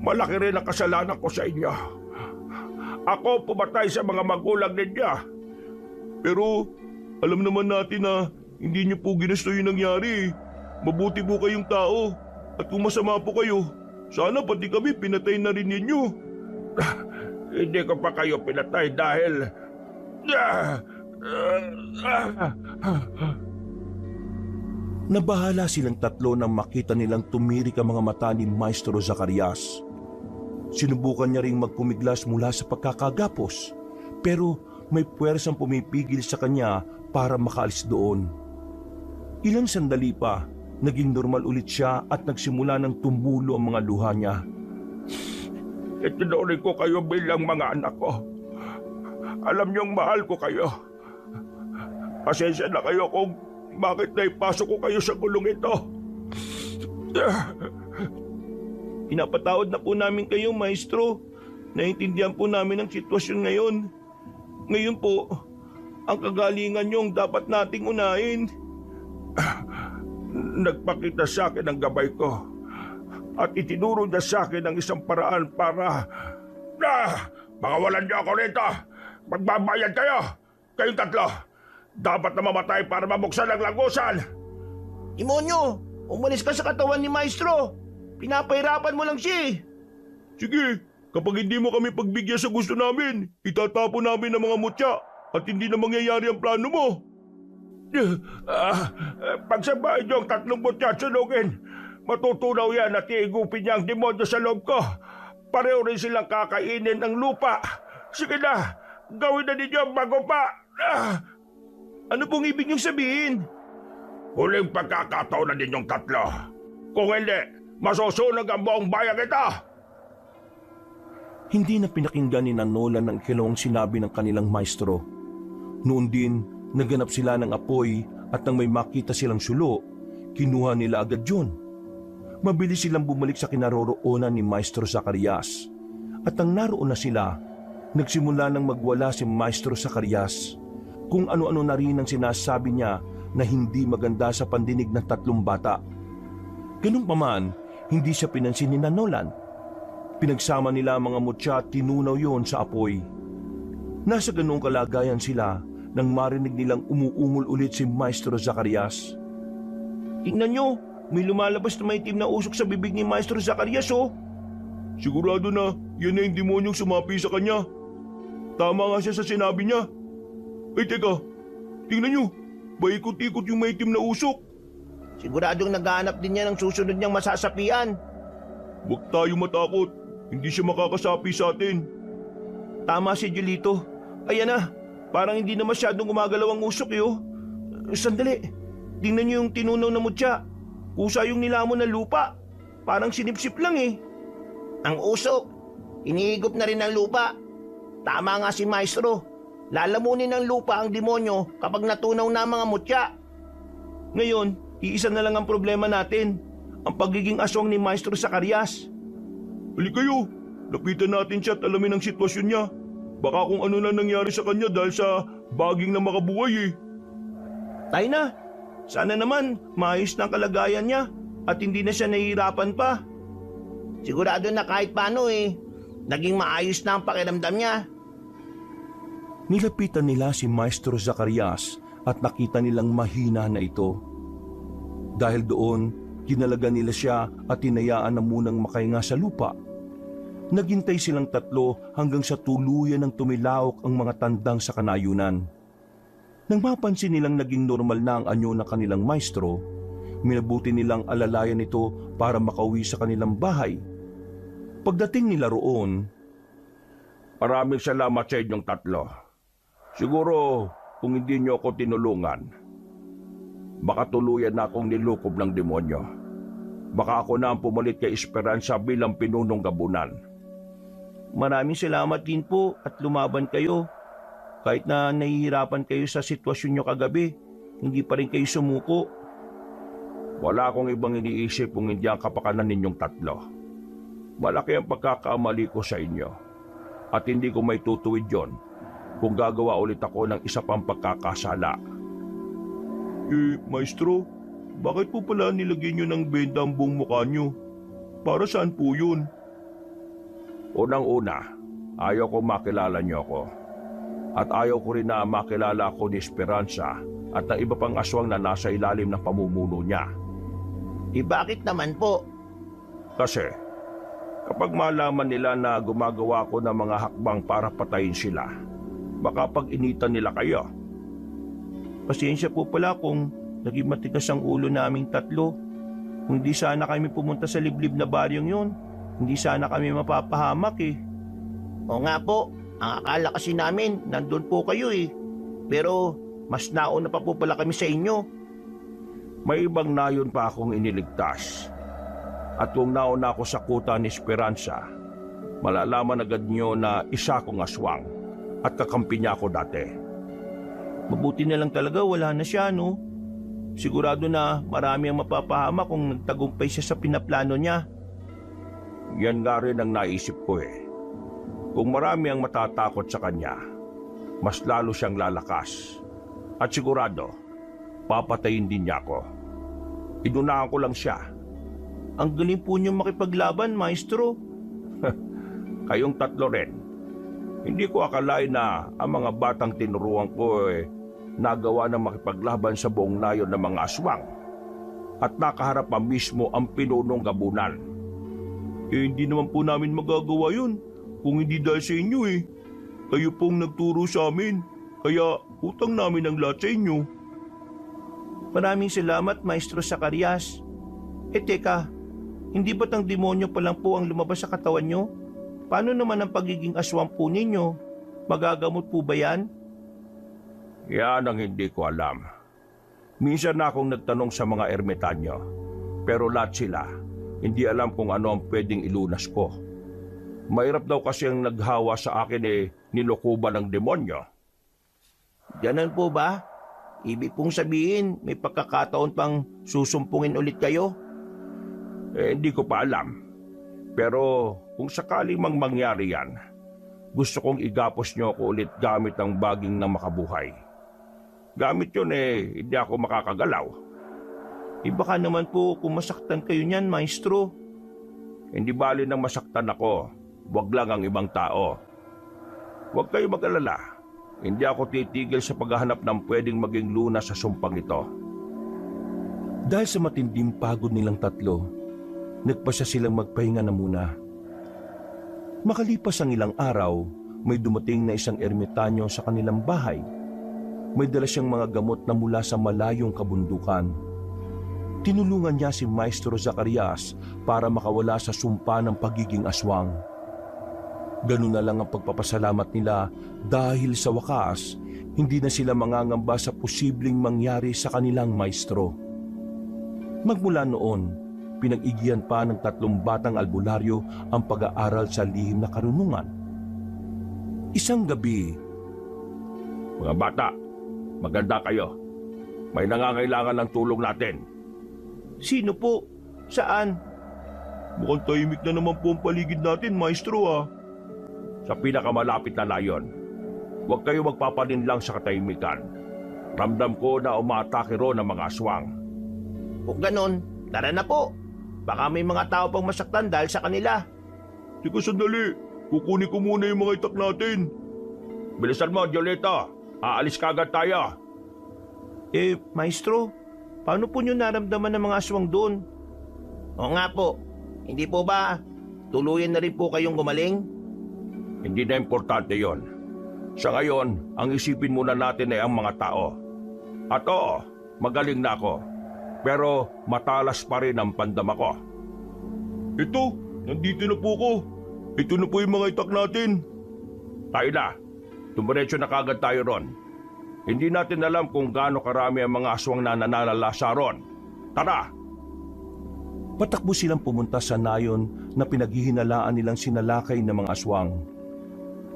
malaki rin ang kasalanan ko sa inyo. Ako pumatay sa mga magulang ninyo. Pero alam naman natin na hindi niyo po ginusto yung nangyari. Mabuti po kayong tao. At kung masama po kayo, sana pati kami pinatay na rin ninyo. Hindi ko pa kayo pinatay dahil... Nabahala silang tatlo nang makita nilang tumirik ang mga mata ni Maestro Zacarias. Sinubukan niya ring magpumiglas mula sa pagkakagapos, pero may puwersang pumipigil sa kanya para makaalis doon. Ilang sandali pa, naging normal ulit siya at nagsimula ng tumulo ang mga luha niya. Itinuloy ko kayo bilang mga anak ko. Alam niyong mahal ko kayo. Pasensya na kayo kung bakit naipasok ko kayo sa gulong ito. Pinapatawad na po namin kayo, Maestro. Naintindihan po namin ang sitwasyon ngayon. Ngayon po, ang kagalingan niyo ang dapat nating unahin. nagpakita sa akin ng gabay ko at itinuro niya sa akin ang isang paraan para... Pakawalan niyo ako rito! Magbabayad kayo! Kayong tatlo! Dapat na mamatay para mabuksan ang langusan! Demonyo, umalis ka sa katawan ni Maestro. Pinapahirapan mo lang siya eh. Sige, kapag hindi mo kami pagbigyan sa gusto namin, itatapon namin ang mga mutya at hindi na mangyayari ang plano mo. Pagsabahin niyo ang 3 butya at sunugin, matutunaw yan at iigupin niya ang demonyo sa loob ko. Pareho rin silang kakainin ng lupa. Sige na, gawin na ninyo bago pa. Ano pong ibig niyong sabihin? Huling pagkakataon na ninyong 3. Kung hindi, masusunog ang buong bayan ito. Hindi na pinakinggan ni Nolan ang ikalawang sinabi ng kanilang maestro. Noon din, naganap sila ng apoy at nang may makita silang sulo, kinuha nila agad yun. Mabilis silang bumalik sa kinaroroonan ni Maestro Zacarias. At nang naroon na sila, nagsimula nang magwala si Maestro Zacarias. Kung ano-ano na rin ang sinasabi niya na hindi maganda sa pandinig ng 3 bata. Ganun pa man, hindi siya pinansin ni Nolan. Pinagsama nila ang mga mutya at tinunaw yon sa apoy. Nasa ganung kalagayan sila nang marinig nilang umuungol ulit si Maestro Zacarias. Tingnan niyo, may lumalabas na maitim na usok sa bibig ni Maestro Zacarias oh. Sigurado na yan na yung demonyong sumapi sa kanya. Tama nga siya sa sinabi niya. Ay teka, tingnan niyo, paikot-ikot yung maitim na usok. Siguradong naghahanap din niya ng susunod niyang masasapian. Huwag tayo matakot, hindi siya makakasapi sa atin. Tama si Julito. Ayan na, parang hindi na masyadong gumagalaw ang usok eh oh. Sandali, tingnan niyo yung tinunaw na mutya. Kusa yung nilamon ng lupa. Parang sinipsip lang eh. Ang usok, inihigop na rin ng lupa. Tama nga si Maestro. Lalamunin ng lupa ang demonyo kapag natunaw na ang mga mutya. Ngayon, iisa na lang ang problema natin. Ang pagiging aswang ni Maestro Zacarias. Halika kayo, lapitan natin siya at alamin ang sitwasyon niya. Baka kung ano na nangyari sa kanya dahil sa baging na makabuhay eh. Tayo na. Sana naman maayos na ang kalagayan niya at hindi na siya nahihirapan pa. Sigurado na kahit paano eh, naging maayos na ang pakiramdam niya. Nilapitan nila si Maestro Zacarias at nakita nilang mahina na ito. Dahil doon, kinalaga nila siya at tinayaan na munang makahinga sa lupa. Naghintay silang 3 hanggang sa tuluyan ng tumilaok ang mga tandang sa kanayunan. Nang mapansin nilang naging normal na ang anyo ng kanilang maestro, minabuti nilang alalayan ito para makauwi sa kanilang bahay. Pagdating nila roon, Maraming salamat sa inyong 3. Siguro kung hindi niyo ako tinulungan, baka tuluyan na akong nilukob ng demonyo. Baka ako na ang pumalit kay Esperanza bilang pinunong gabunan. Maraming salamat din po at lumaban kayo. Kahit na nahihirapan kayo sa sitwasyon nyo kagabi, hindi pa rin kayo sumuko. Wala akong ibang iniisip kung hindi ang kapakanan ninyong 3. Malaki ang pagkakamali ko sa inyo. At hindi ko may tutuwid yon kung gagawa ulit ako ng isa pang pagkakasala. Maestro, bakit po pala nilagyan niyo ng benda ang buong mukha niyo? Para saan po yun? Unang-una, ayaw ko makilala niyo ako. At ayaw ko rin na makilala ako ni Esperanza at ng iba pang aswang na nasa ilalim ng pamumuno niya. Bakit naman po? Kasi, kapag malaman nila na gumagawa ko ng mga hakbang para patayin sila, baka pag-initan nila kayo. Pasensya po pala kung naging matigas ang ulo naming 3. Kung hindi sana kami pumunta sa liblib na baryong yun, hindi sana kami mapapahamak eh. O nga po, ang akala kasi namin nandun po kayo eh. Pero mas nauna pa po pala kami sa inyo. May ibang nayon pa akong iniligtas. At kung nauna ako sa kuta ni Esperanza, malalaman agad niyo na isa akong aswang at kakampi niya ako dati. Mabuti na lang talaga wala na siya no. Sigurado na marami ang mapapahamak kung nagtagumpay siya sa pinaplano niya. Yan nga rin ang naisip ko eh. Kung marami ang matatakot sa kanya, mas lalo siyang lalakas. At sigurado, papatayin din niya ako. Inunahan ko lang siya. Ang galing po niyong makipaglaban, Maestro. Kayong tatlo rin. Hindi ko akalain na ang mga batang tinuruan ko nagawa ng makipaglaban sa buong nayon ng mga aswang. At nakaharap pa mismo ang pinunong gabunan. Hindi naman po namin magagawa yun kung hindi dahil sa inyo Kayo pong nagturo sa amin, kaya utang namin ang lahat sa inyo. Maraming salamat, Maestro Zacarias. Teka, hindi ba't ang demonyo pa lang po ang lumabas sa katawan nyo? Paano naman ang pagiging aswang po ninyo? Magagamot po ba yan? Yan ang hindi ko alam. Minsan na akong nagtanong sa mga ermitanyo, pero lahat sila, hindi alam kung ano ang pwedeng ilunas ko. Mahirap daw kasi ang naghawa sa akin nilokoban ng demonyo. Ganun po ba? Ibig pong sabihin, may pagkakataon pang susumpungin ulit kayo? Hindi ko pa alam. Pero kung sakaling mangyari yan, gusto kong igapos niyo ako ulit gamit ang baging na makabuhay. Gamit yun hindi ako makakagalaw. Baka naman po kung masaktan kayo niyan, Maestro. Hindi bali nang masaktan ako, wag lang ang ibang tao. Huwag kayo mag-alala. Hindi ako titigil sa paghahanap ng pwedeng maging lunas sa sumpang ito. Dahil sa matinding pagod nilang tatlo, nagpasya silang magpahinga na muna. Makalipas ang ilang araw, may dumating na isang ermitanyo sa kanilang bahay. May dala siyang mga gamot na mula sa malayong kabundukan. Tinulungan niya si Maestro Zacarias para makawala sa sumpa ng pagiging aswang. Ganun na lang ang pagpapasalamat nila dahil sa wakas, hindi na sila mangangamba sa posibleng mangyari sa kanilang maestro. Magmula noon, pinag-igiyan pa ng 3 batang albularyo ang pag-aaral sa lihim na karunungan. Isang gabi, Mga bata, maganda kayo. May nangangailangan ng tulong natin. Sino po? Saan? Mukhang tahimik na naman po ang paligid natin, Maestro Sa pinakamalapit na layon. Huwag kayo magpapalinlang sa katahimikan. Ramdam ko na umaatake ron ang mga aswang. Kung ganon, tara na po. Baka may mga tao pang masaktan dahil sa kanila. Teka sandali, kukunin ko muna yung mga itak natin. Bilisan mo, Violeta. Aalis kagad tayo. Maestro, paano po nyo naramdaman ng mga aswang doon? Oo nga po. Hindi po ba tuluyan na rin po kayong gumaling? Hindi na importante yon. Sa ngayon, ang isipin muna natin ay ang mga tao. At oo, magaling na ako. Pero matalas pa rin ang pandama ko. Ito, nandito na po ko. Ito na po yung mga itak natin. Tayo na. Tumiretso na kagad tayo ron. Hindi natin alam kung gaano karami ang mga aswang na nananalasa ron. Tara! patakbo silang pumunta sa nayon na pinaghihinalaan nilang sinalakay ng mga aswang.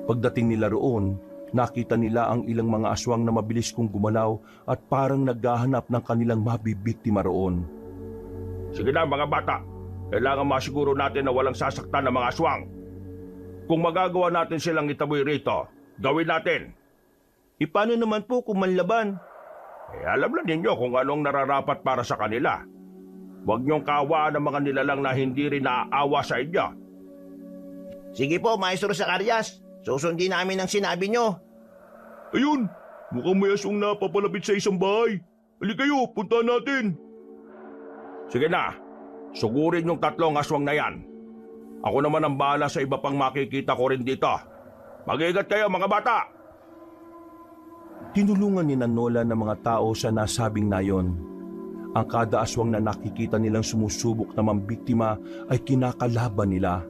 Pagdating nila roon, nakita nila ang ilang mga aswang na mabilis kong gumalaw at parang naghahanap ng kanilang mabibiktima roon. Sige na mga bata, kailangan masiguro natin na walang sasaktan ng mga aswang. Kung magagawa natin silang itaboy rito, gawin natin. Paano naman po kung manlaban? Alam na ninyo kung anong nararapat para sa kanila. Huwag niyong kaawaan ng mga nilalang na hindi rin naaawa sa inyo. Sige po, Maestro Zacarias. Susundin namin ang sinabi nyo. Ayun, mukhang may aswang na papalapit sa isang bahay. Halika kayo, punta natin. Sige na, sugurin yung 3 aswang na yan. Ako naman ang bahala sa iba pang makikita ko rin dito. Mag-iingat kayo mga bata! Tinulungan ni Nola ng mga tao sa nasabing nayon. Ang kada aswang na nakikita nilang sumusubok na mambiktima ay kinakalaban nila.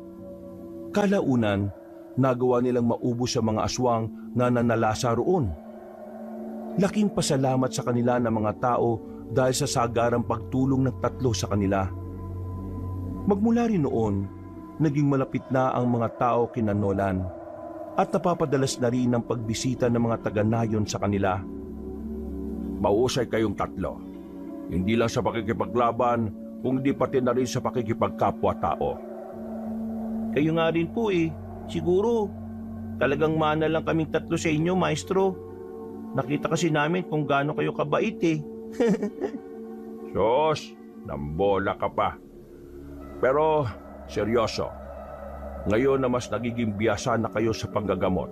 Kalaunan, nagawa nilang maubos sa mga aswang na nanalasa roon. Laking pasalamat sa kanila ng mga tao dahil sa sagarang pagtulong ng 3 sa kanila. Magmula rin noon, naging malapit na ang mga tao kina Nolan at napapadalas na rin ang pagbisita ng mga taga-nayon sa kanila. Mausay kayong 3. Hindi lang sa pakikipaglaban, kundi pati na rin sa pakikipagkapwa-tao. Kayo nga rin po Siguro, talagang mana lang kaming 3 sa inyo, Maestro. Nakita kasi namin kung gaano kayo kabait Sos, nambola ka pa. Pero, seryoso, ngayon na mas nagiging biyasa na kayo sa panggagamot,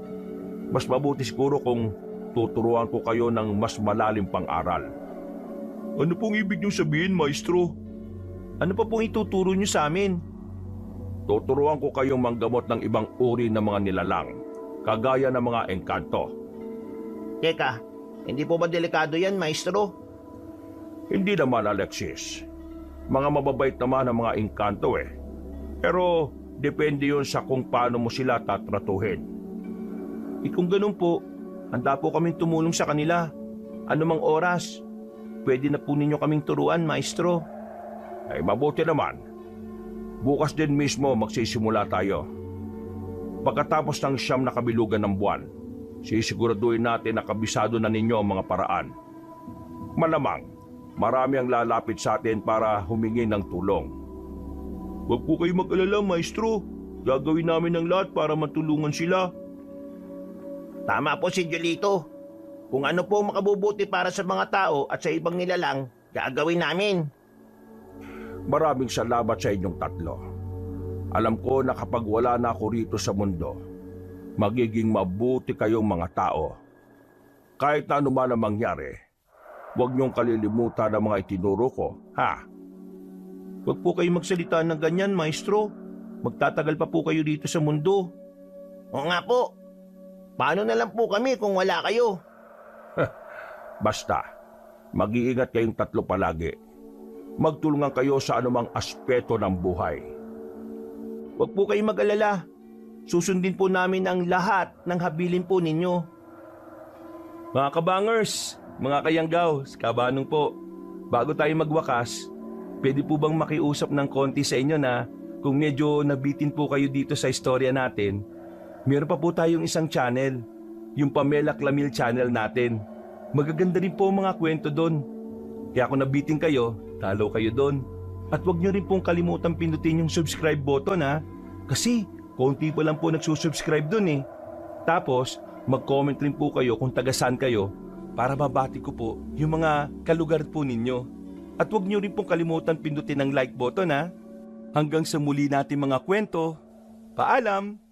mas mabuti siguro kung tuturuan ko kayo ng mas malalim pang aral. Ano pong ibig niyong sabihin, maestro? Ano pa pong ituturo niyo sa amin? Tuturuan ko kayong manggamot ng ibang uri ng mga nilalang, kagaya ng mga engkanto. Teka, hindi po ba delikado yan, maestro? Hindi naman, Alexis. Mga mababait naman ang mga engkanto eh. Pero depende yun sa kung paano mo sila tatratuhin. Kung ganun po, handa po kaming tumulong sa kanila. Anumang oras, pwede na po ninyo kaming turuan, maestro. Ay mabuti naman. Bukas din mismo magsisimula tayo. Pagkatapos ng 9 na kabilugan ng buwan, sisiguraduhin natin na kabisado na ninyo ang mga paraan. Malamang, marami ang lalapit sa atin para humingi ng tulong. Huwag po kayo mag-alala, maestro. Gagawin namin ang lahat para matulungan sila. Tama po si Jolito. Kung ano po makabubuti para sa mga tao at sa ibang nilalang, gagawin namin. Maraming salamat sa inyong tatlo. Alam ko na kapag wala na ako rito sa mundo, magiging mabuti kayong mga tao. Kahit na anuman ang mangyari, huwag niyong kalilimutan ang mga itinuro ko, ha? Huwag po kayo magsalita ng ganyan, maestro. Magtatagal pa po kayo dito sa mundo. Oo nga po. Paano na lang po kami kung wala kayo? Basta, mag-iingat kayong tatlo palagi. Magtulungan kayo sa anumang aspeto ng buhay. Huwag po kayo mag-alala. Susundin po namin ang lahat ng habilin po ninyo. Mga kabangers, mga kayanggaw, kabanong po. Bago tayo magwakas, pwede po bang makiusap ng konti sa inyo na kung medyo nabitin po kayo dito sa istorya natin, meron pa po tayong isang channel, yung Pamela Clamil channel natin. Magaganda rin po mga kwento doon. Kaya kung nabitin kayo, talo kayo doon. At huwag nyo rin pong kalimutan pindutin yung subscribe button ha. Kasi konti pa lang po nagsusubscribe doon eh. Tapos mag-comment rin po kayo kung taga saan kayo para mabati ko po yung mga kalugar po ninyo. At huwag nyo rin pong kalimutan pindutin ang like button ha. Hanggang sa muli natin mga kwento. Paalam!